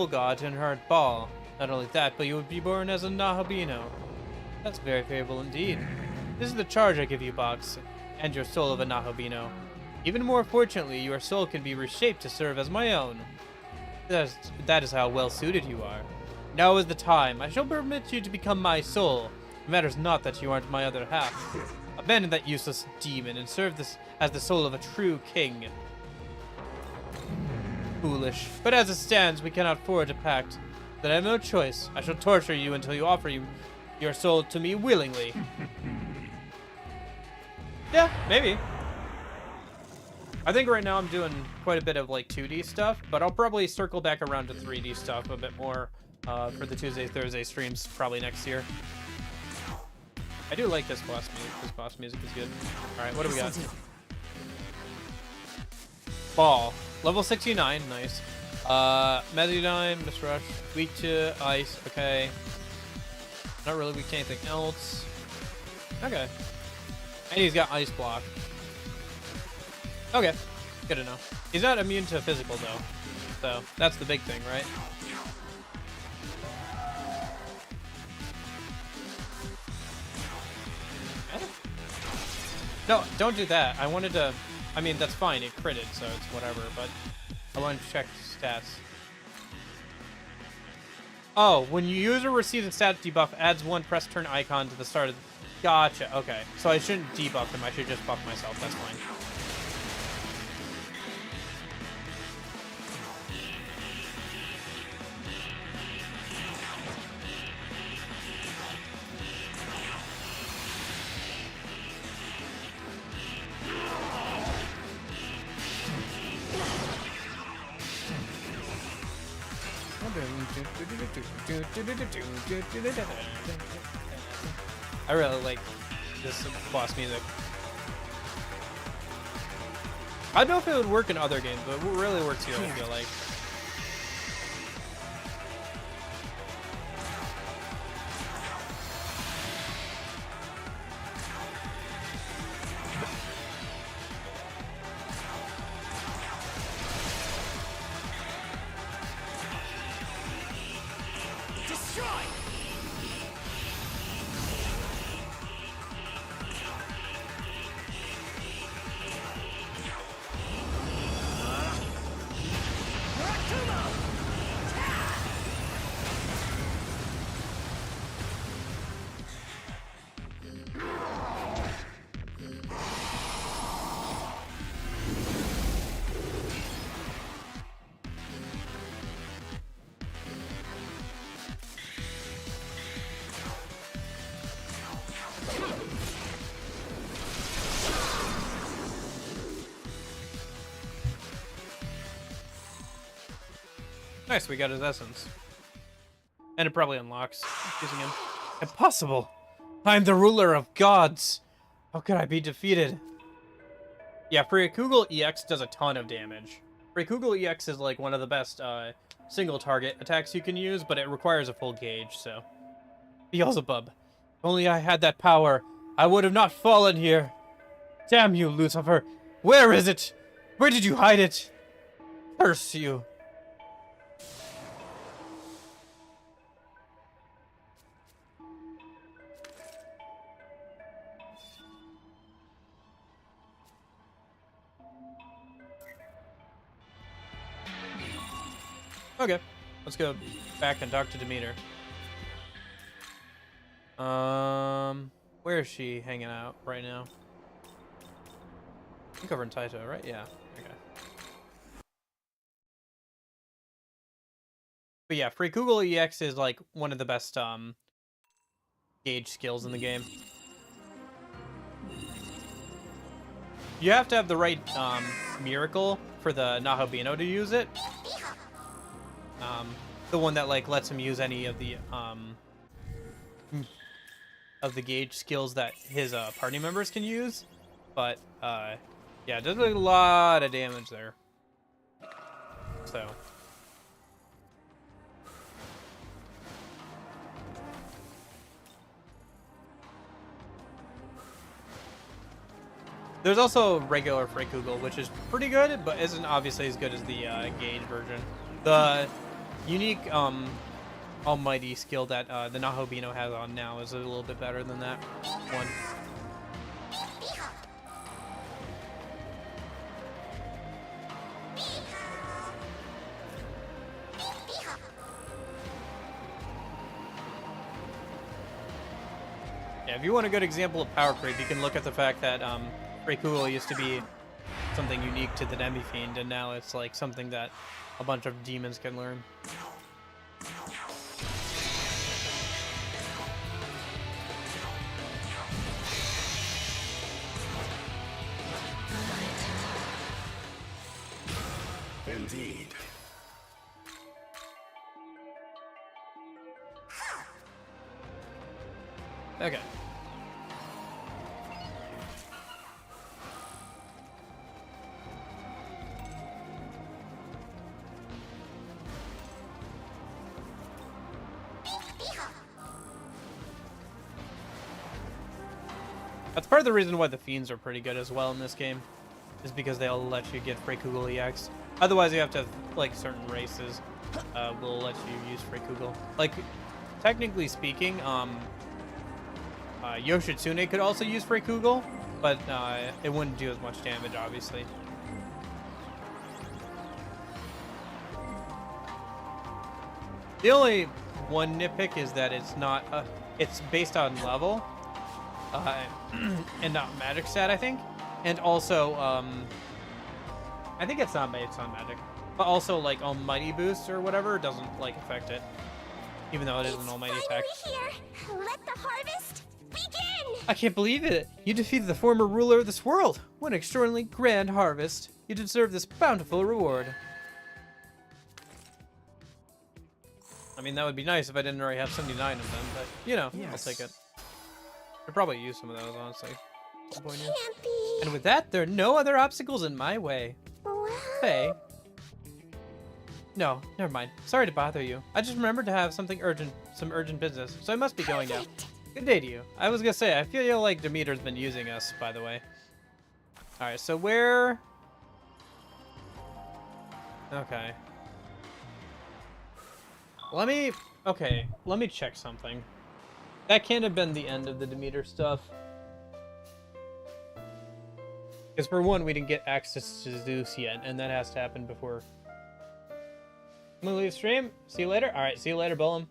god to inherit Baal. Not only that, but you would be born as a Nahobino. That's very favorable indeed. This is the charge I give you, Box, and your soul of a Nahobino. Even more fortunately, your soul can be reshaped to serve as my own. That is how well suited you are. Now is the time. I shall permit you to become my soul. It matters not that you aren't my other half. Abandon that useless demon and serve this as the soul of a true king. Foolish. But as it stands, we cannot forge a pact. Then I have no choice. I shall torture you until you offer your soul to me willingly. Yeah, maybe. I think right now I'm doing quite a bit of like 2D stuff, but I'll probably circle back around to 3D stuff a bit more for the Tuesday, Thursday streams probably next year. I do like this boss music. This boss music is good. All right, what do we got? Ball. Level 69, nice. Mezzodine, Miss Rush. Weak to ice, okay. Not really weak to anything else. Okay. And he's got ice block. Okay, good to know. He's not immune to physical though. So, that's the big thing, right? No, don't do that. I wanted to... I mean, that's fine. It critted, so it's whatever, but I want to check stats. Oh, when you use or receive the stat debuff, adds one press turn icon to the start of... Gotcha, okay. So I shouldn't debuff him. I should just buff myself. That's fine. I really like this boss music. I don't know if it would work in other games, but it really works here, I feel like. Nice, we got his essence. And it probably unlocks using him. Impossible! I'm the ruler of gods! How could I be defeated? Yeah, Freyakugel EX does a ton of damage. Freyakugel EX is like one of the best single target attacks you can use, but it requires a full gauge, so... Beelzebub. If only I had that power, I would have not fallen here. Damn you, Lucifer. Where is it? Where did you hide it? Curse you. Okay, let's go back and talk to Demeter. Where is she hanging out right now? I think over in Taito, right? Yeah. Okay. But yeah, Free Kugel EX is like one of the best gauge skills in the game. You have to have the right miracle for the Nahobino to use it. The one that like lets him use any of the gauge skills that his party members can use. But yeah, it does a lot of damage there. So there's also regular Freikugel, which is pretty good, but isn't obviously as good as the gauge version. The unique almighty skill that the Nahobino has on now is a little bit better than that one. Yeah, if you want a good example of power creep, you can look at the fact that Freikugel used to be something unique to the Demi-Fiend, and now it's like something that a bunch of demons can learn. Indeed. Okay. That's part of the reason why the Fiends are pretty good as well in this game, is because they'll let you get Freikugel EX. Otherwise, you have to have, like, certain races will let you use Freikugel. Like, technically speaking, Yoshitsune could also use Freikugel, but it wouldn't do as much damage, obviously. The only one nitpick is that it's not, it's based on level, and not magic stat, I think. And also, I think it's not based on magic, but also like Almighty Boost or whatever doesn't like affect it, even though it is an Almighty attack. Here. Let the harvest begin. I can't believe it! You defeated the former ruler of this world! What an extraordinarily grand harvest! You deserve this bountiful reward. I mean, that would be nice if I didn't already have 79 of them, but, you know, yes. I'll take it. I'd probably use some of those, honestly. Can't be. And with that, there are no other obstacles in my way. Well. Hey. No, never mind. Sorry to bother you. I just remembered to have some urgent business, so I must be going now. Good day to you. I was gonna say, I feel like Demeter's been using us, by the way. Alright, so where... Okay. Let me check something. That can't have been the end of the Demeter stuff. Because for one, we didn't get access to Zeus yet, and that has to happen before. I'm gonna leave stream. See you later. Alright, see you later, Bullum.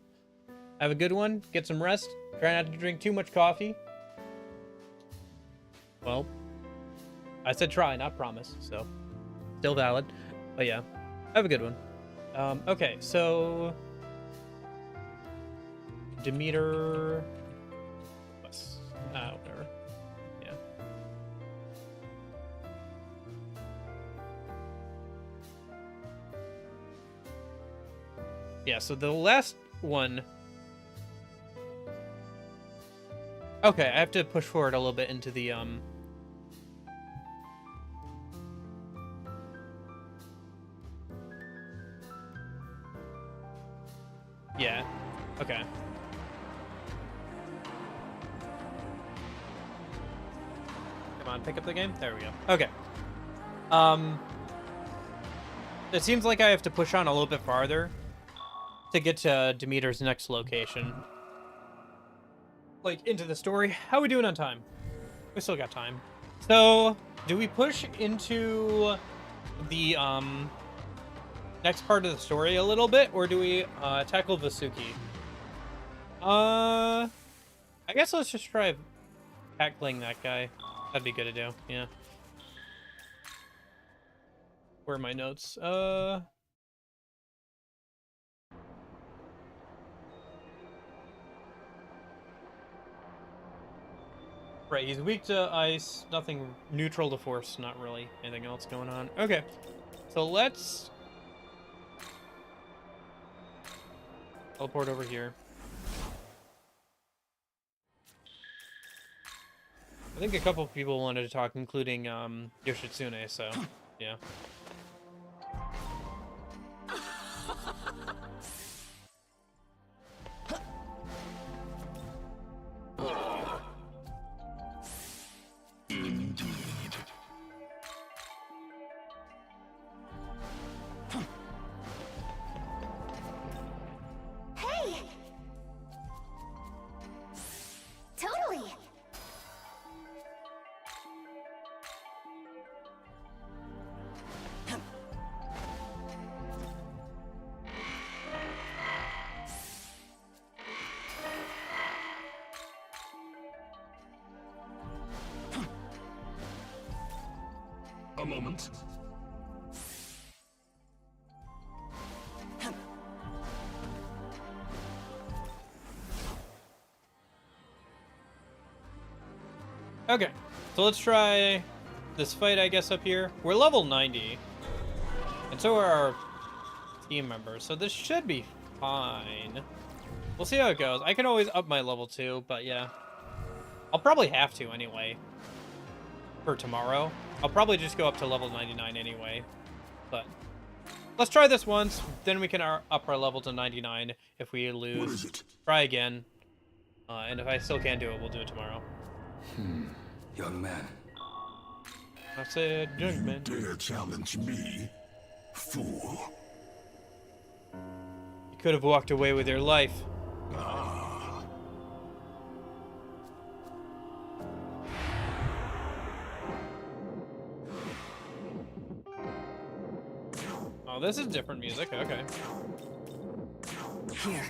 Have a good one. Get some rest. Try not to drink too much coffee. Well, I said try, not promise, so still valid. But yeah, have a good one. Okay, so Demeter. Whatever. Yeah. Yeah, so the last one. Okay, I have to push forward a little bit into the yeah. Okay. Come on, pick up the game. There we go. Okay. It seems like I have to push on a little bit farther to get to Demeter's next location. Like, into the story. How are we doing on time? We still got time. So, do we push into the, next part of the story a little bit, or do we, tackle Vasuki? I guess let's just try tackling that guy. That'd be good to do, yeah. Where are my notes? Right, he's weak to ice, nothing neutral to force, not really anything else going on. Okay, so let's teleport over here. I think a couple of people wanted to talk, including Yoshitsune, so yeah. Hey! Totally! A moment. Okay, so let's try this fight, I guess, up here. We're level 90, and so are our team members, so this should be fine. We'll see how it goes. I can always up my level too, but yeah. I'll probably have to anyway. For tomorrow. I'll probably just go up to level 99 anyway. But let's try this once, then we can up our level to 99 if we lose. What is it? Try again. And if I still can't do it, we'll do it tomorrow. Young man, I said, young man. Dare challenge me, fool. You could have walked away with your life. Ah. Oh, this is different music. Okay. Here.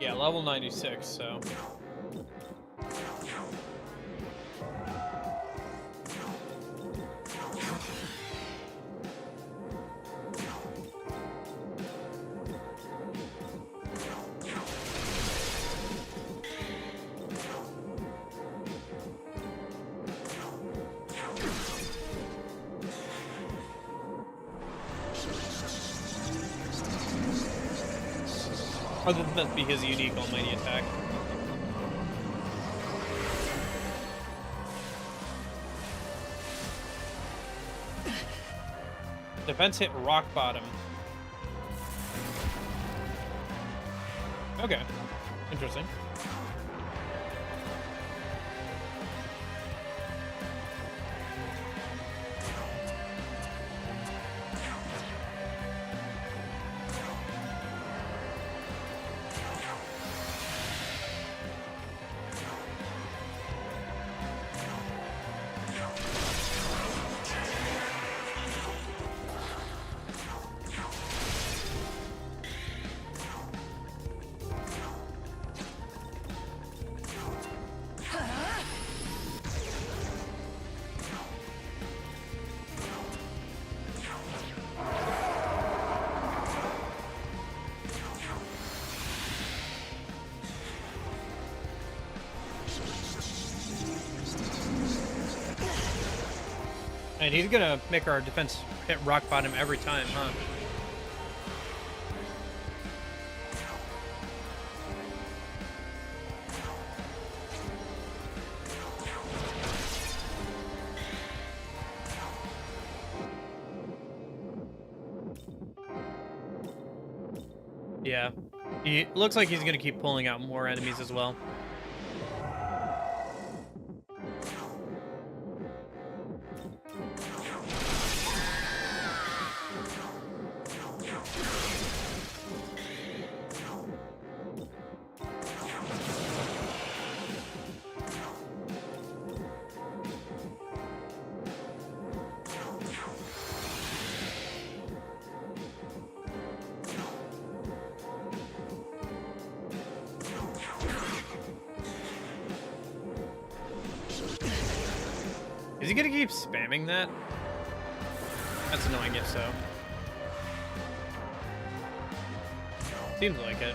Yeah, level 96, so. Other than that be his unique almighty attack. Defense hit rock bottom. Okay. Interesting. And he's gonna make our defense hit rock bottom every time, huh? Yeah. He looks like he's gonna keep pulling out more enemies as well. Is he gonna keep spamming that? That's annoying if so. Seems like it.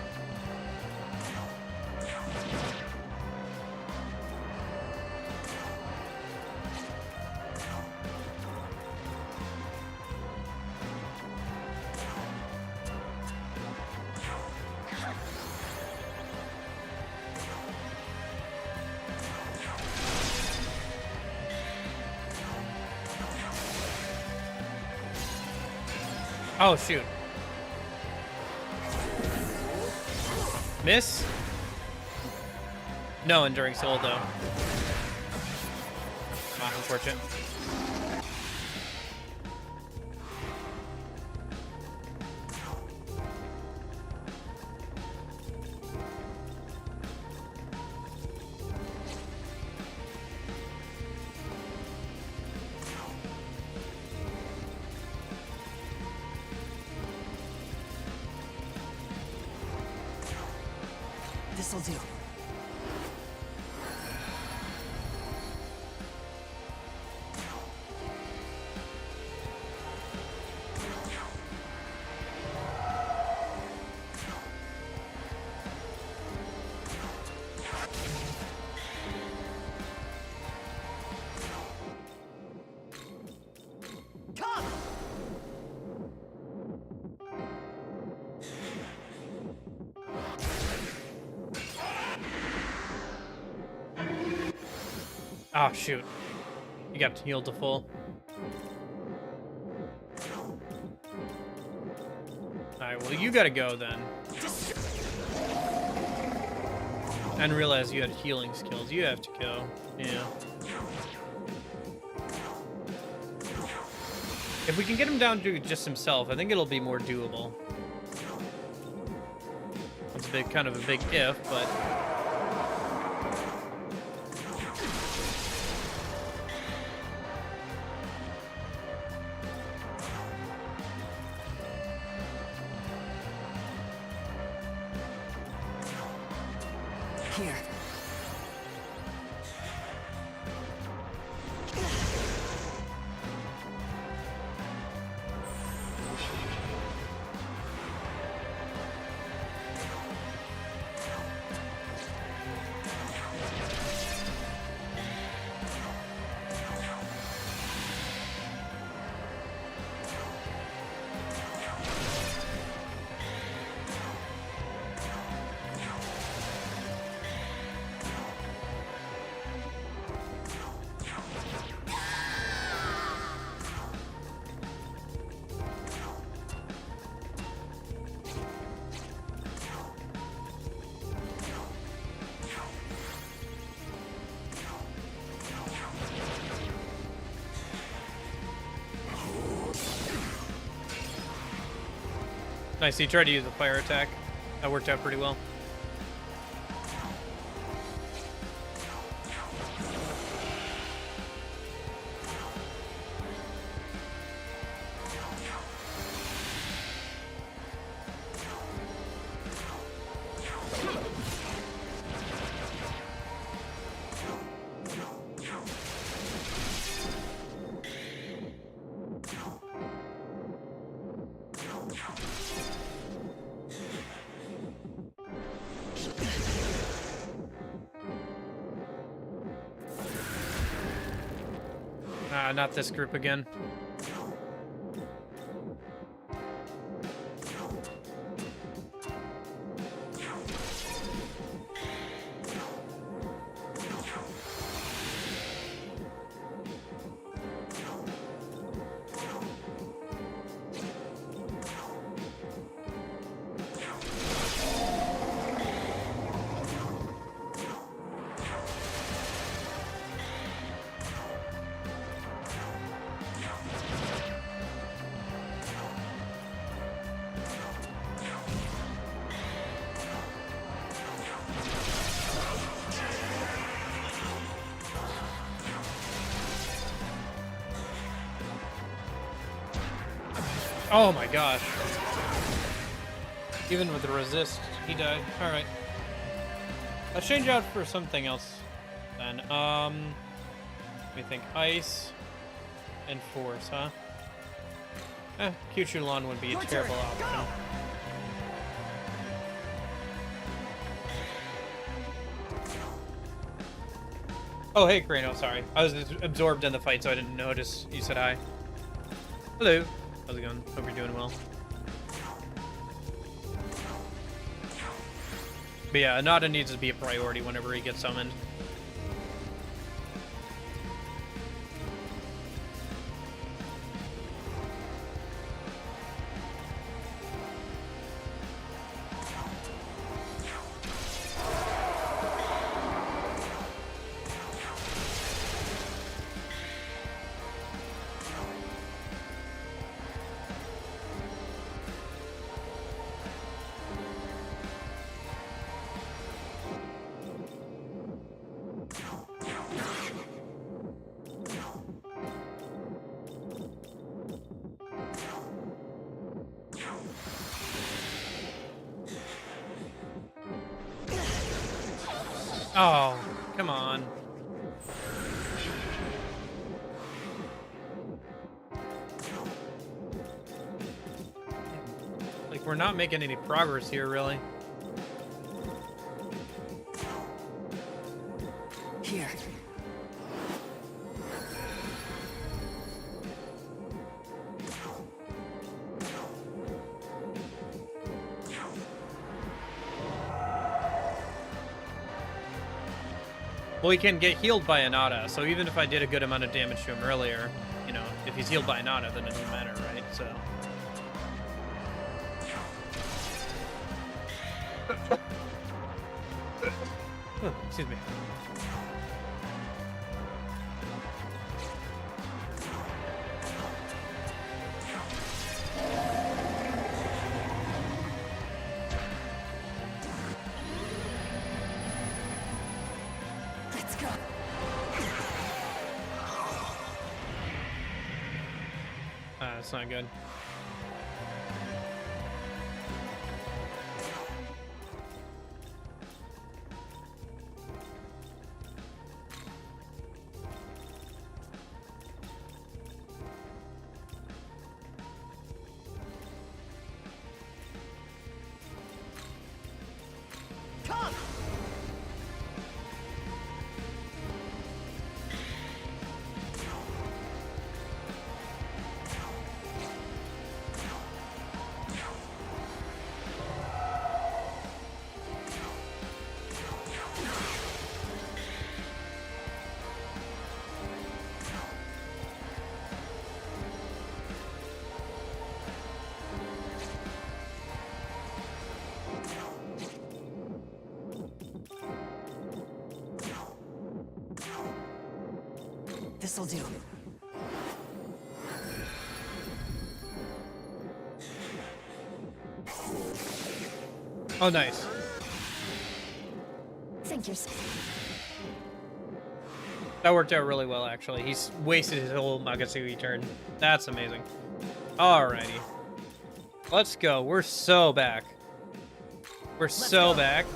Oh, shoot. Miss? No enduring soul, though. Ah, unfortunate. This'll do. Come! Oh, shoot. You got healed to full. Alright, well, you gotta go then. I didn't realize you had healing skills. You have to go. Yeah. If we can get him down to just himself, I think it'll be more doable. It's a big, kind of a big if, but... Here. Nice, he tried to use a fire attack. That worked out pretty well. Not this group again. Oh my gosh. Even with the resist, he died. Alright. Let's change out for something else then. Let me think. Ice and force, huh? Kyuchulon wouldn't be a terrible option. Oh, hey, Crano, sorry. I was absorbed in the fight, so I didn't notice you said hi. Hello. How's it going? Hope you're doing well. But yeah, Anada needs to be a priority whenever he gets summoned. Oh, come on. Like, we're not making any progress here, really. Here. Well, he can get healed by Anada, so even if I did a good amount of damage to him earlier, you know, if he's healed by Anada, then it doesn't matter, right? So... Oh, excuse me. Let's go. That's not good. Come! This'll do. Oh, nice. Think you're... That worked out really well, actually. He's wasted his whole Magasui turn. That's amazing. Alrighty. Let's go. We're so back. We're so back.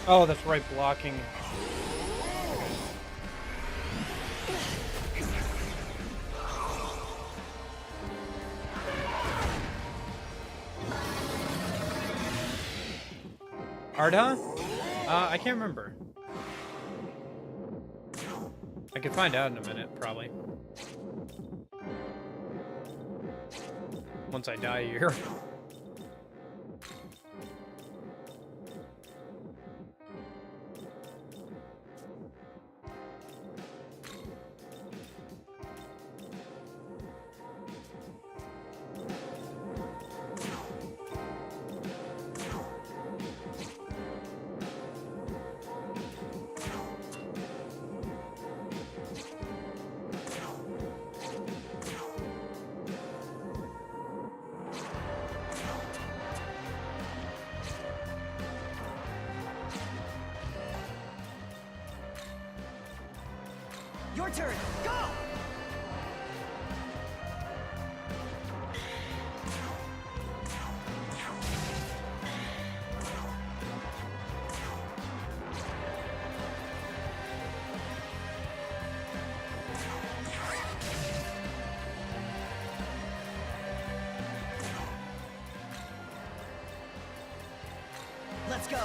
Oh, that's right, blocking. Arda? I can't remember. I can find out in a minute, probably. Once I die here. Your turn. Go! Let's go.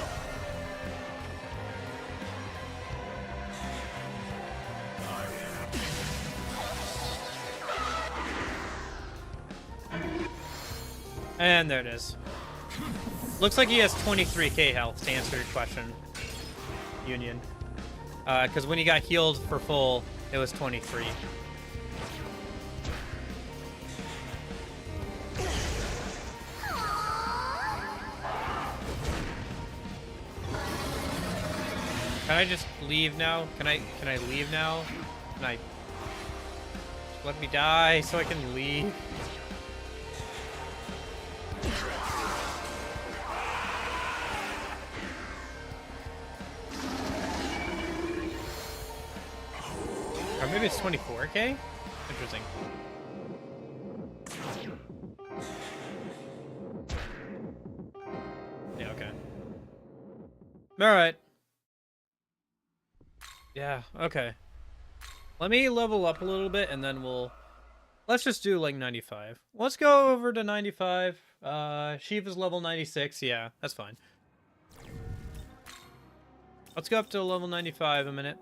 And there it is. Looks like he has 23k health, to answer your question, Union. Because when he got healed for full, it was 23. Can I just leave now? Can I leave now? Can I... Let me die so I can leave. Or maybe it's 24k? Interesting. Yeah, okay. Alright. Yeah, okay. Let me level up a little bit and then we'll... Let's just do like 95. Let's go over to 95. Shiva's level 96. Yeah, that's fine. Let's go up to level 95 a minute.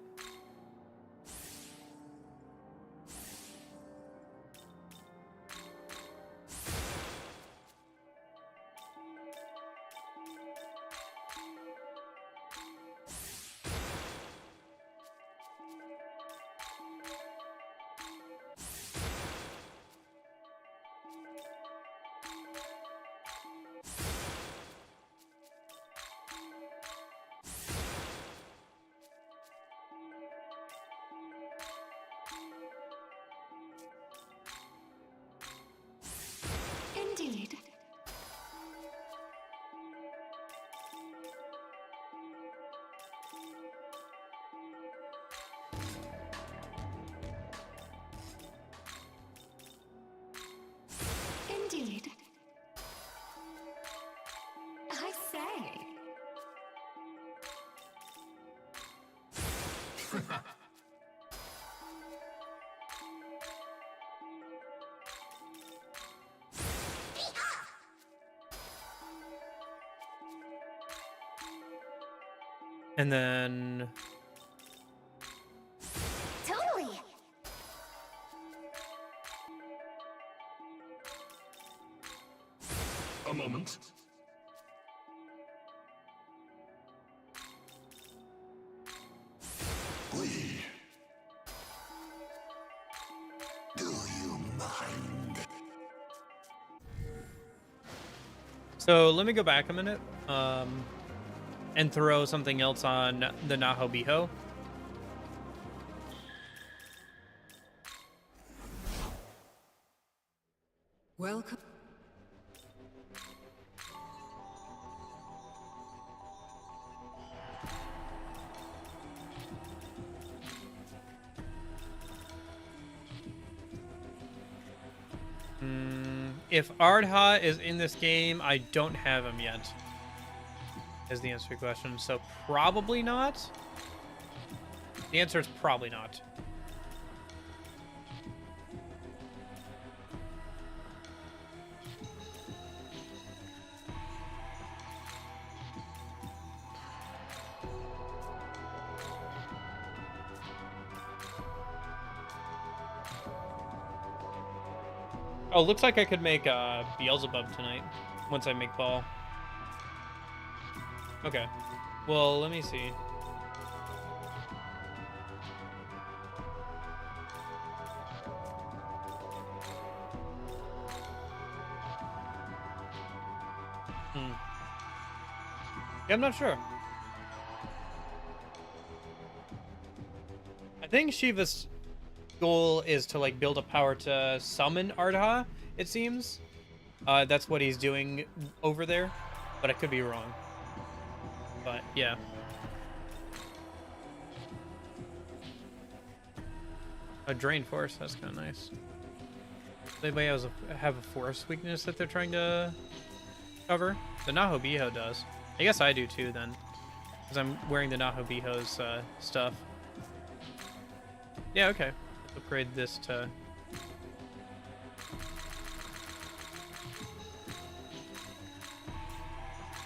Indeed. Indeed. I say. And then... Totally. A moment. Lee. Do you mind? So let me go back a minute. And throw something else on the Nahobiho. Welcome. If Ardha is in this game, I don't have him yet. is the answer to your question. So probably not. The answer is probably not. Oh, looks like I could make Beelzebub tonight once I make Ball. Okay. Well, let me see. Yeah, I'm not sure. I think Shiva's goal is to like build a power to summon Ardha, it seems. That's what he's doing over there, but I could be wrong. But yeah. A Drain Force, that's kind of nice. Does anybody have a force weakness that they're trying to cover? The Nahobiho does. I guess I do too then, because I'm wearing the Nahobiho's stuff. Yeah, okay. Let's upgrade this to...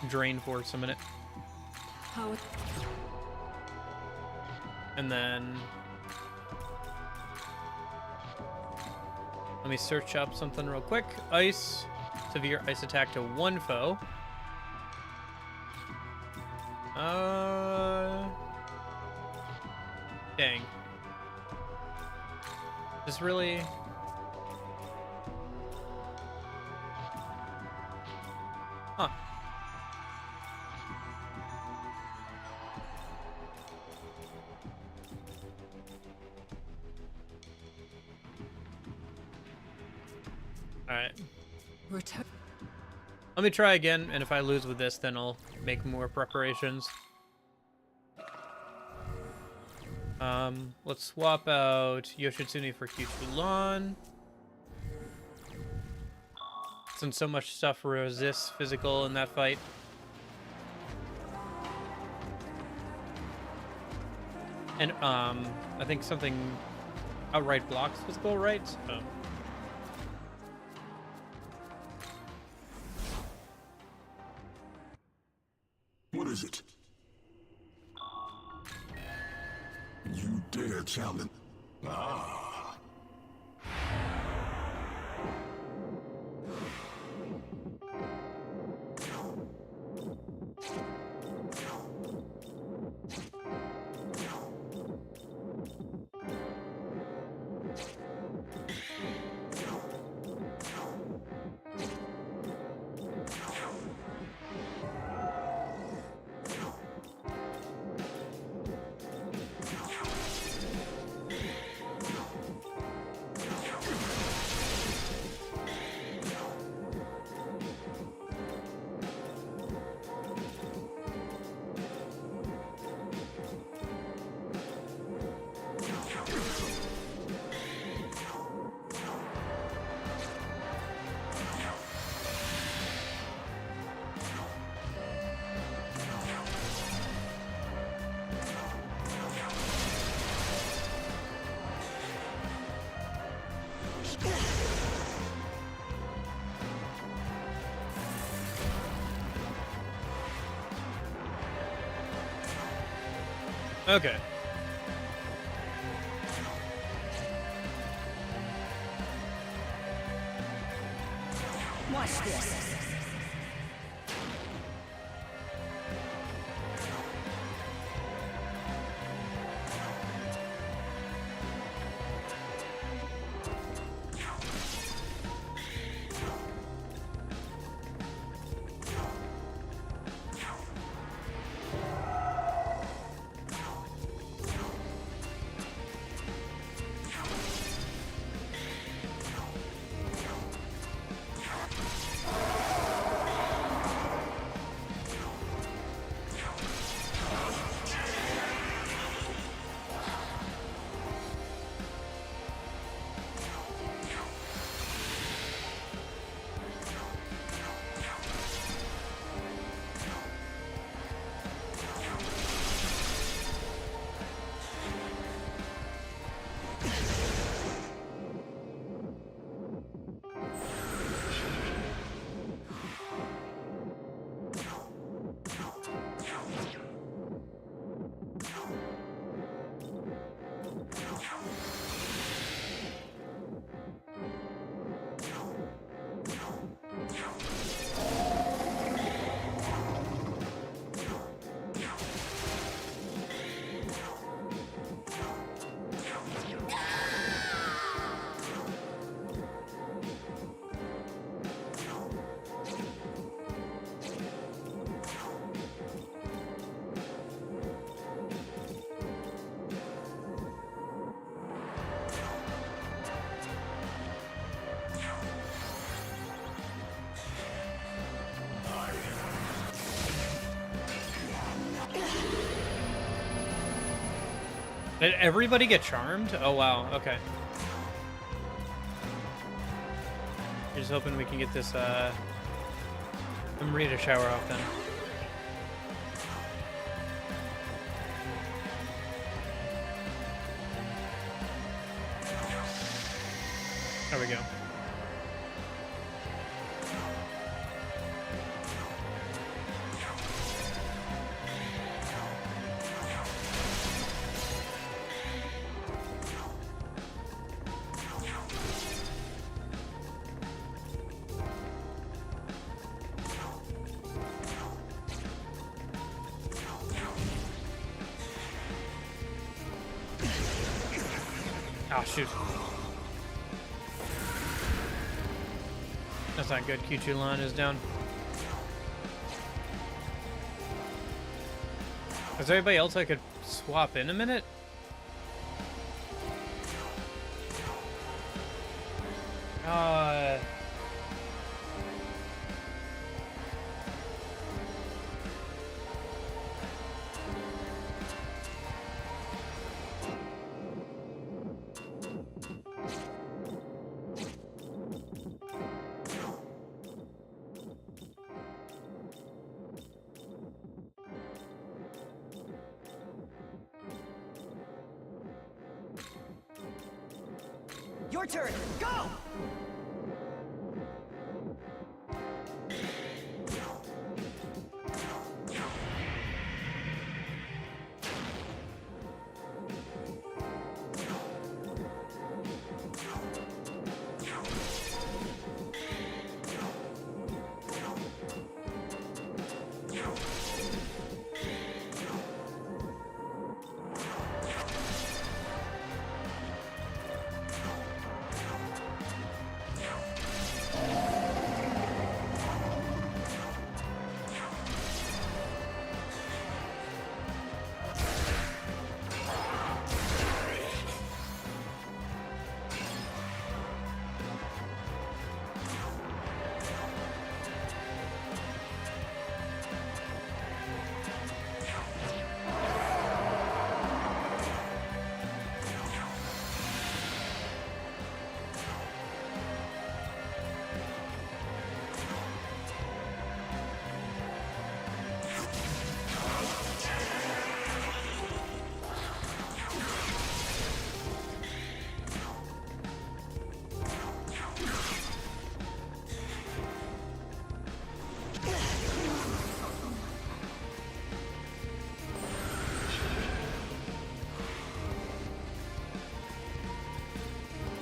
Drain Force a minute. How? And then... Let me search up something real quick. Ice. Severe ice attack to one foe. Dang. Just really... Huh. Alright. Return. Let me try again, and if I lose with this, then I'll make more preparations. Let's swap out Yoshitsune for Kyuchulan. Since so much stuff resists physical in that fight. And, I think something outright blocks physical, right? So. What is it? You dare challenge? Ah. Okay. Watch this. Did everybody get charmed? Oh, wow. Okay. Just hoping we can get this, I'm ready to shower off then. There we go. Oh, shoot. That's not good. Q2 is down. Is there anybody else I could swap in a minute? Your turn. Go!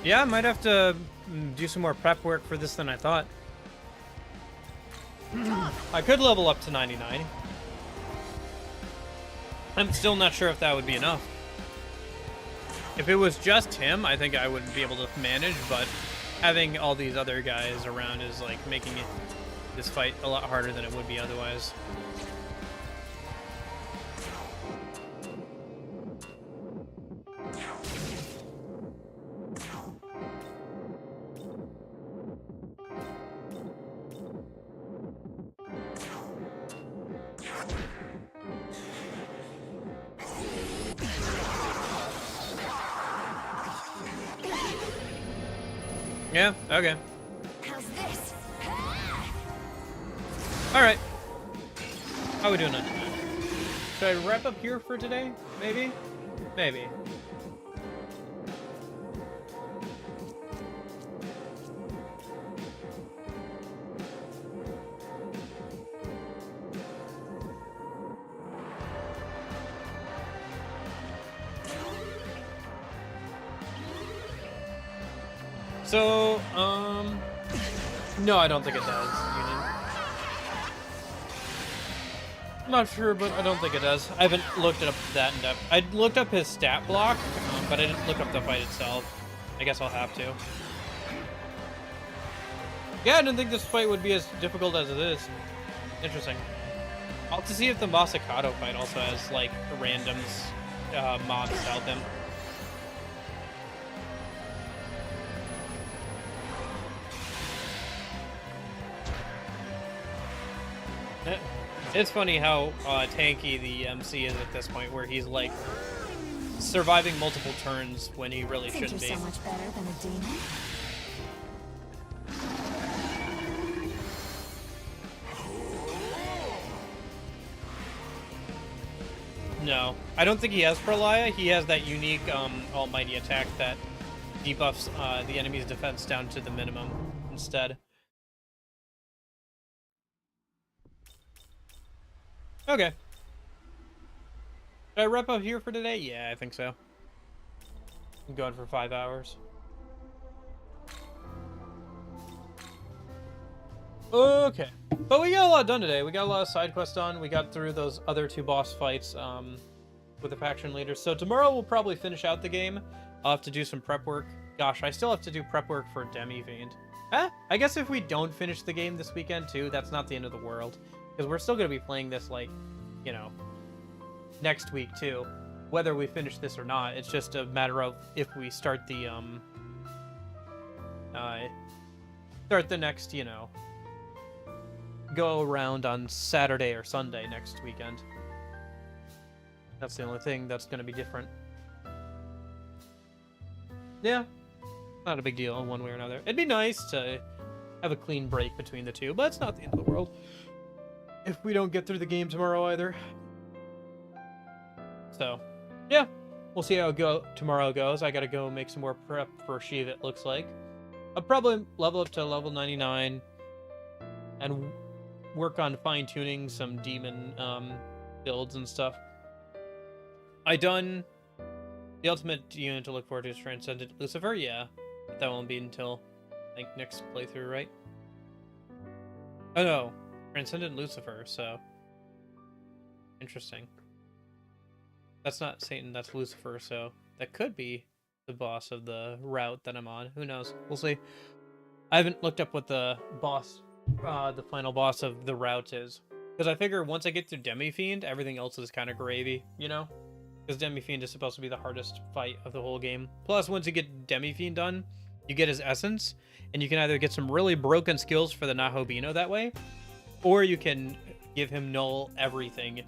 Yeah, I might have to do some more prep work for this than I thought. I could level up to 99. I'm still not sure if that would be enough. If it was just him, I think I would be able to manage, but having all these other guys around is like making this fight a lot harder than it would be otherwise. Yeah, okay. How's this? Alright. How we doing on time? Should I wrap up here for today? Maybe? Maybe. So, no, I don't think it does, Union. I'm not sure, but I don't think it does. I haven't looked it up that in depth. I looked up his stat block, but I didn't look up the fight itself. I guess I'll have to. Yeah, I didn't think this fight would be as difficult as it is. Interesting. I'll have to see if the Masakato fight also has, like, randoms, mobs to help him. It's funny how tanky the MC is at this point, where he's like surviving multiple turns when he really Think shouldn't you're be. so much better than a demon? No, I don't think he has Prolaya. He has that unique almighty attack that debuffs the enemy's defense down to the minimum instead. Okay. Should I wrap up here for today? Yeah, I think so. I'm going for 5 hours. Okay. But we got a lot done today. We got a lot of side quests done. We got through those other 2 boss fights with the faction leaders. So tomorrow we'll probably finish out the game. I'll have to do some prep work. Gosh, I still have to do prep work for Demi Fiend. I guess if we don't finish the game this weekend too, that's not the end of the world. Because we're still going to be playing this, like, you know, next week too. Whether we finish this or not, it's just a matter of if we start the next, you know, go around on Saturday or Sunday next weekend. That's the only thing that's going to be different. Yeah, not a big deal one way or another. It'd be nice to have a clean break between the two, but it's not the end of the world if we don't get through the game tomorrow either. So, yeah, we'll see how tomorrow goes. I gotta go make some more prep for Shiva, it looks like. I'll probably level up to level 99 and work on fine-tuning some demon builds and stuff. I done the ultimate unit to look forward to is Transcendent Lucifer. Yeah, but that won't be until, I think, next playthrough, right? Oh no, Transcendent Lucifer, so interesting. That's not Satan, that's Lucifer, so that could be the boss of the route that I'm on. Who knows? We'll see. I haven't looked up what the boss, the final boss of the route is. Because I figure once I get through Demi Fiend, everything else is kind of gravy, you know? Because Demi Fiend is supposed to be the hardest fight of the whole game. Plus, once you get Demi Fiend done, you get his essence, and you can either get some really broken skills for the Nahobino that way, or you can give him null everything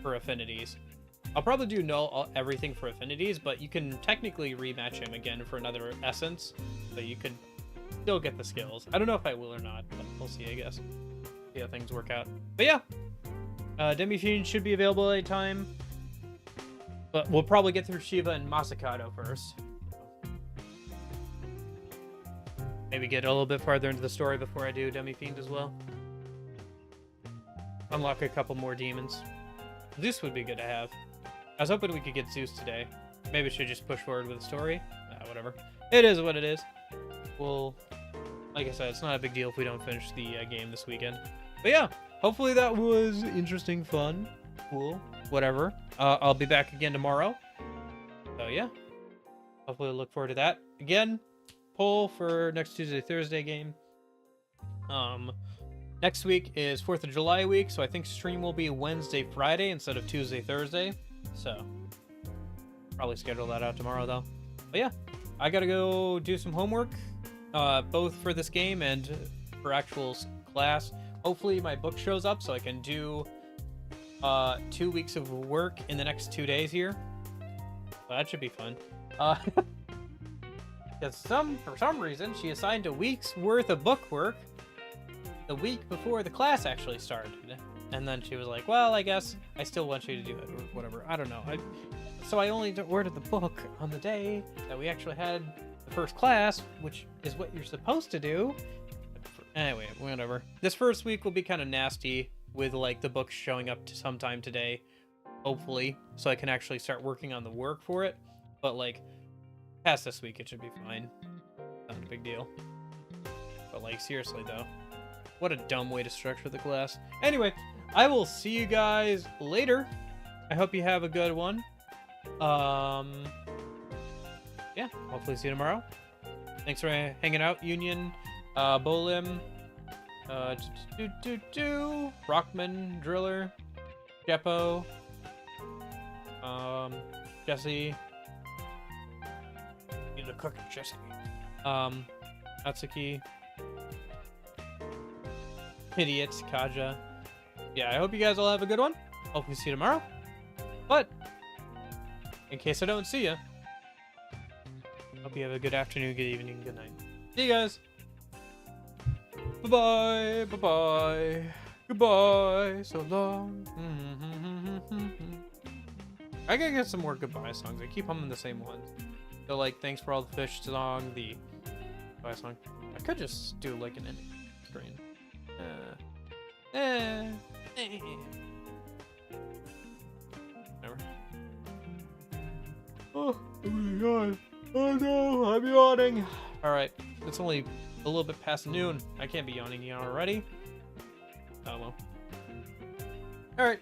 for affinities. I'll probably do null everything for affinities, but you can technically rematch him again for another essence, so you could still get the skills. I don't know if I will or not, but we'll see, I guess. See how things work out. But yeah, Demi Fiend should be available anytime, but we'll probably get through Shiva and Masakado first. Maybe get a little bit farther into the story before I do Demi Fiend as well. Unlock a couple more demons. Zeus would be good to have. I was hoping we could get Zeus today. Maybe I should just push forward with the story. Whatever. It is what it is. Well, like I said, it's not a big deal if we don't finish the game this weekend. But yeah, hopefully that was interesting, fun, cool, whatever. I'll be back again tomorrow. So yeah, hopefully look forward to that. Again, poll for next Tuesday, Thursday game. Next week is 4th of July week, so I think stream will be Wednesday, Friday instead of Tuesday, Thursday. So, probably schedule that out tomorrow, though. But yeah, I gotta go do some homework, both for this game and for actual class. Hopefully my book shows up so I can do 2 weeks of work in the next 2 days here. Well, that should be fun. Because for some reason, she assigned a week's worth of book work the week before the class actually started. And then she was like, well, I guess I still want you to do it, or whatever. I don't know. So I only ordered the book on the day that we actually had the first class, which is what you're supposed to do. Anyway, whatever. This first week will be kind of nasty with, like, the book showing up to sometime today, hopefully, so I can actually start working on the work for it. But, like, past this week, it should be fine. Not a big deal. But, like, seriously, though. What a dumb way to structure the class. Anyway, I will see you guys later. I hope you have a good one. Yeah, hopefully see you tomorrow. Thanks for hanging out, Union, Bolim, Rockman, Driller, Jeppo, Jesse. Need to cook Jesse. Atsuki. Idiots, Kaja. Yeah, I hope you guys all have a good one. Hopefully see you tomorrow. But in case I don't see you. Hope you have a good afternoon, good evening, good night. See you guys. Bye-bye, bye-bye, goodbye, so long. I gotta get some more goodbye songs. I keep humming the same ones. So, like, thanks for all the fish song, the goodbye song. I could just do, like, an ending screen. Whatever. Oh my god. Oh no, I'm yawning. Alright, it's only a little bit past noon. I can't be yawning already. Oh well. Alright.